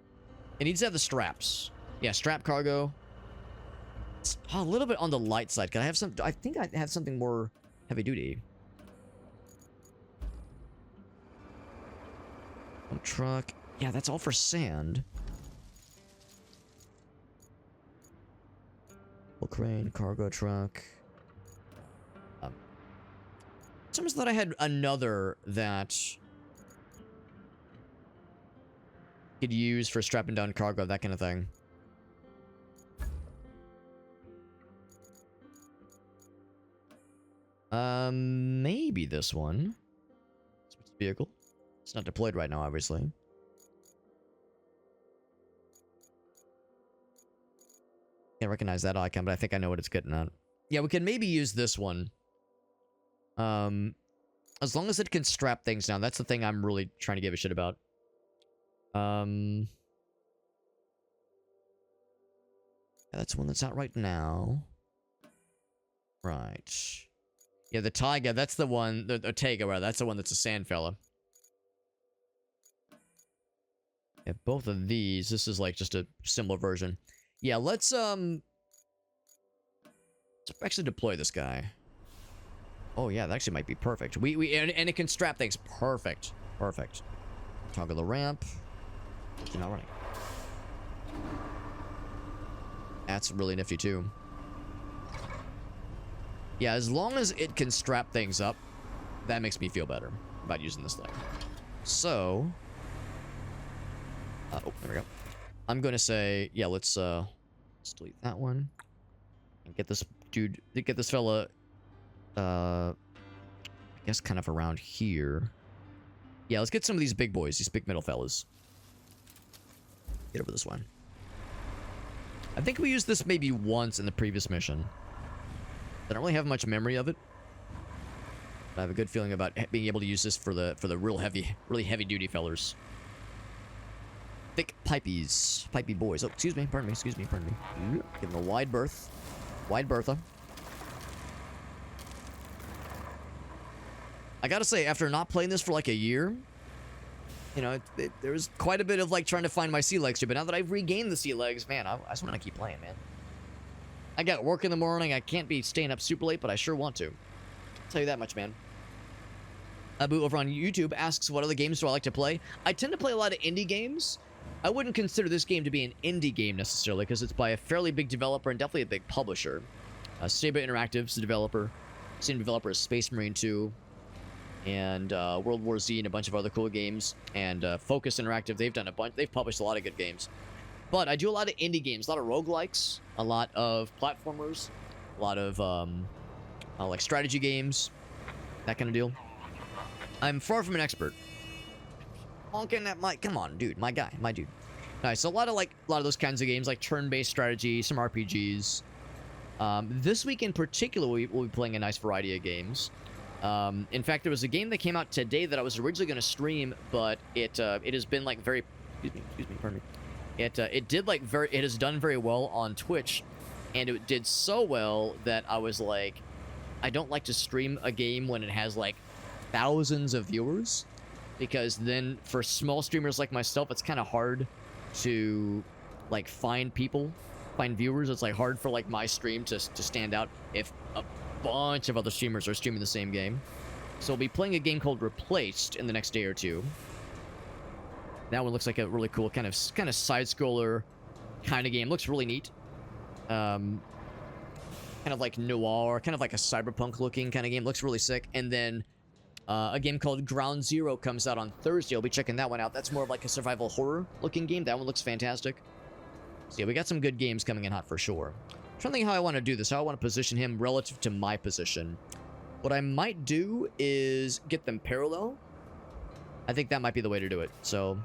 It needs to have the straps. Yeah, strap cargo. It's a little bit on the light side. Can I have some? I think I have something more heavy duty. Truck. Yeah, that's all for sand. Full crane, cargo truck. Someone thought I had another that could use for strapping down cargo, that kind of thing. Maybe this one. Switch the vehicle. It's not deployed right now, obviously. Can't recognize that icon, but I think I know what it's getting at. Yeah, we can maybe use this one. As long as it can strap things down. That's the thing I'm really trying to give a shit about. Yeah, that's one that's out right now. Right. Yeah, the Taiga, that's the one, the Taiga, rather, that's the one that's a sand fella. Yeah, both of these, this is like just a similar version. Yeah, let's actually deploy this guy. Oh yeah, that actually might be perfect. And it can strap things. Perfect. Perfect. Toggle the ramp. You're not running. That's really nifty too. Yeah, as long as it can strap things up, that makes me feel better about using this thing. So, oh, there we go. I'm gonna say, yeah, let's delete that one and get this dude, get this fella, I guess kind of around here. Yeah, let's get some of these big boys, these big middle fellas. Get over this one. I think we used this maybe once in the previous mission. I don't really have much memory of it. But I have a good feeling about being able to use this for the really heavy duty fellers. Thick pipies. Pipey boys. Oh, excuse me, pardon me, pardon me. Give them a wide berth. Wide bertha. I gotta say, after not playing this for like a year, you know, there was quite a bit of like trying to find my sea legs, but now that I've regained the sea legs, man, I just want to keep playing, man. I got work in the morning. I can't be staying up super late, but I sure want to. I'll tell you that much, man. Abu over on YouTube asks, what other games do I like to play? I tend to play a lot of indie games. I wouldn't consider this game to be an indie game necessarily, because it's by a fairly big developer and definitely a big publisher. Saber Interactive's the developer. Same developer as Space Marine 2. And World War Z and a bunch of other cool games. And Focus Interactive, they've published a lot of good games. But I do a lot of indie games, a lot of roguelikes, a lot of platformers, a lot of like strategy games, that kind of deal. I'm far from an expert. Honking at my, come on, dude, my guy, my dude. Nice, so a lot of those kinds of games, like turn-based strategy, some RPGs. This week in particular, we'll be playing a nice variety of games. In fact, there was a game that came out today that I was originally going to stream, but it has been like very, excuse me, pardon me. It has done very well on Twitch, and it did so well that I was like, I don't like to stream a game when it has like thousands of viewers, because then for small streamers like myself, it's kind of hard to like find viewers. It's like hard for like my stream to stand out if a bunch of other streamers are streaming the same game. So we'll be playing a game called Replaced in the next day or two. That one looks like a really cool kind of side-scroller kind of game. Looks really neat. Kind of like noir, kind of like a cyberpunk-looking kind of game. Looks really sick. And then A game called Ground Zero comes out on Thursday. I'll be checking that one out. That's more of like a survival horror looking game. That one looks fantastic. So yeah, we got some good games coming in hot for sure. I'm trying to think how I want to do this. How I want to position him relative to my position. What I might do is get them parallel. I think that might be the way to do it. So,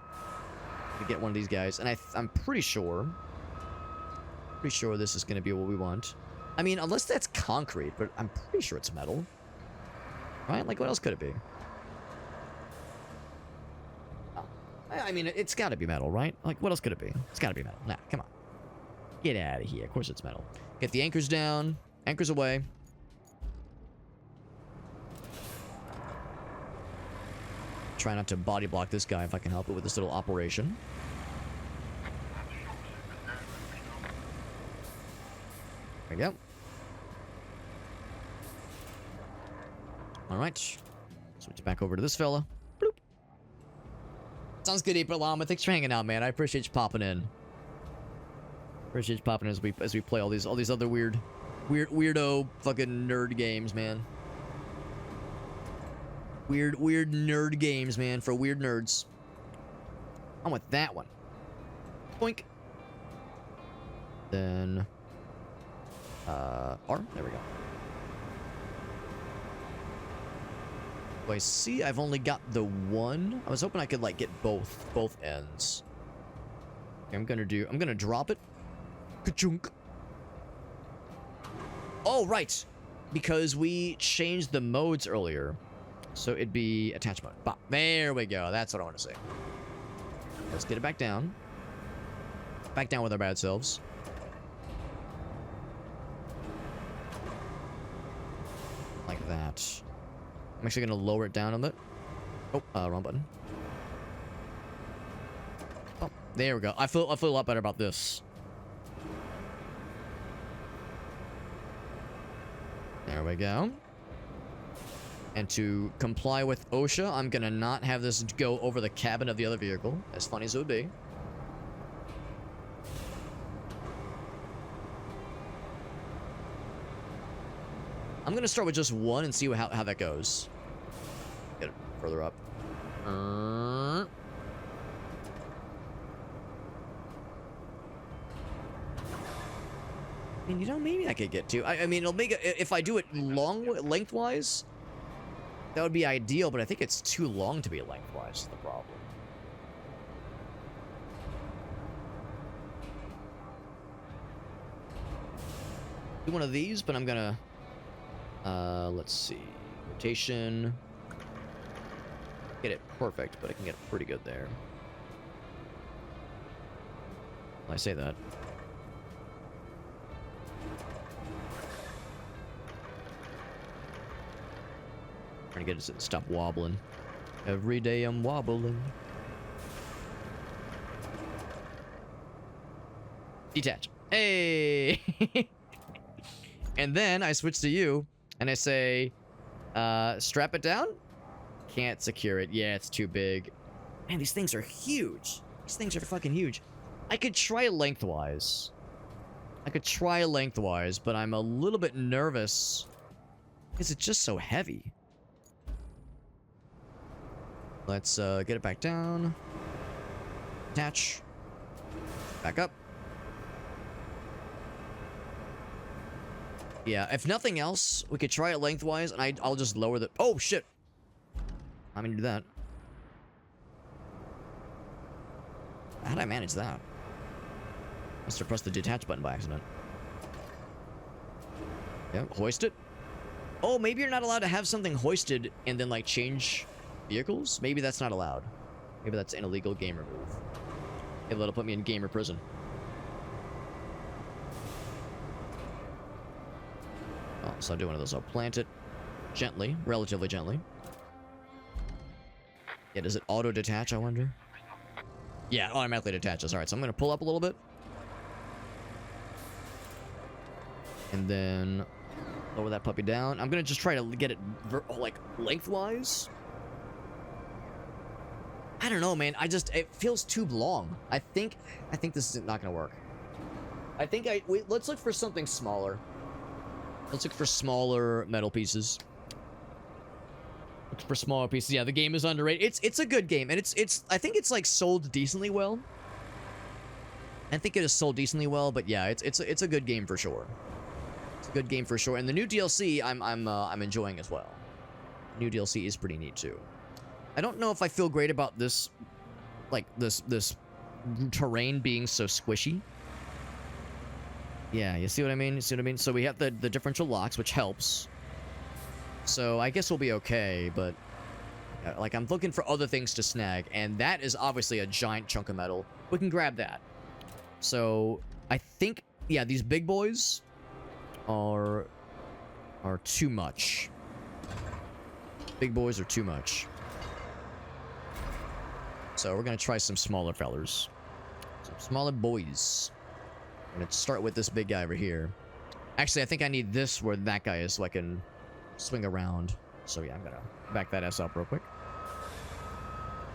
we get one of these guys. And I'm pretty sure this is going to be what we want. I mean, unless that's concrete, but I'm pretty sure it's metal. Right? Like, what else could it be? Oh, I mean, it's got to be metal, right? Like, what else could it be? It's got to be metal. Nah, come on. Get out of here. Of course it's metal. Get the anchors down. Anchors away. Try not to body block this guy if I can help it with this little operation. There we go. Alright. Switch back over to this fella. Bloop. Sounds good, April Llama. Thanks for hanging out, man. I appreciate you popping in. Appreciate you popping in as we play all these other weirdo fucking nerd games, man. Weird nerd games, man, for weird nerds. I'm with that one. Boink. Then R. There we go. Oh, I see I've only got the one. I was hoping I could like get both ends. Okay, I'm gonna drop it. Ka-chunk. Oh, right. Because we changed the modes earlier. So it'd be attach mode. Bah, there we go. That's what I want to say. Let's get it back down. Back down with our bad selves. Like that. I'm actually going to lower it down a bit. Oh, wrong button. Oh, there we go. I feel a lot better about this. There we go. And to comply with OSHA, I'm gonna not have this go over the cabin of the other vehicle, as funny as it would be. I'm gonna start with just one and see how that goes. Get it further up. I mean, you know, maybe I could get to. I mean, it'll make it if I do it lengthwise. That would be ideal, but I think it's too long to be lengthwise is the problem. Do one of these, but I'm gonna let's see. Rotation. Get it perfect, but I can get it pretty good there. I say that. Trying to get it to stop wobbling. Every day I'm wobbling. Detach. Hey! And then I switch to you, and I say, strap it down? Can't secure it. Yeah, it's too big. Man, these things are huge. These things are fucking huge. I could try lengthwise. But I'm a little bit nervous because it's just so heavy. Let's get it back down. Attach. Back up. Yeah, if nothing else, we could try it lengthwise, and I'll just lower the... Oh, shit! I'm gonna do that. How did I manage that? Must have pressed the detach button by accident. Yeah, hoist it. Oh, maybe you're not allowed to have something hoisted and then, like, change vehicles? Maybe that's not allowed. Maybe that's an illegal gamer move. Maybe that'll put me in gamer prison. Oh, so I'll do one of those. I'll plant it gently, relatively gently. Yeah, does it auto-detach, I wonder? Yeah, it automatically detaches. Alright, so I'm going to pull up a little bit. And then lower that puppy down. I'm going to just try to get it, like, lengthwise. I don't know, man. It feels too long. I think this is not going to work. Let's look for something smaller. Let's look for smaller metal pieces. For smaller pieces. Yeah, the game is underrated. It's a good game, and it's I think it's like sold decently well. I think it is sold decently well, but yeah, it's a good game for sure. It's a good game for sure, and the new DLC I'm enjoying as well. New DLC is pretty neat too. I don't know if I feel great about this, like this terrain being so squishy. Yeah, you see what I mean? You see what I mean? So we have the differential locks, which helps. So I guess we'll be okay, but like I'm looking for other things to snag, and that is obviously a giant chunk of metal. We can grab that. So I think, yeah, these big boys are too much. Big boys are too much. So we're gonna try some smaller fellers. Some smaller boys. I'm gonna start with this big guy over here. Actually, I think I need this where that guy is so I can swing around. So yeah, I'm gonna back that ass up real quick.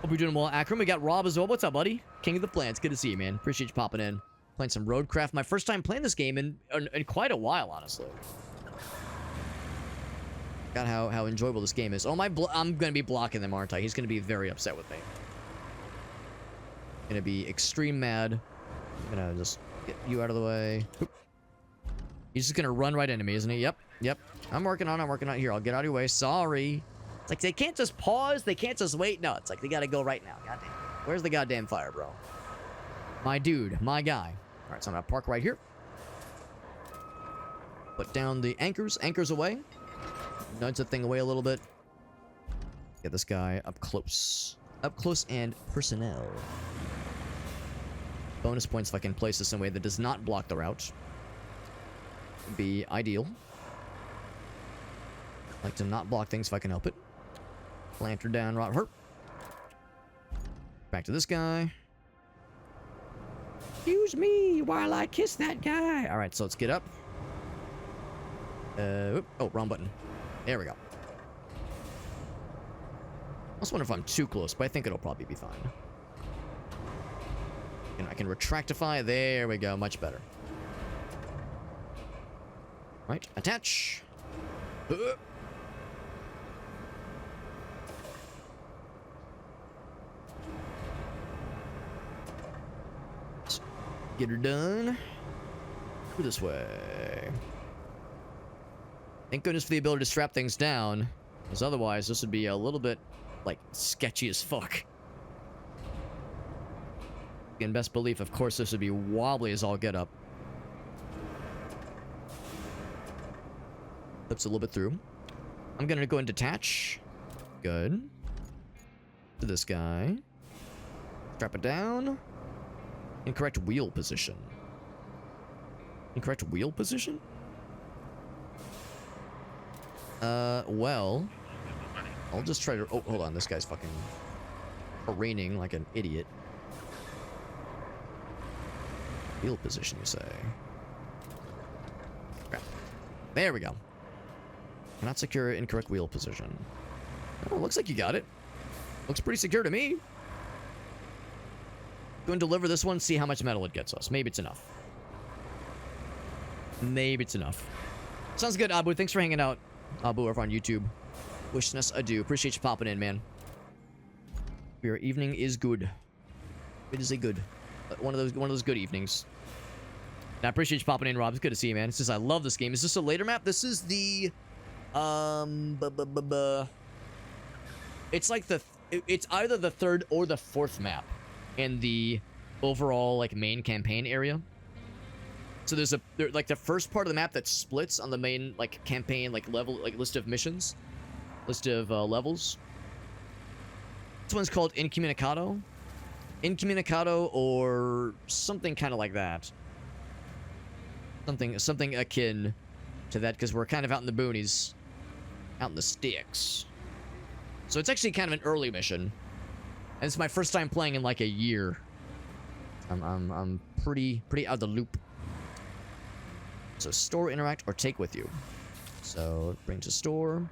Hope you're doing well, Akram. We got Rob as well. What's up, buddy? King of the Plants. Good to see you, man. Appreciate you popping in. Playing some Roadcraft. My first time playing this game in quite a while, honestly. God, how enjoyable this game is. Oh, I'm gonna be blocking them, aren't I? He's gonna be very upset with me. Gonna be extreme mad. I'm gonna just get you out of the way. Oop. He's just gonna run right into me, isn't he? Yep. I'm working on it. Here, I'll get out of your way. Sorry. It's like they can't just pause. They can't just wait. No, it's like they gotta go right now. Goddamn. Where's the goddamn fire, bro? My dude. My guy. All right, so I'm gonna park right here. Put down the anchors. Anchors away. Nudge the thing away a little bit. Get this guy up close. Up close and personnel. Bonus points if I can place this in a way that does not block the route. Would be ideal. Like to not block things if I can help it. Lantern down, right. Hurt. Back to this guy. Excuse me while I kiss that guy. All right, so let's get up. Oh, wrong button. There we go. I also wonder if I'm too close, but I think it'll probably be fine. And I can retractify. There we go. Much better. Right. Attach. Get her done. Go this way. Thank goodness for the ability to strap things down, because otherwise this would be a little bit, like, sketchy as fuck. In best belief, of course, this would be wobbly as all get up. Flips a little bit through. I'm gonna go and detach. Good. To this guy. Strap it down. Incorrect wheel position. Incorrect wheel position? Well, I'll just try to... Oh, hold on. This guy's fucking careening like an idiot. Wheel position, you say? Crap. There we go. Cannot secure incorrect wheel position. Oh, looks like you got it. Looks pretty secure to me. Go and deliver this one, see how much metal it gets us. Maybe it's enough. Maybe it's enough. Sounds good, Abu. Thanks for hanging out. Abu over on YouTube. Wishing us adieu. Appreciate you popping in, man. Your evening is good. It is a good... One of those good evenings. And I appreciate you popping in, Rob. It's good to see you, man. It's just I love this game. Is this a later map? This is the... It's like the... It's either the third or the fourth map in the overall, like, main campaign area. So there's like the first part of the map that splits on the main, like, campaign, like, level, like, list of missions. List of levels. This one's called Incommunicado. Incommunicado or something kind of like that. Something akin to that, because we're kind of out in the boonies. Out in the sticks. So it's actually kind of an early mission. And it's my first time playing in like a year. I'm pretty out of the loop. So store, interact, or take with you. So bring to store.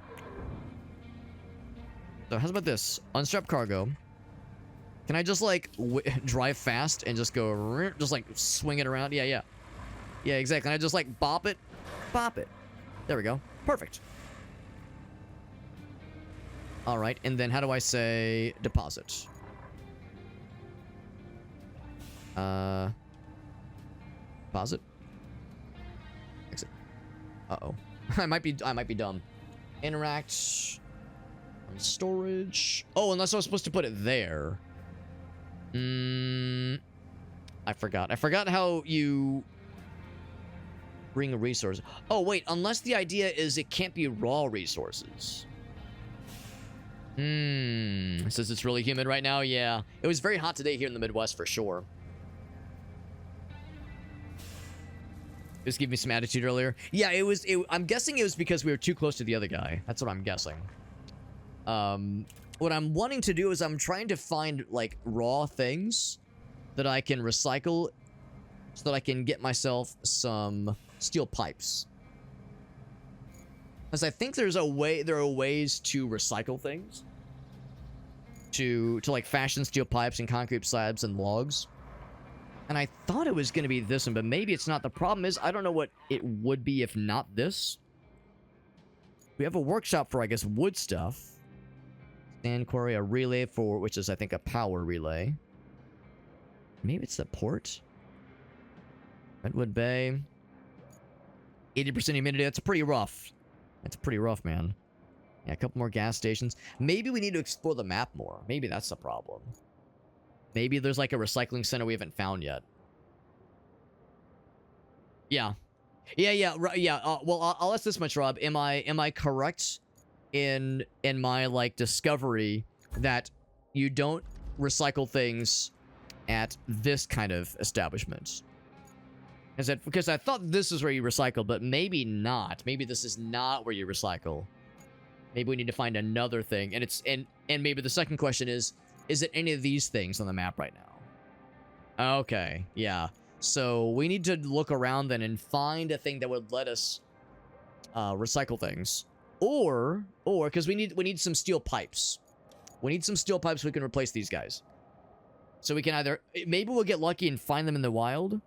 So how's about this? Unstrap cargo. Can I just like drive fast and just go, just like swing it around? Yeah, exactly. And I just like bop it. There we go. Perfect. All right, and then how do I say deposit? Deposit. Exit. Uh-oh. I might be dumb. Interact. On storage. Oh, unless I was supposed to put it there. I forgot. I forgot how you bring a resource. Oh, wait. Unless the idea is it can't be raw resources. Since it's really humid right now, yeah. It was very hot today here in the Midwest for sure. Just give me some attitude earlier. Yeah, I'm guessing it was because we were too close to the other guy. That's what I'm guessing. What I'm wanting to do is I'm trying to find, like, raw things that I can recycle so that I can get myself some steel pipes. Because I think there are ways to recycle things. To like, fashion steel pipes and concrete slabs and logs. And I thought it was going to be this one, but maybe it's not. The problem is, I don't know what it would be if not this. We have a workshop for, I guess, wood stuff. Sand quarry, a relay for, which is, I think, a power relay. Maybe it's the port? Redwood Bay. 80% humidity, that's pretty rough. That's pretty rough, man. Yeah, a couple more gas stations. Maybe we need to explore the map more. Maybe that's the problem. Maybe there's like a recycling center we haven't found yet. Yeah. Well, I'll ask this much, Rob. Am I correct in my, like, discovery that you don't recycle things at this kind of establishment? Is that because I thought this is where you recycle, but maybe not. Maybe this is not where you recycle. Maybe we need to find another thing. And it's and maybe the second question is it any of these things on the map right now? Okay, yeah. So we need to look around then and find a thing that would let us recycle things. Or because we need some steel pipes. We need some steel pipes so we can replace these guys. So we can either, maybe we'll get lucky and find them in the wild.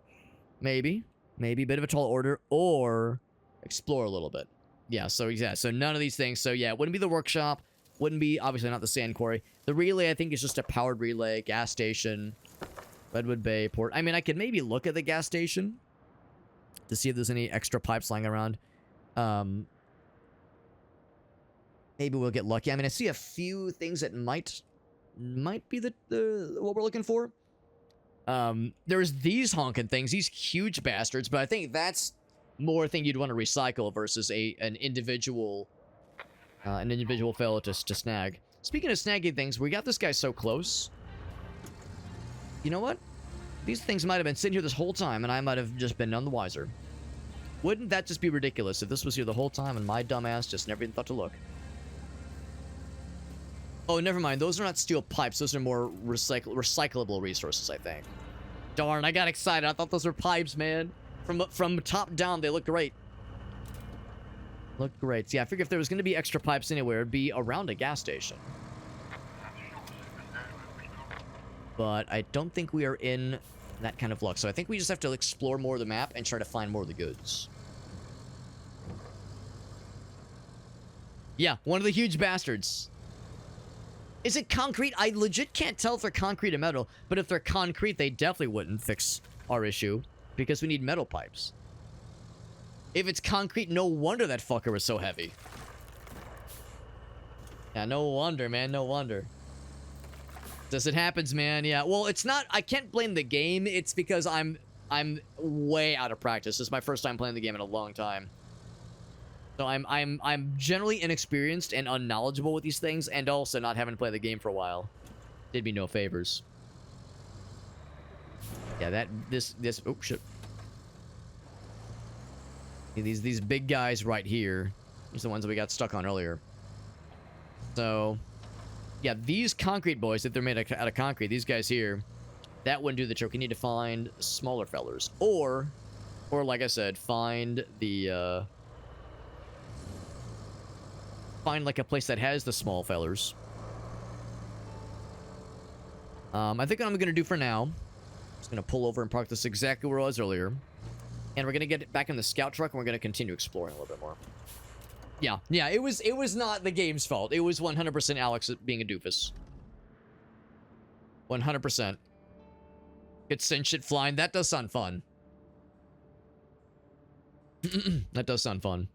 Maybe a bit of a tall order, or explore a little bit. Yeah, so none of these things. So yeah, it wouldn't be the workshop, wouldn't be, obviously not the sand quarry. The relay, I think, is just a powered relay, gas station, Redwood Bay, port. I mean, I could maybe look at the gas station to see if there's any extra pipes lying around. Maybe we'll get lucky. I mean, I see a few things that might be the what we're looking for. There's these honking things, these huge bastards, but I think that's more a thing you'd want to recycle versus an individual failure to snag. Speaking of snagging things, we got this guy so close. You know what? These things might have been sitting here this whole time, and I might have just been none the wiser. Wouldn't that just be ridiculous if this was here the whole time and my dumbass just never even thought to look? Oh, never mind. Those are not steel pipes. Those are more recyclable resources, I think. Darn, I got excited. I thought those were pipes, man. From top down, they look great. Look great. Yeah, I figured if there was going to be extra pipes anywhere, it'd be around a gas station. But I don't think we are in that kind of luck. So I think we just have to explore more of the map and try to find more of the goods. Yeah, one of the huge bastards. Is it concrete? I legit can't tell if they're concrete or metal, but if they're concrete, they definitely wouldn't fix our issue, because we need metal pipes. If it's concrete, no wonder that fucker was so heavy. Yeah, no wonder, man, no wonder. This it happens, man, yeah. Well, it's not, I can't blame the game, it's because I'm way out of practice. This is my first time playing the game in a long time. So I'm generally inexperienced and unknowledgeable with these things, and also not having to play the game for a while did me no favors. Yeah, this oh shit. These big guys right here, these are the ones that we got stuck on earlier. So yeah, these concrete boys, if they're made out of concrete, these guys here, that wouldn't do the trick. We need to find smaller fellers, or like I said, find the find like a place that has the small fellers. I think what I'm gonna do for now, I'm just gonna pull over and park this exactly where I was earlier, and we're gonna get it back in the scout truck, and we're gonna continue exploring a little bit more. Yeah, it was not the game's fault. It was 100% Alex being a doofus. 100%. It sent shit flying. That does sound fun. That does sound fun.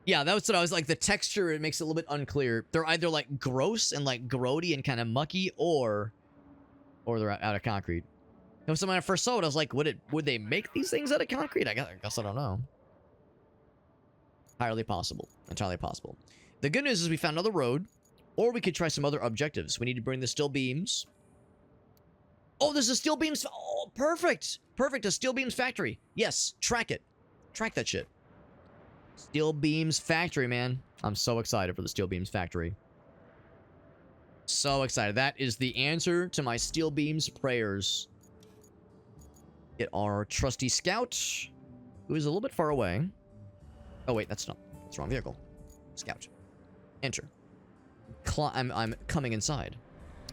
Yeah, that's what I was like. The texture, it makes it a little bit unclear. They're either like gross and like grody and kind of mucky, or they're out of concrete. And so when I first saw it, I was like, would they make these things out of concrete? I guess I don't know. Entirely possible. Entirely possible. The good news is we found another road, or we could try some other objectives. We need to bring the steel beams. Oh, there's a steel beams. Oh, perfect. Perfect. A steel beams factory. Yes. Track it. Track that shit. Steel beams factory, man. I'm so excited for the steel beams factory. So excited. That is the answer to my steel beams prayers. Get our trusty scout, who is a little bit far away. Oh, wait, that's the wrong vehicle. Scout. Enter. I'm coming inside.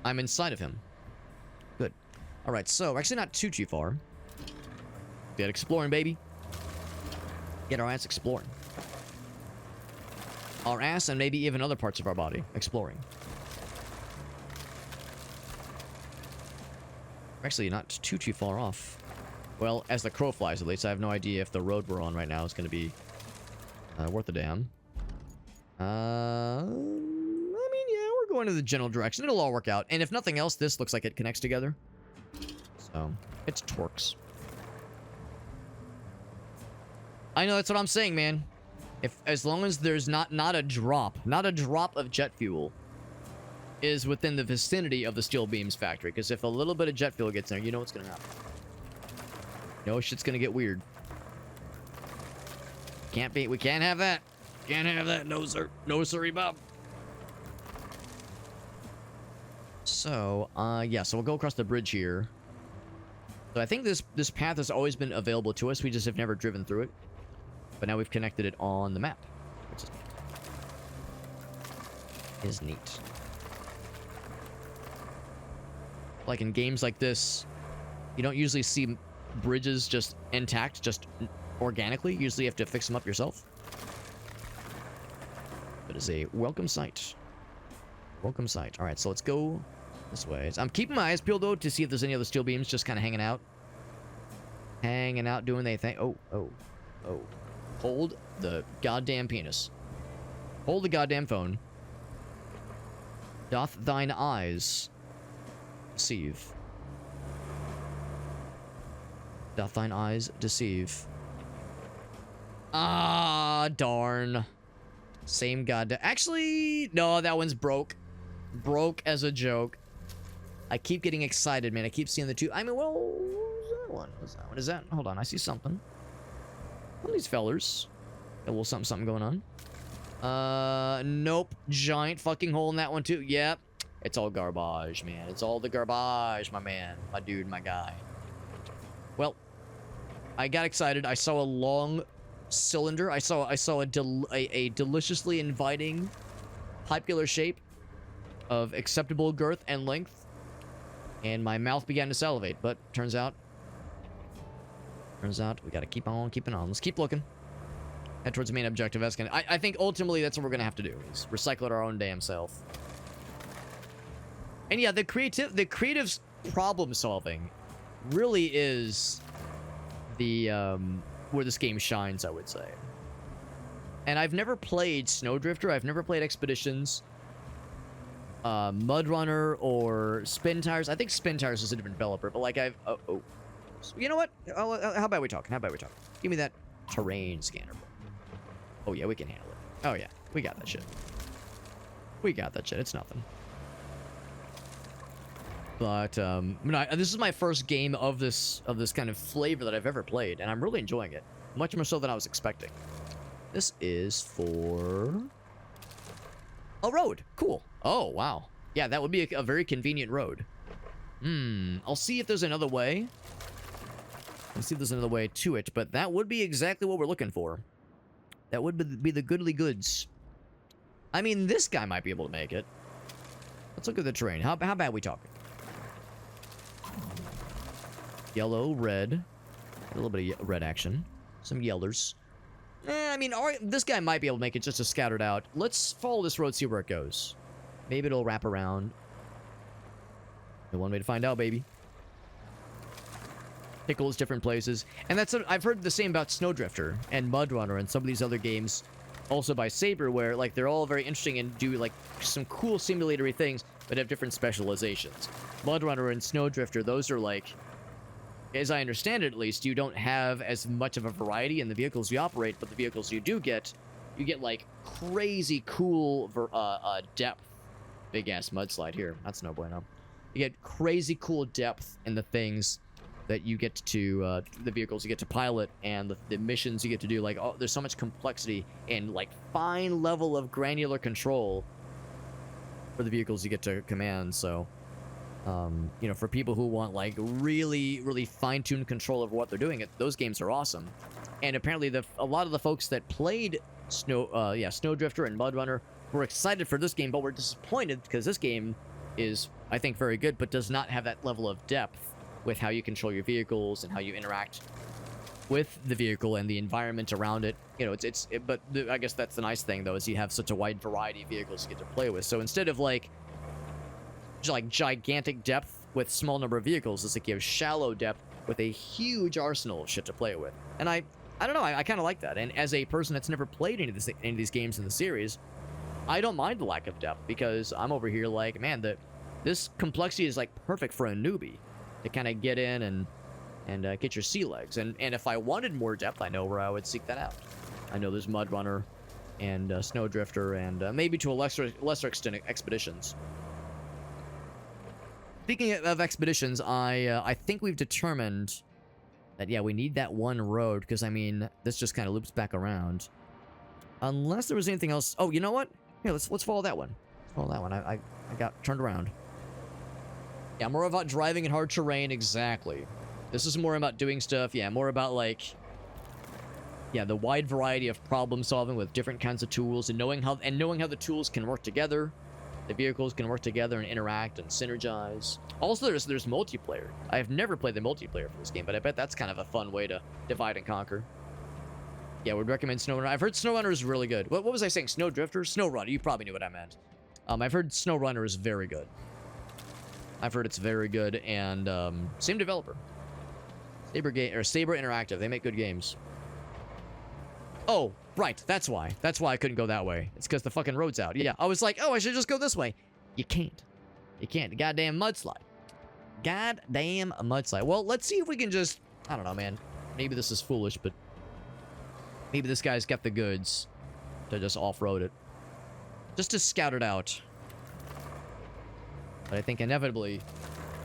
I'm inside of him. Good. All right, so we're actually not too far. Get exploring, baby. Get our ass exploring. Our ass and maybe even other parts of our body exploring. We're actually not too far off. Well, as the crow flies, at least. I have no idea if the road we're on right now is going to be worth a damn. I mean, yeah, we're going to the general direction. It'll all work out. And if nothing else, this looks like it connects together. So, it's twerks. I know, that's what I'm saying, man. As long as there's not a drop of jet fuel is within the vicinity of the steel beams factory. Because if a little bit of jet fuel gets there, you know what's going to happen. No, shit's going to get weird. We can't have that. Can't have that. No, sir. No, sirree, Bob. So, yeah, so we'll go across the bridge here. So I think this path has always been available to us. We just have never driven through it. But now we've connected it on the map, which is neat. Like in games like this, you don't usually see bridges just intact, just organically. Usually you have to fix them up yourself. It is a welcome sight. Welcome sight. All right, so let's go this way. I'm keeping my eyes peeled, though, to see if there's any other steel beams just kind of hanging out. Hanging out, doing their thing. Oh. Hold the goddamn penis. Hold the goddamn phone. Doth thine eyes deceive? Doth thine eyes deceive? Ah, darn. Same goddamn... Actually, no, that one's broke. Broke as a joke. I keep getting excited, man. I keep seeing the two... I mean, well, what's that one? What's that one? Is that... Hold on, I see something. One of these fellers. Got a little something going on. Nope. Giant fucking hole in that one, too. Yep. It's all garbage, man. It's all the garbage, my man. My dude, my guy. Well, I got excited. I saw a long cylinder. I saw a deliciously inviting popular shape of acceptable girth and length, and my mouth began to salivate. But turns out we gotta keep on keeping on. Let's keep looking. Head towards the main objective. That's gonna. I think ultimately that's what we're gonna have to do, is recycle it our own damn self. And yeah, the creative problem solving really is the where this game shines, I would say. And I've never played Snowdrifter. I've never played Expeditions, Mud Runner, or Spin Tires. I think Spin Tires is a different developer, but like I've... Oh. So, you know what? How about we talk? Give me that terrain scanner. Oh, yeah, we can handle it. Oh, yeah. We got that shit. It's nothing. But, this is my first game of this kind of flavor that I've ever played, and I'm really enjoying it. Much more so than I was expecting. This is for... a road. Cool. Oh, wow. Yeah, that would be a very convenient road. I'll see if there's another way. Let's see if there's another way to it, but that would be exactly what we're looking for. That would be the goodly goods. I mean, this guy might be able to make it. Let's look at the terrain. How bad we talking? Yellow, red. A little bit of red action. Some yellers. I mean, this guy might be able to make it just as scattered out. Let's follow this road, see where it goes. Maybe it'll wrap around. The one way to find out, baby. Pickles, different places. And that's I've heard the same about Snowdrifter and Mudrunner and some of these other games, also by Saber, where like they're all very interesting and do like some cool simulatory things, but have different specializations. Mudrunner and Snowdrifter, those are like, as I understand it at least, you don't have as much of a variety in the vehicles you operate, but the vehicles you do get, you get like crazy cool depth. Big ass mudslide here. That's no bueno. You get crazy cool depth in the things that you get to, the vehicles you get to pilot and the missions you get to do. Like, oh, there's so much complexity and like fine level of granular control for the vehicles you get to command. So, you know, for people who want like really, really fine-tuned control over what they're doing, those games are awesome. And apparently, a lot of the folks that played Snowdrifter and Mudrunner were excited for this game, but were disappointed because this game is, I think, very good, but does not have that level of depth with how you control your vehicles and how you interact with the vehicle and the environment around it. You know, I guess that's the nice thing though, is you have such a wide variety of vehicles you get to play with. So instead of like gigantic depth with small number of vehicles, it's like you have shallow depth with a huge arsenal of shit to play with. And I don't know, I kind of like that. And as a person that's never played any of these games in the series, I don't mind the lack of depth, because I'm over here like, man, this complexity is like perfect for a newbie to kind of get in and get your sea legs. And if I wanted more depth, I know where I would seek that out. I know there's Mudrunner and Snowdrifter and maybe to a lesser extent Expeditions. Speaking of Expeditions, I think we've determined that, yeah, we need that one road, because, I mean, this just kind of loops back around. Unless there was anything else. Oh, you know what? Here, let's follow that one. Let's follow that one. I got turned around. Yeah, more about driving in hard terrain, exactly. This is more about doing stuff, yeah, more about, like, yeah, the wide variety of problem solving with different kinds of tools, and knowing how the tools can work together. The vehicles can work together and interact and synergize. Also, there's multiplayer. I have never played the multiplayer for this game, but I bet that's kind of a fun way to divide and conquer. Yeah, would recommend SnowRunner. I've heard SnowRunner is really good. What was I saying? Snowdrifter? SnowRunner. You probably knew what I meant. I've heard SnowRunner is very good. I've heard it's very good, and same developer. Saber Interactive. They make good games. Oh, right. That's why. That's why I couldn't go that way. It's because the fucking road's out. Yeah, I was like, oh, I should just go this way. You can't. You can't. Goddamn mudslide. Goddamn mudslide. Well, let's see if we can just... I don't know, man. Maybe this is foolish, but... maybe this guy's got the goods to just off-road it. Just to scout it out. But I think inevitably,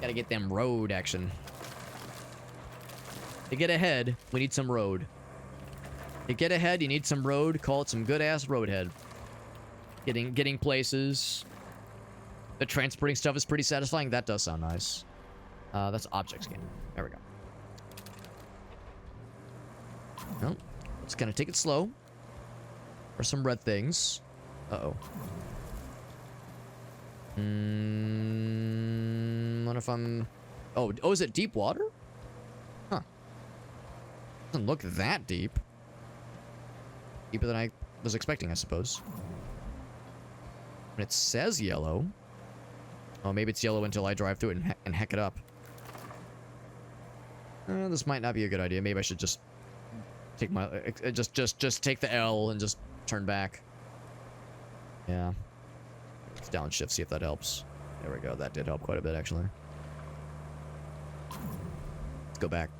gotta get them road action. To get ahead, we need some road. To get ahead, you need some road. Call it some good-ass roadhead. Getting places. The transporting stuff is pretty satisfying. That does sound nice. That's object scan. There we go. Well, let's kind of take it slow. For some red things. Uh-oh. What if I'm... Oh, is it deep water? Huh. Doesn't look that deep. Deeper than I was expecting, I suppose. And it says yellow. Oh, maybe it's yellow until I drive through it and heck it up. This might not be a good idea. Maybe I should just take my... just take the L and just turn back. Yeah. Let's downshift, see if that helps. There we go. That did help quite a bit, actually. Let's go back.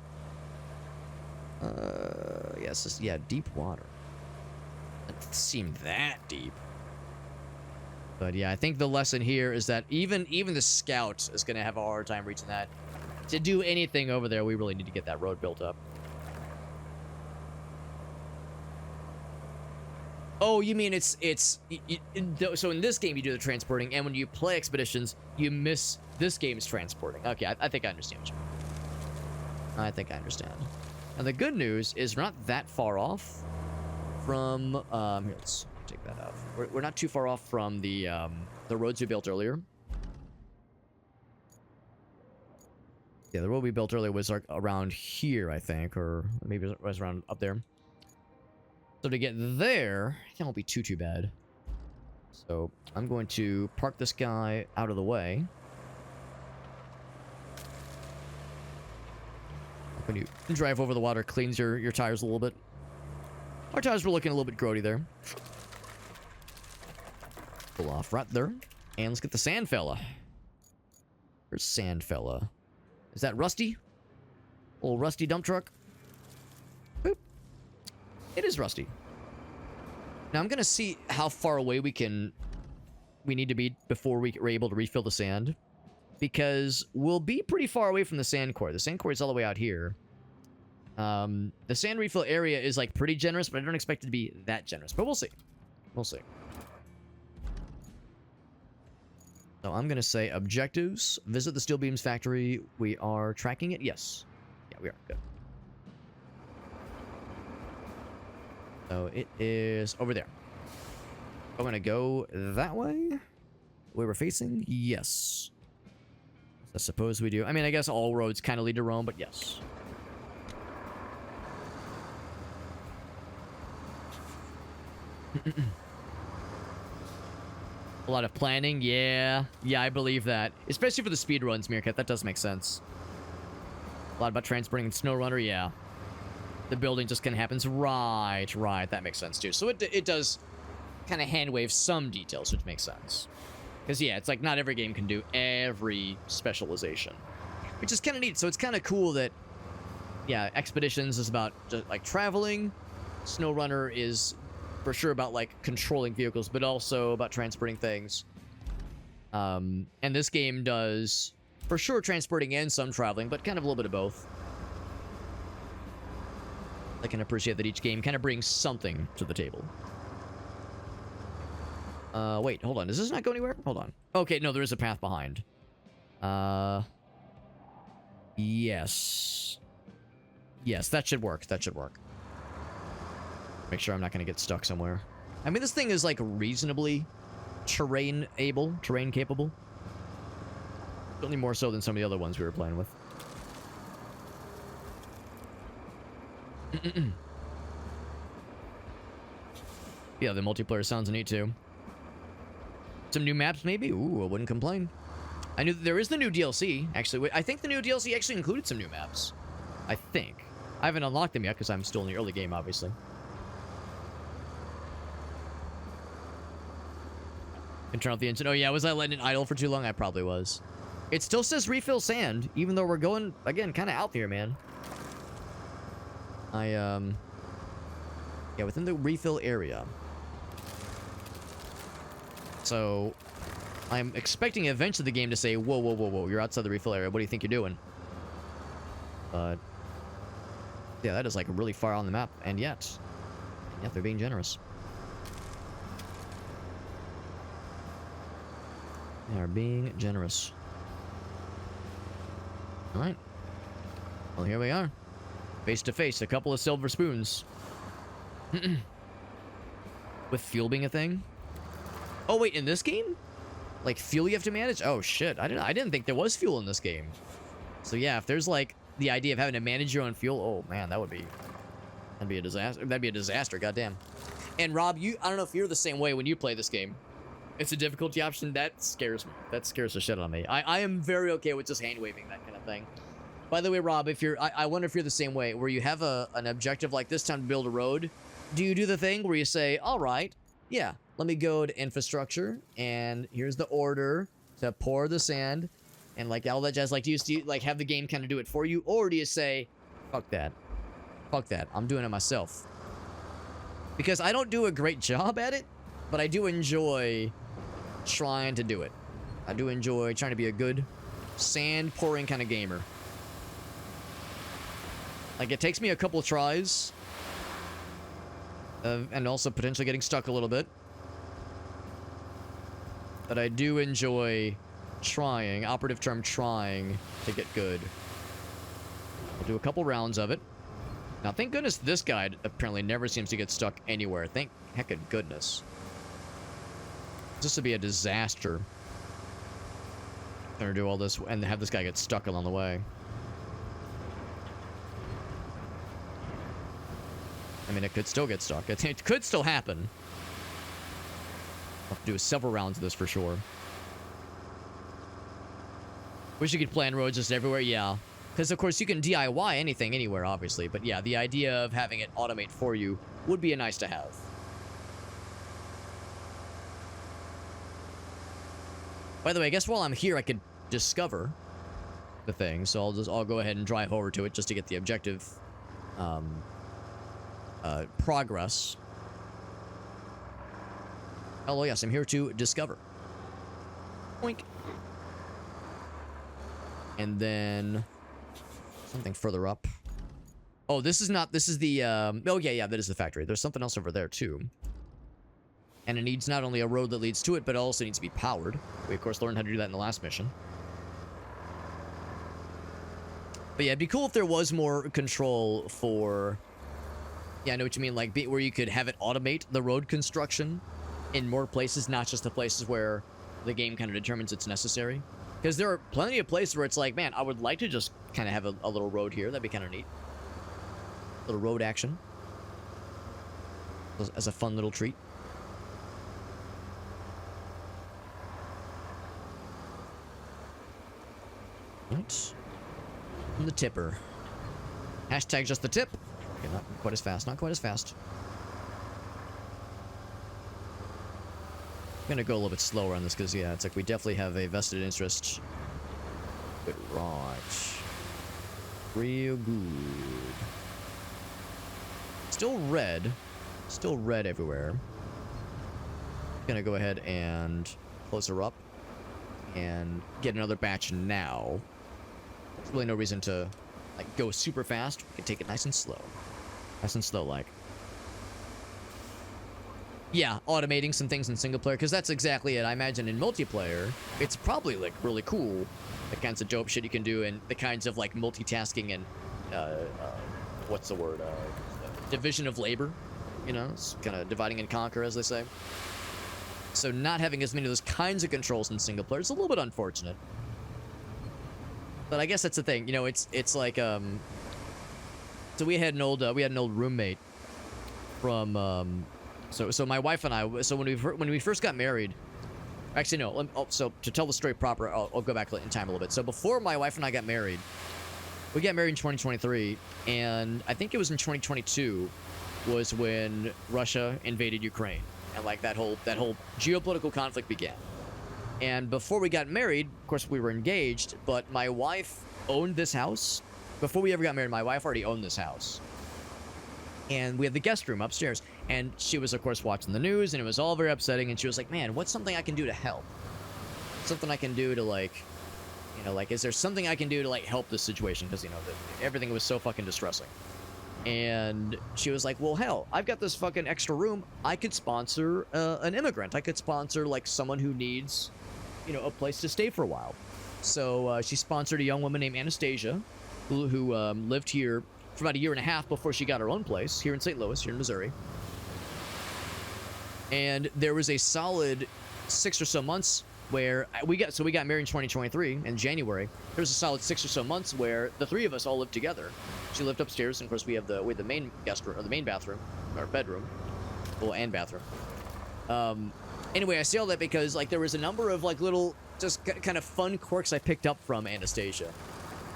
Yes, yeah, deep water. Doesn't seem that deep. But yeah, I think the lesson here is that even the scout is going to have a hard time reaching that. To do anything over there, we really need to get that road built up. Oh, you mean so in this game you do the transporting, and when you play Expeditions, you miss this game's transporting. Okay, I think I understand what you mean. I think I understand. And the good news is we're not that far off from, here, let's take that out. We're not too far off from the roads we built earlier. Yeah, the road we built earlier was like around here, I think, or maybe it was around up there. So to get there, that won't be too bad. So I'm going to park this guy out of the way. When you drive over the water, cleans your tires a little bit. Our tires were looking a little bit grody there. Pull off right there. And let's get the sand fella. Where's sand fella? Is that Rusty? Old Rusty dump truck? Boop. It is Rusty. Now I'm gonna see how far away we need to be before we're able to refill the sand. Because we'll be pretty far away from the sand core. The sand core is all the way out here. The sand refill area is like pretty generous, but I don't expect it to be that generous. But we'll see. We'll see. So I'm gonna say objectives. Visit the steel beams factory. We are tracking it. Yes. Yeah, we are. Good. So it is over there. I'm gonna go that way. Where we're facing? Yes. I suppose we do. I mean, I guess all roads kind of lead to Rome, but yes. A lot of planning, yeah. Yeah, I believe that. Especially for the speed runs, Meerkat, that does make sense. A lot about transporting and SnowRunner, yeah. The building just kind of happens. Right, that makes sense too. So it does kind of hand-wave some details, which makes sense. Because, yeah, it's like not every game can do every specialization. Which is kind of neat. So it's kind of cool that, yeah, Expeditions is about, just, like, traveling. SnowRunner is for sure about, like, controlling vehicles, but also about transporting things. And this game does, for sure, transporting and some traveling, but kind of a little bit of both. I can appreciate that each game kind of brings something to the table. Wait, hold on. Does this not go anywhere? Hold on. Okay, no, there is a path behind. Yes. Yes, that should work. That should work. Make sure I'm not going to get stuck somewhere. I mean, this thing is, like, reasonably terrain capable. Certainly more so than some of the other ones we were playing with. Yeah, the multiplayer sounds neat, too. Some new maps, maybe? Ooh, I wouldn't complain. I knew that there is the new DLC, actually. I think the new DLC actually included some new maps. I think. I haven't unlocked them yet, because I'm still in the early game, obviously. Can turn off the engine. Oh, yeah, was I letting it idle for too long? I probably was. It still says refill sand, even though we're going, again, kind of out here, man. Yeah, within the refill area. So, I'm expecting eventually the game to say, whoa, whoa, whoa, whoa, you're outside the refill area. What do you think you're doing? But, yeah, that is, like, really far on the map. And yet, they're being generous. They are being generous. Alright. Well, here we are. Face to face, a couple of silver spoons. With fuel being a thing? Oh, wait, in this game? Like, fuel you have to manage? Oh, shit. I didn't think there was fuel in this game. So, yeah, if there's, like, the idea of having to manage your own fuel, oh, man, that'd be a disaster. That'd be a disaster, goddamn. And, Rob, I don't know if you're the same way when you play this game. It's a difficulty option. That scares me. That scares the shit out of me. I am very okay with just hand-waving that kind of thing. By the way, Rob, if you're... I wonder if you're the same way, where you have an objective like this time to build a road. Do you do the thing where you say, all right, yeah, let me go to infrastructure, and here's the order to pour the sand, and, like, all that jazz. Like, do you, like, have the game kind of do it for you, or do you say, fuck that. Fuck that. I'm doing it myself. Because I don't do a great job at it, but I do enjoy trying to do it. I do enjoy trying to be a good sand pouring kind of gamer. Like, it takes me a couple of tries. And also potentially getting stuck a little bit. But I do enjoy trying, operative term trying, to get good. I'll do a couple rounds of it. Now, thank goodness this guy apparently never seems to get stuck anywhere. Thank heckin' goodness. This would be a disaster. Trying to do all this and have this guy get stuck along the way. I mean, it could still get stuck. It could still happen. I'll have to do several rounds of this for sure. Wish you could plan roads just everywhere, yeah. Because, of course, you can DIY anything anywhere, obviously. But, yeah, the idea of having it automate for you would be a nice to have. By the way, I guess while I'm here, I could discover the thing. So I'll go ahead and drive over to it just to get the objective progress. Hello, yes, I'm here to discover. Boink. And then something further up. Oh, this is the, oh, yeah, that is the factory. There's something else over there, too. And it needs not only a road that leads to it, but it also needs to be powered. We, of course, learned how to do that in the last mission. But yeah, it'd be cool if there was more control for... Yeah, I know what you mean, like, where you could have it automate the road construction in more places, not just the places where the game kind of determines it's necessary. Because there are plenty of places where it's like, man, I would like to just kind of have a little road here. That'd be kind of neat. A little road action. As a fun little treat. Right. And the tipper. Hashtag just the tip. Okay, not quite as fast. Not quite as fast. I'm gonna go a little bit slower on this because, yeah, it's like we definitely have a vested interest. Good, right. Real good. Still red. Still red everywhere. Gonna go ahead and close her up and get another batch now. There's really no reason to like go super fast. We can take it nice and slow. Nice and slow, like. Yeah, automating some things in single player, because that's exactly it. I imagine in multiplayer, it's probably, like, really cool. The kinds of dope shit you can do, and the kinds of, like, multitasking and, what's the word? Division of labor. You know, it's kind of dividing and conquer, as they say. So not having as many of those kinds of controls in single player is a little bit unfortunate. But I guess that's the thing. You know, it's like, so we had an old roommate from, So my wife and I, so when we first got married, actually no, so to tell the story proper, I'll go back in time a little bit. So before my wife and I got married, we got married in 2023, and I think it was in 2022 was when Russia invaded Ukraine, and like that whole geopolitical conflict began. And before we got married, of course we were engaged, but my wife owned this house. Before we ever got married, my wife already owned this house. And we had the guest room upstairs. And she was, of course, watching the news, and it was all very upsetting. And she was like, man, what's something I can do to help? Something I can do to, like, you know, like, is there something I can do to, like, help this situation? Because, you know, everything was so fucking distressing. And she was like, well, hell, I've got this fucking extra room. I could sponsor an immigrant. I could sponsor, like, someone who needs, you know, a place to stay for a while. So she sponsored a young woman named Anastasia, who lived here for about a year and a half before she got her own place here in St. Louis, here in Missouri. And there was a solid 6 or so months where we got married in 2023 in January. There was a solid 6 or so months where the three of us all lived together. She lived upstairs, and of course we had the main guest room, or the main bathroom, or bedroom, well, and bathroom. Anyway, I say all that because like there was a number of like little just kind of fun quirks I picked up from Anastasia,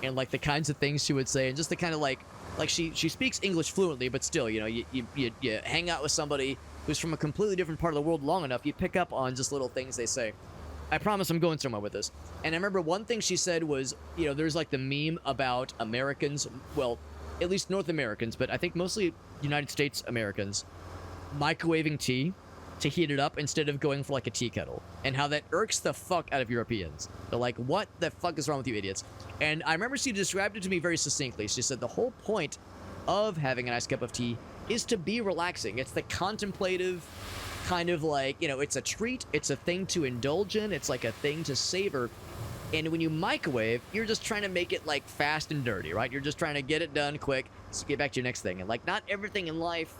and like the kinds of things she would say, and just the kind of like she speaks English fluently, but still, you know, you hang out with somebody who's from a completely different part of the world long enough, you pick up on just little things they say. I promise I'm going somewhere with this. And I remember one thing she said was, you know, there's like the meme about Americans, well, at least North Americans, but I think mostly United States Americans, microwaving tea to heat it up instead of going for like a tea kettle, and how that irks the fuck out of Europeans. They're like, what the fuck is wrong with you idiots? And I remember she described it to me very succinctly. She said the whole point of having a nice cup of tea is to be relaxing. It's the contemplative kind of like, you know, it's a treat, it's a thing to indulge in, it's like a thing to savor. And when you microwave, you're just trying to make it like fast and dirty, right? You're just trying to get it done quick, so get back to your next thing. And like not everything in life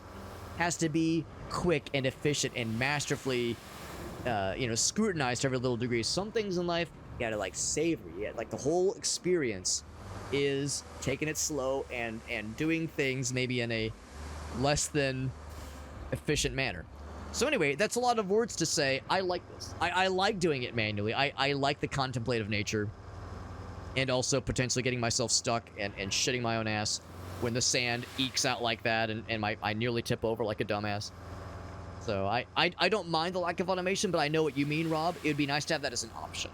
has to be quick and efficient and masterfully you know, scrutinized to every little degree. Some things in life you gotta like savor. Yeah, like the whole experience is taking it slow and doing things maybe in a less than efficient manner. So anyway, that's a lot of words to say. I like this. I like doing it manually. I like the contemplative nature, and also potentially getting myself stuck and shitting my own ass when the sand ekes out like that, and I nearly tip over like a dumbass. So I don't mind the lack of automation, but I know what you mean, Rob. It would be nice to have that as an option.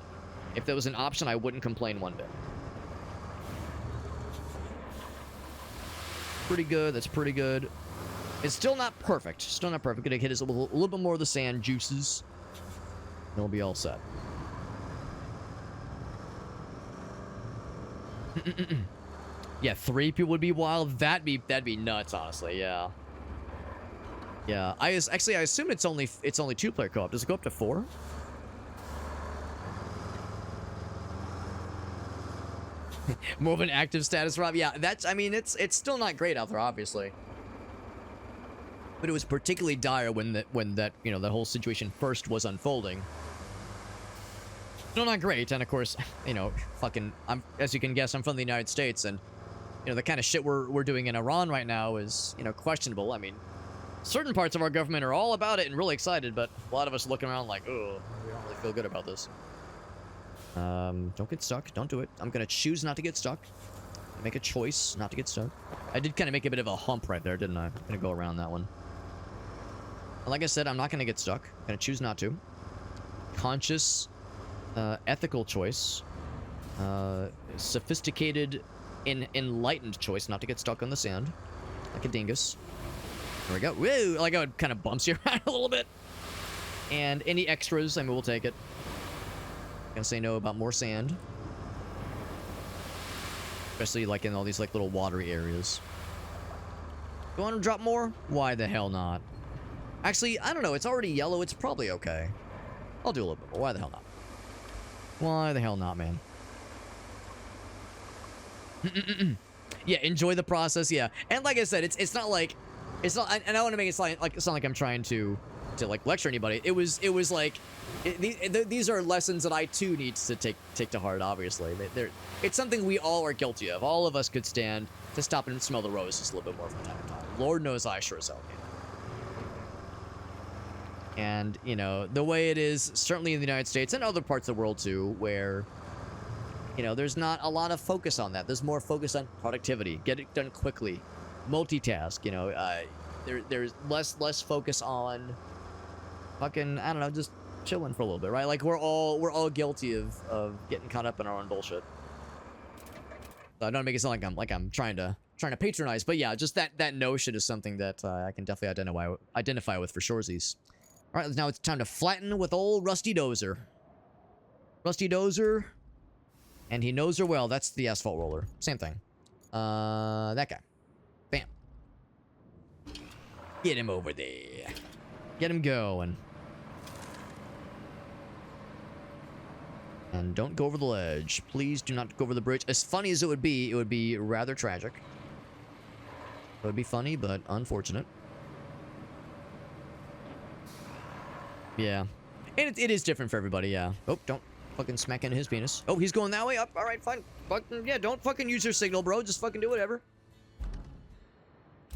If there was an option, I wouldn't complain one bit. Pretty good. That's pretty good. It's still not perfect. Still not perfect. Gonna hit us a little bit more of the sand juices. And we'll be all set. Yeah, 3 people would be wild. That'd be nuts, honestly. Yeah. Yeah. I assume it's only 2-player co-op. Does it go up to 4? More of an active status, Rob. Yeah, I mean, it's still not great out there, obviously. But it was particularly dire when that the whole situation first was unfolding. Still not great, and of course, as you can guess, I'm from the United States, and the kind of shit we're doing in Iran right now is questionable. I mean, certain parts of our government are all about it and really excited, but a lot of us looking around like, oh, we don't really feel good about this. Don't get stuck. Don't do it. I'm gonna choose not to get stuck. Make a choice not to get stuck. I did kind of make a bit of a hump right there, didn't I? I'm gonna go around that one. Like I said, I'm not gonna get stuck. I'm gonna choose not to. Conscious, ethical choice. Sophisticated, enlightened choice not to get stuck on the sand. Like a dingus. There we go. Woo! Like how it kind of bumps you around a little bit. And any extras, I mean, we'll take it. Gonna say no about more sand. Especially like in all these like little watery areas. Do you want to drop more? Why the hell not? Actually, I don't know. It's already yellow. It's probably okay. I'll do a little bit more. Why the hell not? Why the hell not, man? Yeah, enjoy the process. Yeah, and like I said, it's not like and I want to make it sound like I'm trying to like lecture anybody. It was like these are lessons that I too need to take to heart. Obviously, it's something we all are guilty of. All of us could stand to stop and smell the roses a little bit more from time to time. Lord knows I sure as hell can. And the way it is, certainly in the United States and other parts of the world too, where there's not a lot of focus on that. There's more focus on productivity, get it done quickly, multitask. There's less focus on fucking, I don't know, just chilling for a little bit, right? Like we're all guilty of getting caught up in our own bullshit. So I don't make it sound like I'm trying to patronize, but yeah, just that notion is something that I can definitely identify with for shoresies. All right, now it's time to flatten with old Rusty Dozer. Rusty Dozer, and he knows her well. That's the asphalt roller. Same thing. That guy. Bam. Get him over there. Get him going. And don't go over the ledge. Please do not go over the bridge. As funny as it would be rather tragic. It would be funny, but unfortunate. Yeah. And it is different for everybody, yeah. Oh, don't fucking smack into his penis. Oh, he's going that way? Up. All right, fine. Fucking, yeah, don't fucking use your signal, bro. Just fucking do whatever.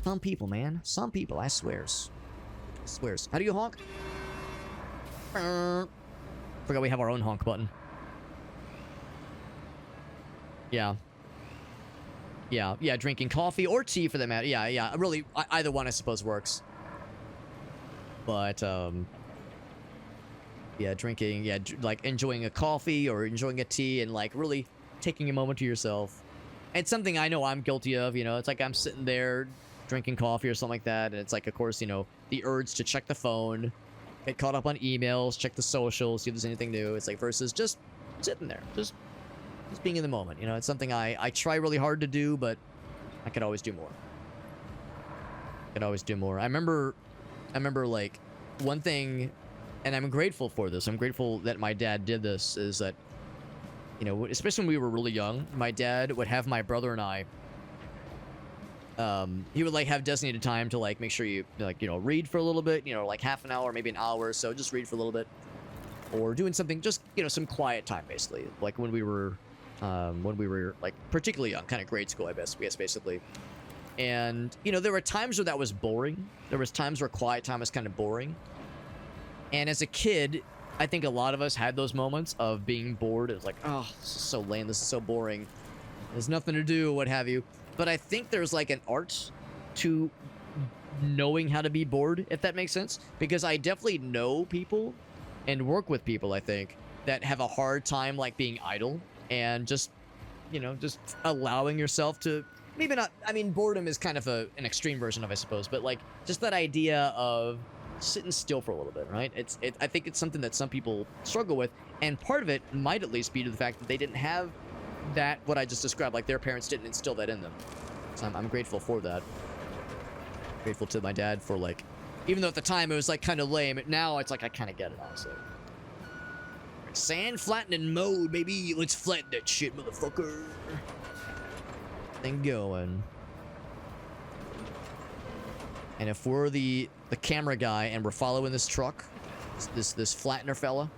Some people, man. Some people, I swears. I swears. How do you honk? Forgot we have our own honk button. Yeah. Yeah, drinking coffee or tea for that matter. Yeah. Really, either one I suppose works. But, yeah, drinking, yeah, like enjoying a coffee or enjoying a tea and like really taking a moment to yourself. It's something I know I'm guilty of, it's like I'm sitting there drinking coffee or something like that. And it's like, of course, the urge to check the phone, get caught up on emails, check the socials, see if there's anything new. It's like versus just sitting there, just being in the moment. It's something I try really hard to do, but I could always do more. I remember like one thing, and I'm grateful for this. I'm grateful that my dad did this, is that, especially when we were really young, my dad would have my brother and I, he would like have designated time to like make sure you like, read for a little bit, like half an hour, maybe an hour or so, just read for a little bit, or doing something, just, some quiet time, basically. Like when we were like particularly young, kind of grade school, I guess basically. And, you know, there were times where that was boring. There was times where quiet time was kind of boring. And as a kid, I think a lot of us had those moments of being bored. It was like, oh, this is so lame. This is so boring. There's nothing to do, what have you. But I think there's like an art to knowing how to be bored, if that makes sense. Because I definitely know people and work with people, I think, that have a hard time like being idle and just, you know, just allowing yourself to, maybe not, I mean, boredom is kind of an extreme version of, I suppose, but like just that idea of sitting still for a little bit, right? I think it's something that some people struggle with, and part of it might at least be to the fact that they didn't have that, what I just described, like their parents didn't instill that in them. So I'm grateful for that. Grateful to my dad for, like, even though at the time it was like kind of lame, now it's like I kind of get it, honestly. Sand flattening mode, baby. Let's flatten that shit, motherfucker. Thing going. And if we're the camera guy and we're following this truck, this flattener fella,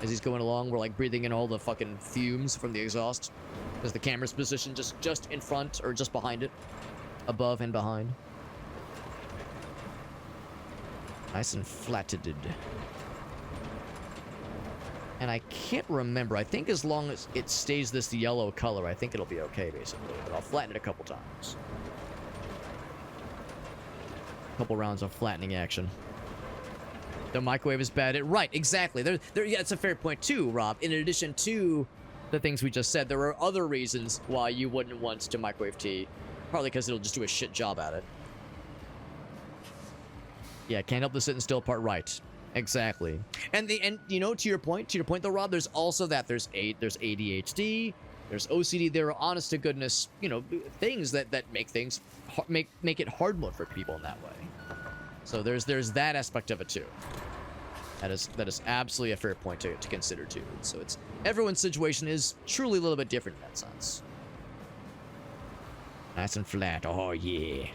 as he's going along, we're like breathing in all the fucking fumes from the exhaust, because the camera's positioned just in front or just behind it, above and behind. Nice and flatted. And I can't remember. I think as long as it stays this yellow color, I think it'll be okay, basically. But I'll flatten it a couple times. Couple rounds of flattening action. The microwave is bad at... Right, exactly. Yeah, it's a fair point too, Rob. In addition to the things we just said, there are other reasons why you wouldn't want to microwave tea. Partly because it'll just do a shit job at it. Yeah, can't help the sitting still part, right. Exactly. And you know, to your point though, Rob, there's also that there's ADHD, there's OCD. There are honest to goodness, you know, things that make things make it hard mode for people in that way. So there's that aspect of it too. That is absolutely a fair point to consider too. So it's everyone's situation is truly a little bit different in that sense. Nice and flat. Oh yeah.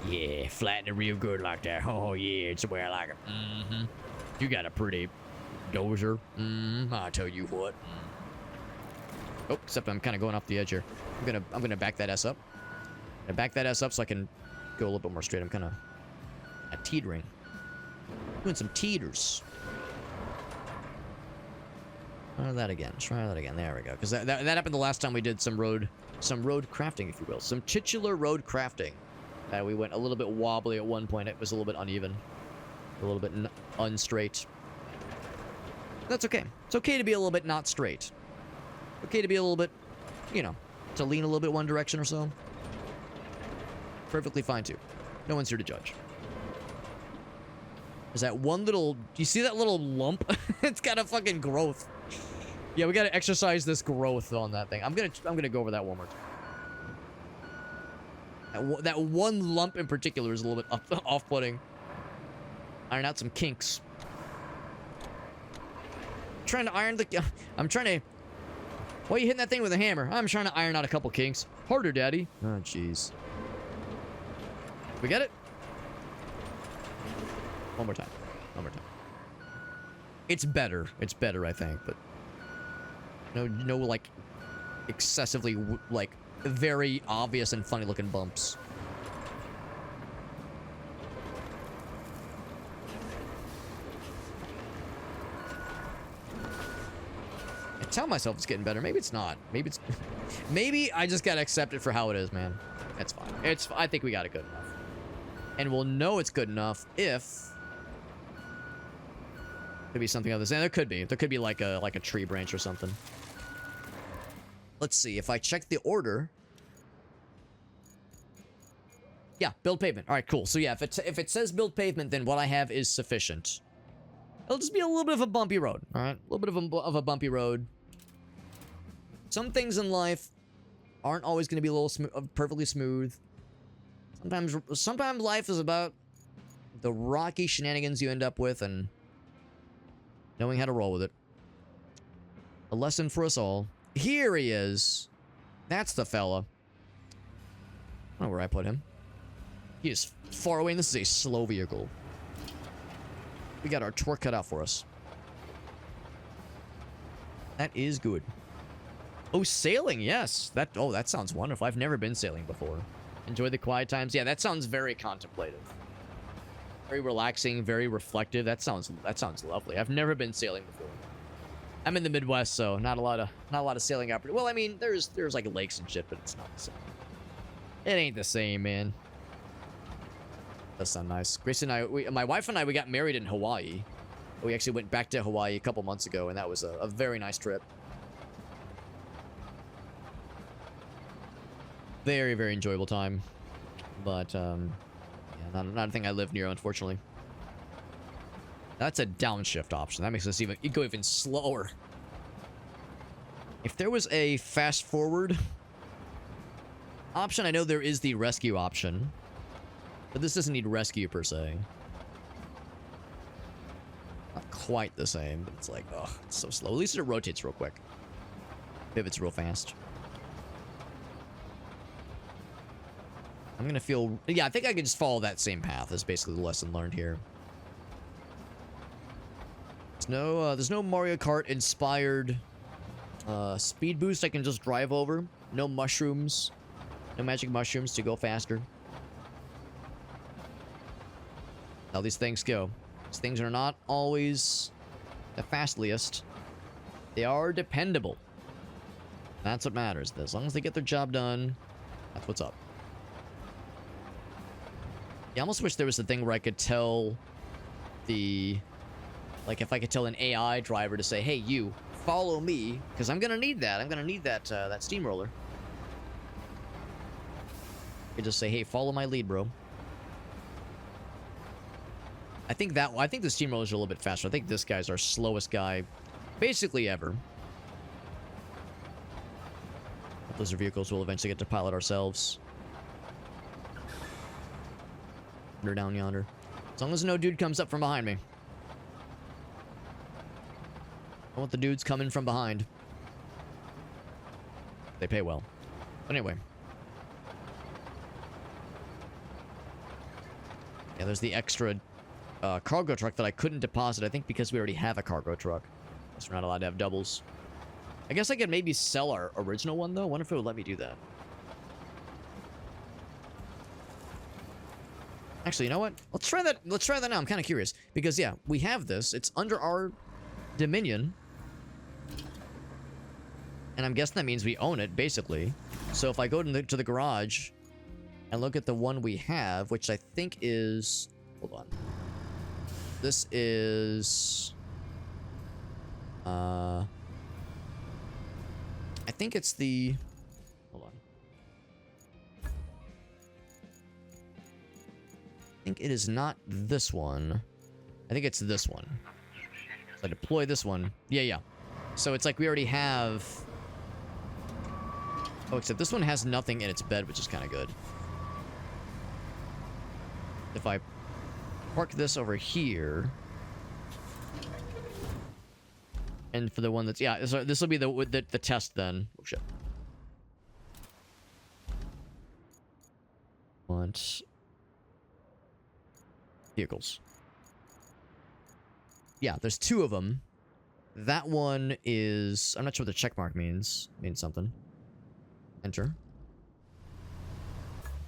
Yeah, flatten it real good like that. Oh yeah, it's the way I like it. Mm-hmm. You got a pretty dozer. I'll tell you what. Oh, except I'm kind of going off the edge here. I'm gonna back that S up. Back that S up so I can go a little bit more straight. I'm kind of teetering. Doing some teeters. Try that again. Try that again. There we go. Because that happened the last time we did some road crafting, if you will. Some titular road crafting. We went a little bit wobbly at one point. It was a little bit uneven. A little bit unstraight. That's okay. It's okay to be a little bit not straight. Okay to be a little bit, you know, to lean a little bit one direction or so. Perfectly fine too. No one's here to judge. There's that one little... Do you see that little lump? It's got a fucking growth. Yeah, we gotta exercise this growth on that thing. I'm gonna go over that one more time. That one lump in particular is a little bit off-putting. Iron out some kinks. Trying to iron the... I'm trying to... Why are you hitting that thing with a hammer? I'm trying to iron out a couple kinks. Harder, daddy. Oh, jeez. We get it? One more time. One more time. It's better. It's better, I think, but... No, like, excessively, like, very obvious and funny-looking bumps. I tell myself it's getting better. Maybe it's not. Maybe it's... Maybe I just gotta accept it for how it is, man. That's fine. I think we got it good enough. And we'll know it's good enough if... Could be something other than... There could be. There could be like a tree branch or something. Let's see. If I check the order... Yeah, build pavement. All right, cool. So yeah, if it says build pavement, then what I have is sufficient. It'll just be a little bit of a bumpy road, all right? A little bit of a bumpy road. Some things in life aren't always going to be a little perfectly smooth. Sometimes life is about the rocky shenanigans you end up with and knowing how to roll with it. A lesson for us all. Here he is. That's the fella. I don't know where I put him. He is far away, and this is a slow vehicle. We got our torque cut out for us. That is good. Oh, sailing, yes. That sounds wonderful. I've never been sailing before. Enjoy the quiet times. Yeah, that sounds very contemplative. Very relaxing, very reflective. That sounds lovely. I've never been sailing before. I'm in the Midwest, so not a lot of sailing opportunities. Well, I mean, there's like lakes and shit, but it's not the same. It ain't the same, man. That sounds nice. Grace and I, my wife and I, we got married in Hawaii. We actually went back to Hawaii a couple months ago, and that was a very nice trip. Very, very enjoyable time. But, yeah, not a thing I live near, unfortunately. That's a downshift option. That makes us go even slower. If there was a fast forward option, I know there is the rescue option. But this doesn't need rescue, per se. Not quite the same, but it's like, ugh, it's so slow. At least it rotates real quick. Pivots real fast. I'm gonna feel... Yeah, I think I can just follow that same path. That's basically the lesson learned here. There's no Mario Kart inspired speed boost I can just drive over. No mushrooms. No magic mushrooms to go faster. How these things go. These things are not always the fastliest. They are dependable. That's what matters. As long as they get their job done, that's what's up. Yeah, I almost wish there was a thing where I could tell the... Like, if I could tell an AI driver to say, hey, you, follow me, because I'm going to need that. I'm going to need that, that steamroller. I could just say, hey, follow my lead, bro. I think the steamrollers are a little bit faster. I think this guy's our slowest guy, basically ever. Those are vehicles we'll eventually get to pilot ourselves. They're down yonder. As long as no dude comes up from behind me. I want the dudes coming from behind. They pay well. But anyway. Yeah, there's the extra cargo truck that I couldn't deposit. I think because we already have a cargo truck. So we're not allowed to have doubles. I guess I could maybe sell our original one, though. I wonder if it would let me do that. Actually, you know what? Let's try that. Let's try that now. I'm kind of curious. Because, yeah, we have this. It's under our dominion. And I'm guessing that means we own it, basically. So if I go to the garage and look at the one we have, which I think is... Hold on. This is... I think it's the... Hold on. I think it is not this one. I think it's this one. So I deploy this one. Yeah. So it's like we already have... Oh, except this one has nothing in its bed, which is kind of good. If I park this over here... And for the one that's... Yeah, so this will be the test then. Oh, shit. Want... Vehicles. Yeah, there's two of them. That one is... I'm not sure what the check mark means. It means something. Enter.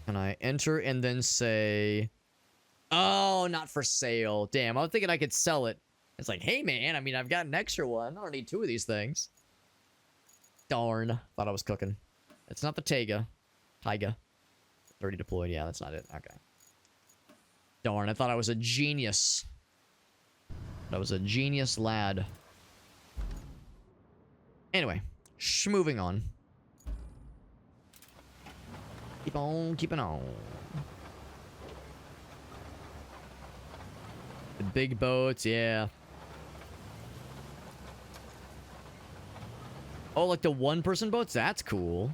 Can I enter and then say... Oh, not for sale. Damn, I was thinking I could sell it. It's like, hey, man, I mean, I've got an extra one. I don't need two of these things. Darn. Thought I was cooking. It's not the Taiga. Already deployed. Yeah, that's not it. Okay. Darn, I thought I was a genius. I was a genius lad. Anyway, moving on. Keep on keeping on. The big boats, yeah. Oh, like the one-person boats? That's cool.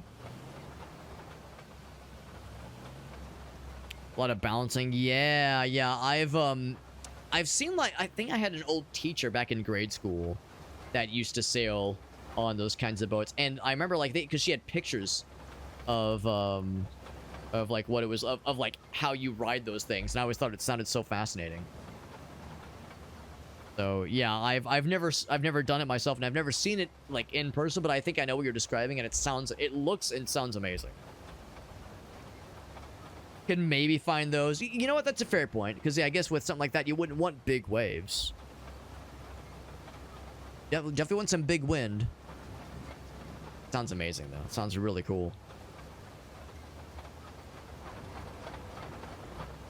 A lot of balancing. Yeah. I've seen, like, I think I had an old teacher back in grade school that used to sail on those kinds of boats. And I remember, like, because she had pictures of like, what it was, of, like, how you ride those things. And I always thought it sounded so fascinating. So yeah, I've never done it myself, and I've never seen it like in person, but I think I know what you're describing, and it looks and sounds amazing. can maybe find those. You know what? That's a fair point. Because, yeah, I guess with something like that, you wouldn't want big waves. Yeah, definitely want some big wind. Sounds amazing, though. Sounds really cool.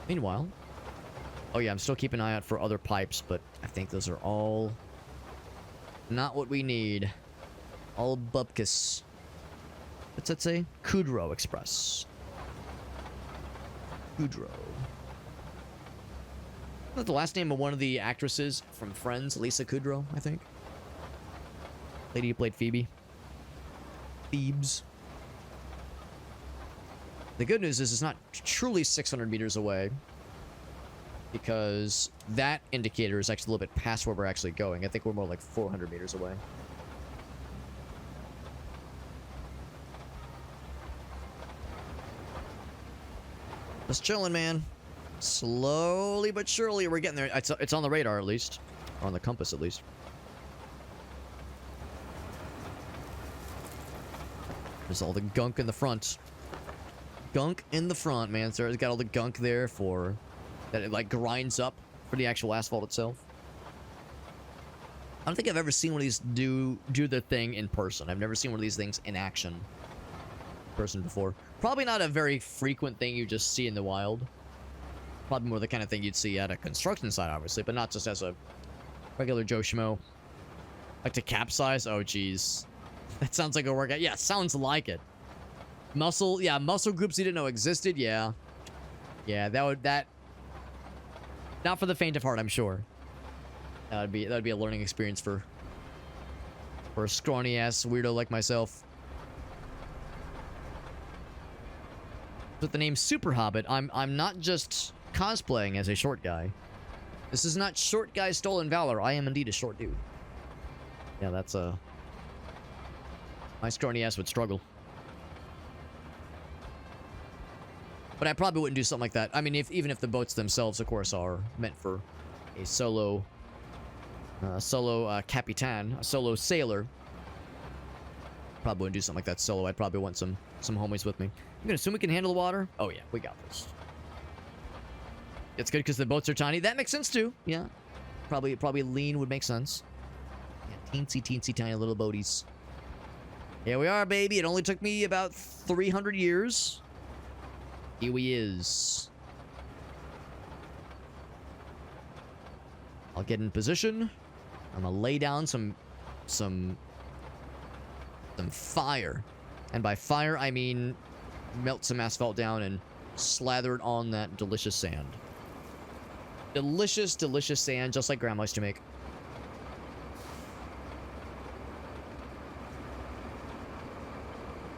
Meanwhile... Oh, yeah, I'm still keeping an eye out for other pipes, but I think those are all... not what we need. All bupkis. What's that say? Kudrow Express. Kudrow. Isn't that the last name of one of the actresses from Friends? Lisa Kudrow, I think. Lady who played Phoebe. Phoebes. The good news is it's not truly 600 meters away. Because that indicator is actually a little bit past where we're actually going. I think we're more like 400 meters away. Just chilling, man. Slowly but surely we're getting there. It's on the radar at least. Or on the compass at least. There's all the gunk in the front. Gunk in the front, man. So it's got all the gunk there for... that it like grinds up for the actual asphalt itself. I don't think I've ever seen one of these do the thing in person. I've never seen one of these things in action. Person before. Probably not a very frequent thing you just see in the wild. Probably more the kind of thing you'd see at a construction site, obviously, but not just as a regular Joe Schmo. Like to capsize? Oh, geez. That sounds like a workout. Yeah, sounds like it. Muscle, yeah, muscle groups you didn't know existed, yeah. Yeah, that... Not for the faint of heart, I'm sure. That'd be a learning experience for a scrawny-ass weirdo like myself. With the name Super Hobbit, I'm not just cosplaying as a short guy. This is not short guy stolen valor. I am indeed a short dude. Yeah, that's my scrawny ass would struggle. But I probably wouldn't do something like that. I mean, even if the boats themselves, of course, are meant for a solo capitan, a solo sailor. Probably wouldn't do something like that solo. I'd probably want some homies with me. I'm gonna assume we can handle the water. Oh yeah, we got this. It's good because the boats are tiny. That makes sense too. Yeah, probably lean would make sense. Yeah, teensy tiny little boaties. Here we are, baby. It only took me about 300 years. Here he is. I'll get in position. I'm gonna lay down some fire. And by fire, I mean melt some asphalt down and slather it on that delicious sand. Delicious, delicious sand, just like Grandma used to make.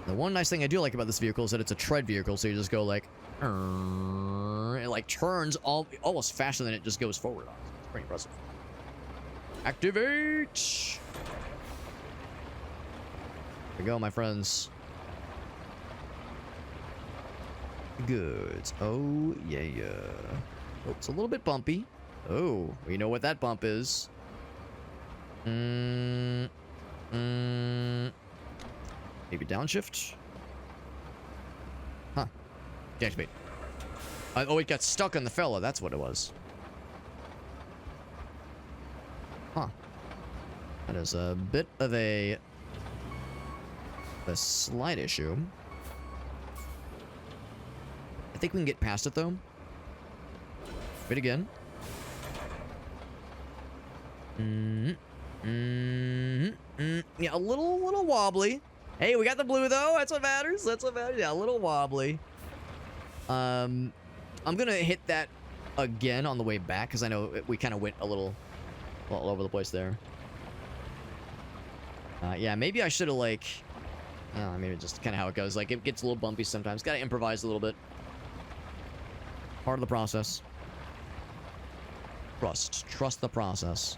The one nice thing I do like about this vehicle is that it's a tread vehicle, so you just go like... It like turns almost faster than it just goes forward on. It's pretty impressive. Activate! There we go, my friends. Good. Oh, yeah. Oh, it's a little bit bumpy. Oh, we know what that bump is. Maybe downshift? Huh. Deactivate. Oh, it got stuck on the fella. That's what it was. Huh. That is a bit of a slight issue. I think we can get past it, though. Wait again. Yeah, a little wobbly. Hey, we got the blue, though. That's what matters. That's what matters. Yeah, a little wobbly. I'm gonna hit that again on the way back, because I know we kind of went a little all over the place there. Yeah, maybe I should have, like... I mean, just kind of how it goes. Like, it gets a little bumpy sometimes. Gotta improvise a little bit. Part of the process. Trust the process.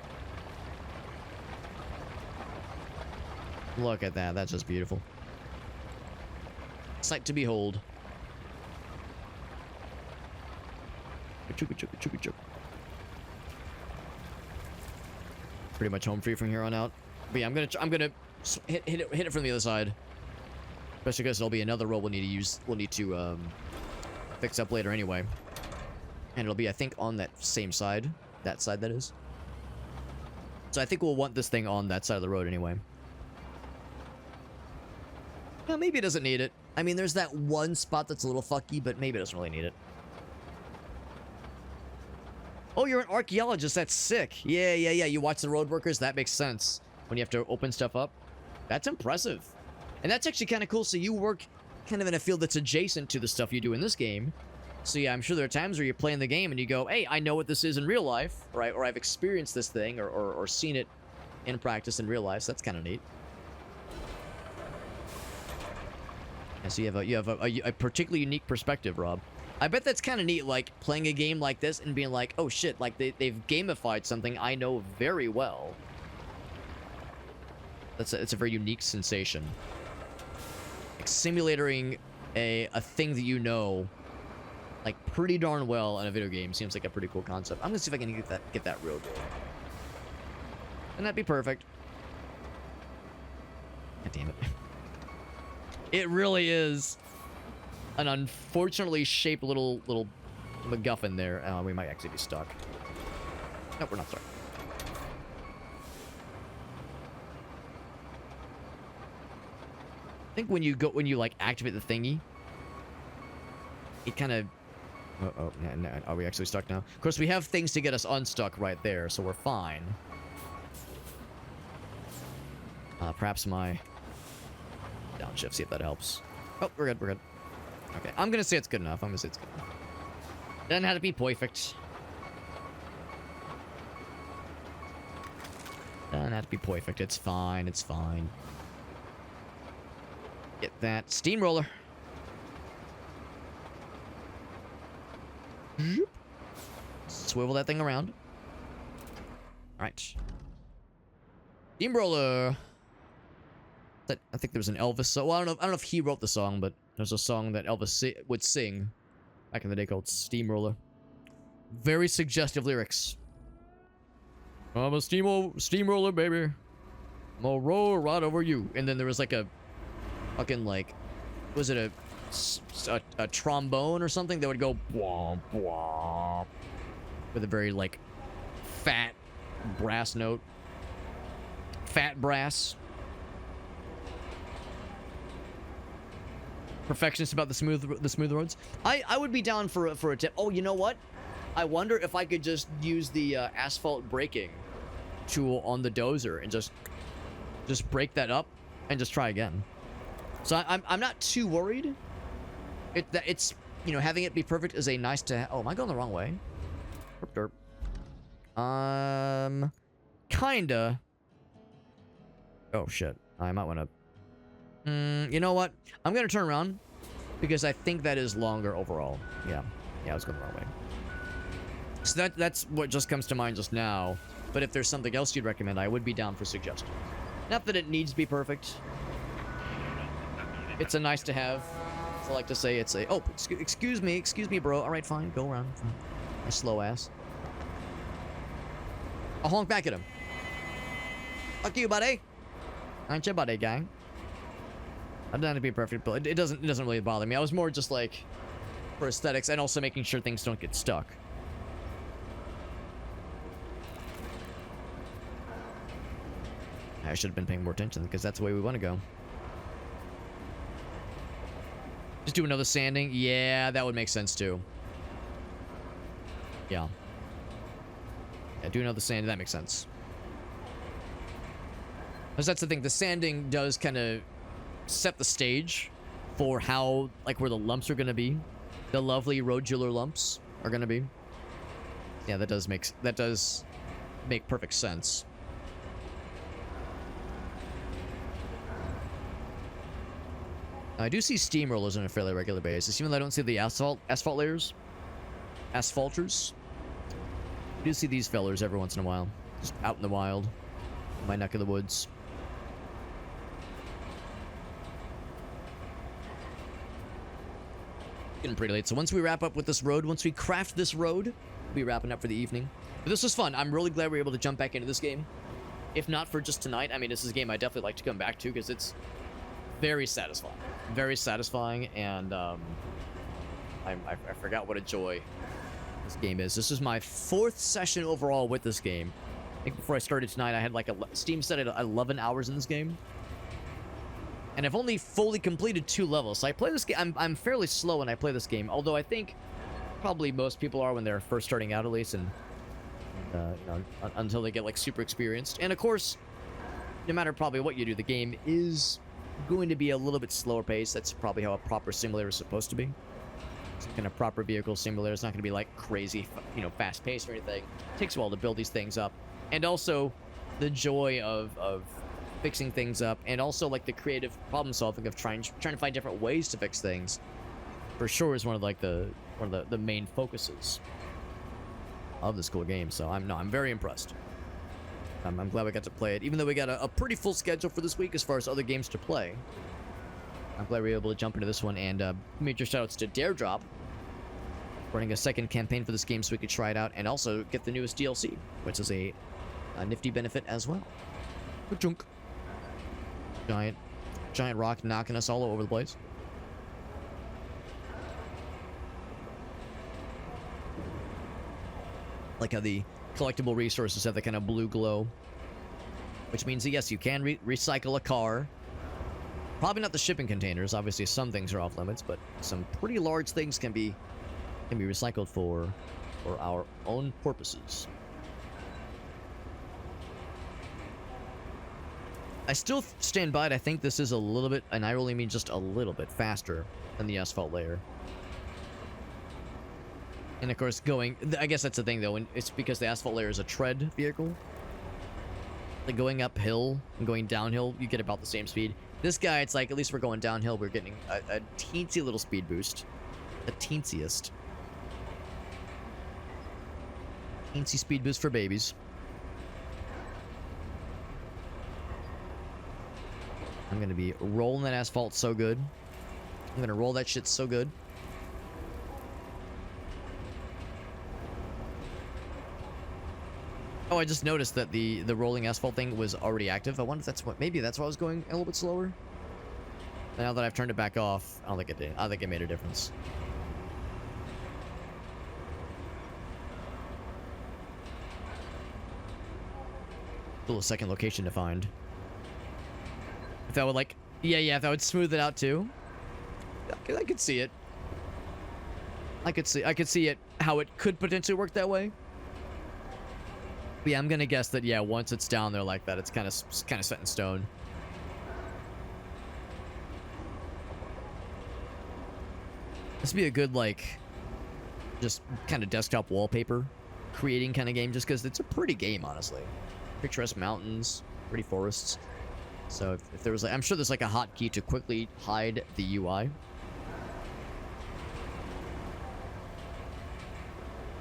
Look at that. That's just beautiful. Sight to behold. Pretty much home free from here on out. But yeah, I'm gonna hit it from the other side. Especially because there'll be another roll we'll need to fix up later anyway. And it'll be, I think, on that same side. That side, that is. So I think we'll want this thing on that side of the road anyway. Well, maybe it doesn't need it. I mean, there's that one spot that's a little fucky, but maybe it doesn't really need it. Oh, you're an archaeologist. That's sick. Yeah. You watch the road workers. That makes sense. When you have to open stuff up. That's impressive. And that's actually kind of cool. So you work kind of in a field that's adjacent to the stuff you do in this game. So yeah, I'm sure there are times where you're playing the game and you go, hey, I know what this is in real life, right? Or I've experienced this thing or seen it in practice in real life. So that's kind of neat. And so you have a particularly unique perspective, Rob. I bet that's kind of neat, like playing a game like this and being like, oh shit, like they've gamified something I know very well. It's a very unique sensation. Like simulating a thing that you know like pretty darn well in a video game seems like a pretty cool concept. I'm gonna see if I can get that road rolling. And that'd be perfect. God damn it. It really is an unfortunately shaped little MacGuffin there. We might actually be stuck. Nope, we're not stuck. I think when you like activate the thingy, it kind of. Oh, no, are we actually stuck now? Of course, we have things to get us unstuck right there, so we're fine. Perhaps my downshift, see if that helps. Oh, we're good. Okay, I'm gonna say it's good enough. Doesn't have to be perfect. Doesn't have to be perfect. It's fine. Get that steamroller. Swivel that thing around. Alright. Steamroller. I think there was an Elvis song. Well, I don't know if he wrote the song, but there's a song that Elvis would sing back in the day called Steamroller. Very suggestive lyrics. I'm a steamroller, baby. I'm gonna roll right over you. And then there was like a fucking like, was it a trombone or something that would go bwomp, bwomp, with a very like fat brass note. Fat brass. Perfectionist about the smooth roads. I would be down for a tip. Oh, you know what? I wonder if I could just use the asphalt braking tool on the dozer and just break that up and just try again. So I'm not too worried. It's you know, having it be perfect is a nice to. Oh, am I going the wrong way? Derp, derp. Kinda. Oh shit! I might want to. You know what? I'm gonna turn around because I think that is longer overall. Yeah, I was going the wrong way. So that's what just comes to mind just now. But if there's something else you'd recommend, I would be down for suggestions. Not that it needs to be perfect. It's a nice to have. I like to say it's a. Oh, excuse me, bro. All right, fine. Go around. Fine. My slow ass. I'll honk back at him. Fuck you, buddy. Aren't you, buddy, gang? I don't have to be perfect, but it doesn't really bother me. I was more just like for aesthetics and also making sure things don't get stuck. I should have been paying more attention because that's the way we want to go. Just do another sanding. Yeah, that would make sense too. Yeah. Yeah, do another sanding. That makes sense. Because that's the thing. The sanding does kind of set the stage for how, like, where the lumps are going to be. The lovely rodular lumps are going to be. Yeah, that does make perfect sense. I do see steamrollers on a fairly regular basis, even though I don't see the asphalt layers. Asphalters. I do see these fellers every once in a while. Just out in the wild. In my neck of the woods. Getting pretty late. So once we wrap up with this road, once we craft this road, we'll be wrapping up for the evening. But this was fun. I'm really glad we were able to jump back into this game. If not for just tonight, I mean, this is a game I definitely like to come back to because it's very satisfying. Very satisfying, and I forgot what a joy this game is. This is my 4th session overall with this game. I think before I started tonight, I had like a Steam set at 11 hours in this game. And I've only fully completed 2 levels. So I play this game. I'm fairly slow when I play this game. Although I think probably most people are when they're first starting out, at least, and you know, until they get like super experienced. And of course, no matter probably what you do, the game is going to be a little bit slower paced. That's probably how a proper simulator is supposed to be. Some kind of proper vehicle simulator. It's not going to be like crazy, you know, fast paced or anything. It takes a while to build these things up, and also the joy of fixing things up, and also like the creative problem solving of trying to find different ways to fix things. For sure, is one of the main focuses of this cool game. So I'm very impressed. I'm glad we got to play it, even though we got a pretty full schedule for this week as far as other games to play. I'm glad we were able to jump into this one, and major shoutouts to Daredrop, running a 2nd campaign for this game so we could try it out, and also get the newest DLC, which is a nifty benefit as well. Junk. Giant rock knocking us all over the place. Like how the collectible resources have the kind of blue glow, which means that yes, you can recycle a car. Probably not the shipping containers. Obviously, some things are off limits, but some pretty large things can be recycled for our own purposes. I still stand by it. I think this is a little bit, and I really mean just a little bit, faster than the asphalt layer. And of course, I guess that's the thing though, and it's because the asphalt layer is a tread vehicle. Like going uphill and going downhill, you get about the same speed. This guy, it's like, at least we're going downhill, we're getting a teensy little speed boost. The teensiest. Teensy speed boost for babies. I'm gonna be rolling that asphalt so good. I'm gonna roll that shit so good. Oh, I just noticed that the rolling asphalt thing was already active. I wonder if that's what, maybe that's why I was going a little bit slower. Now that I've turned it back off, I don't think it did. I don't think it made a difference. Still a 2nd location to find. If that would like, yeah, if that would smooth it out too. I could see it. I could see it, how it could potentially work that way. But yeah, I'm gonna guess that, yeah, once it's down there like that, it's kind of set in stone. This would be a good, like, just kind of desktop wallpaper creating kind of game, just because it's a pretty game, honestly. Picturesque mountains, pretty forests. So if there was, like, I'm sure there's like a hotkey to quickly hide the UI.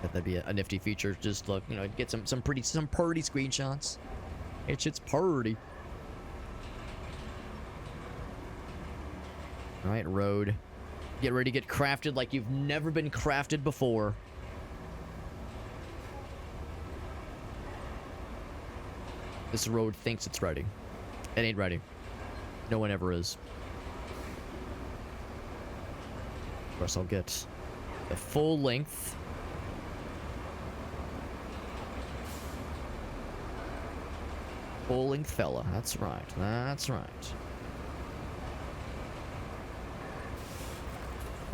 That'd be a nifty feature. Just look, you know, get some pretty screenshots. It's pretty. All right, road. Get ready to get crafted like you've never been crafted before. This road thinks it's ready. It ain't ready. No one ever is. Of course, I'll get the full length. Full length fella. That's right. That's right.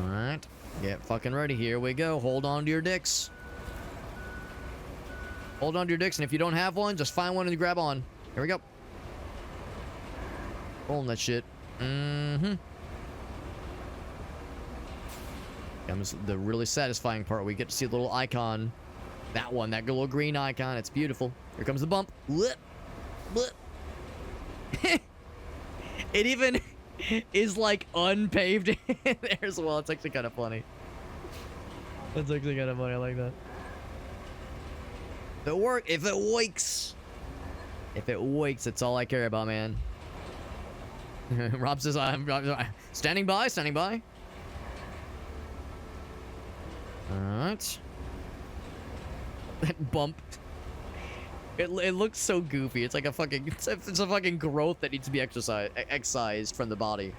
Alright. Get fucking ready. Here we go. Hold on to your dicks. Hold on to your dicks, and if you don't have one, just find one and grab on. Here we go. Rolling that shit. Mm-hmm. Comes the really satisfying part. We get to see a little icon. That one, that little green icon. It's beautiful. Here comes the bump. Blip. Blip. It even is like unpaved there as well. It's actually kind of funny. That's actually kind of funny. I like that. If it works, if it wakes. If it wakes, it's all I care about, man. Rob says, I'm standing by, standing by. Alright. That bump. It looks so goofy. It's like a fucking, it's a fucking growth that needs to be excised from the body.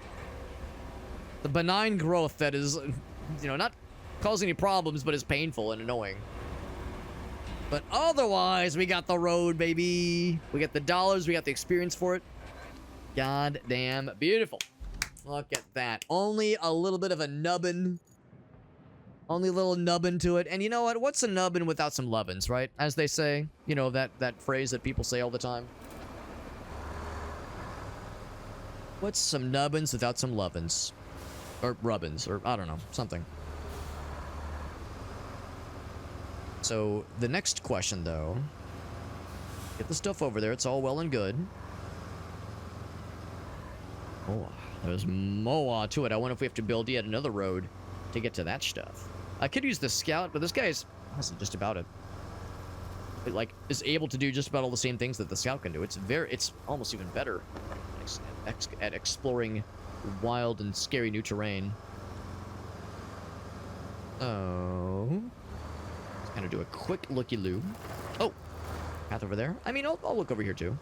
The benign growth that is, you know, not cause any problems, but it's painful and annoying. But otherwise, we got the road, baby. We got the dollars. We got the experience for it. God damn beautiful. Look at that. Only a little bit of a nubbin. Only a little nubbin to it. And you know what? What's a nubbin without some lovin's, right? As they say. You know, that phrase that people say all the time. What's some nubbins without some lovin's? Or rubbins, or I don't know, something. So, the next question, though. Get the stuff over there. It's all well and good. Oh, there's more to it. I wonder if we have to build yet another road to get to that stuff. I could use the scout, but this guy's honestly just about it. It, like, is able to do just about all the same things that the scout can do. It's almost even better at exploring wild and scary new terrain. Oh. Let's kind of do a quick looky-loo. Oh, path over there. I mean, I'll look over here too.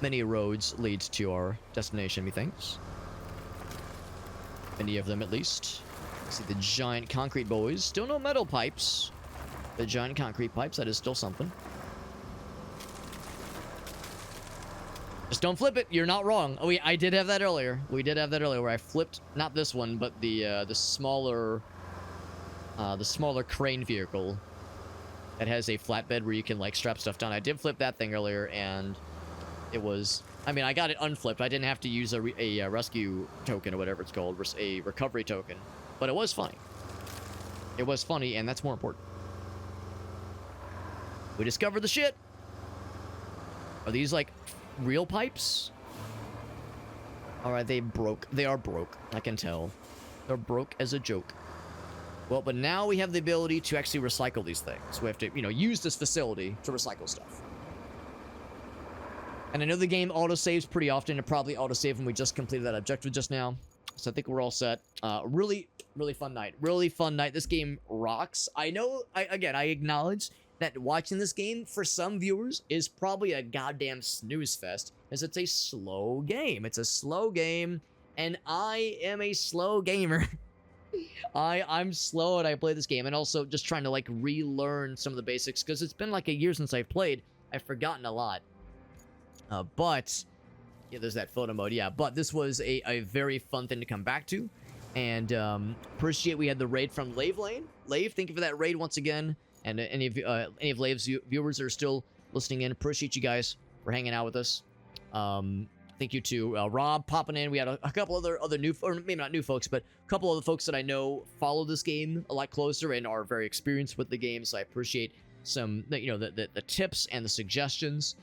Many roads lead to our destination, methinks. Many of them, at least. See the giant concrete boys. Still no metal pipes. The giant concrete pipes, that is still something. Just don't flip it. You're not wrong. Oh, I did have that earlier. We did have that earlier where I flipped, not this one, but the smaller crane vehicle that has a flatbed where you can, like, strap stuff down. I did flip that thing earlier, and it was... I mean, I got it unflipped. I didn't have to use a rescue token or whatever it's called, a recovery token. But it was funny. It was funny, and that's more important. We discovered the shit. Are these, like, real pipes? Alright, they broke. They are broke. I can tell. They're broke as a joke. Well, but now we have the ability to actually recycle these things. We have to, you know, use this facility to recycle stuff. And I know the game autosaves pretty often. It probably autosaved when we just completed that objective just now. So I think we're all set. Really fun night. Really fun night. This game rocks. I know, again, I acknowledge that watching this game, for some viewers, is probably a goddamn snooze fest, as it's a slow game. It's a slow game, and I am a slow gamer. I'm slow and I play this game, and also just trying to, like, relearn some of the basics, because it's been like a year since I've played. I've forgotten a lot. But, yeah, there's that photo mode, yeah. But this was a very fun thing to come back to. And, appreciate we had the raid from Lave Lane. Lave, thank you for that raid once again. And any of Lave's viewers that are still listening in, appreciate you guys for hanging out with us. Thank you to Rob popping in. We had a couple other new, or maybe not new folks, but a couple other folks that I know follow this game a lot closer and are very experienced with the game. So I appreciate some, you know, the tips and the suggestions.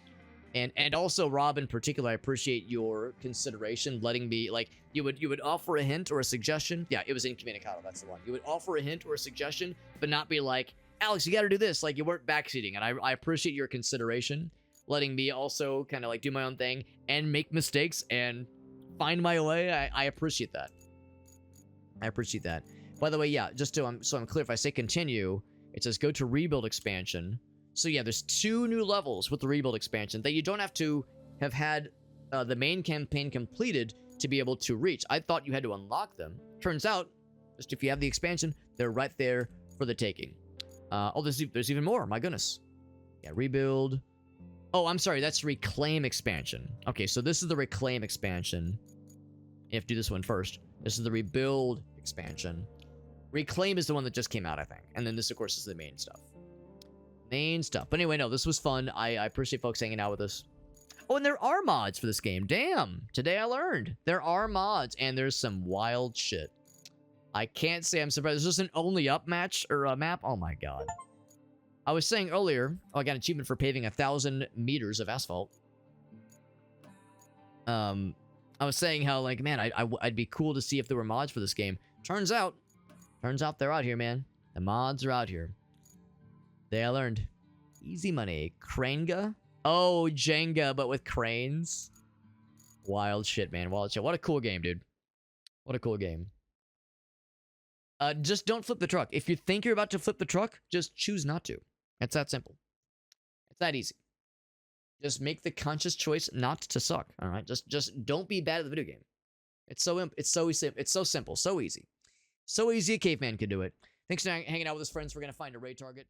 And also, Rob, in particular, I appreciate your consideration, letting me, like, you would offer a hint or a suggestion. Yeah, it was Incommunicado, that's the one. You would offer a hint or a suggestion, but not be like, Alex, you gotta do this. Like, you weren't backseating, and I appreciate your consideration, letting me also kind of, like, do my own thing and make mistakes and find my way. I appreciate that. I appreciate that. By the way, yeah, just so I'm clear, if I say continue, it says go to rebuild expansion. So yeah, there's 2 new levels with the rebuild expansion that you don't have to have had the main campaign completed to be able to reach. I thought you had to unlock them. Turns out, just if you have the expansion, they're right there for the taking. Oh, there's even more. My goodness. Yeah, rebuild. Oh, I'm sorry. That's reclaim expansion. Okay, so this is the reclaim expansion. You have to do this one first. This is the rebuild expansion. Reclaim is the one that just came out, I think. And then this, of course, is the main stuff. Main stuff. But anyway, no, this was fun. I appreciate folks hanging out with us. Oh, and there are mods for this game. Damn. Today I learned. There are mods, and there's some wild shit. I can't say I'm surprised. Is this an only up match or a map? Oh my god. I was saying earlier, I got an achievement for paving 1,000 meters of asphalt. I was saying how, like, man, I'd be cool to see if there were mods for this game. Turns out they're out here, man. The mods are out here. They I learned. Easy money. Krenga? Oh, Jenga, but with cranes. Wild shit, man. Wild shit. What a cool game, dude. What a cool game. Just don't flip the truck. If you think you're about to flip the truck, just choose not to. It's that simple. It's that easy. Just make the conscious choice not to suck, alright? Just don't be bad at the video game. It's so simple, so easy. So easy a caveman could do it. Thanks for hanging out with us, friends. We're gonna find a raid target.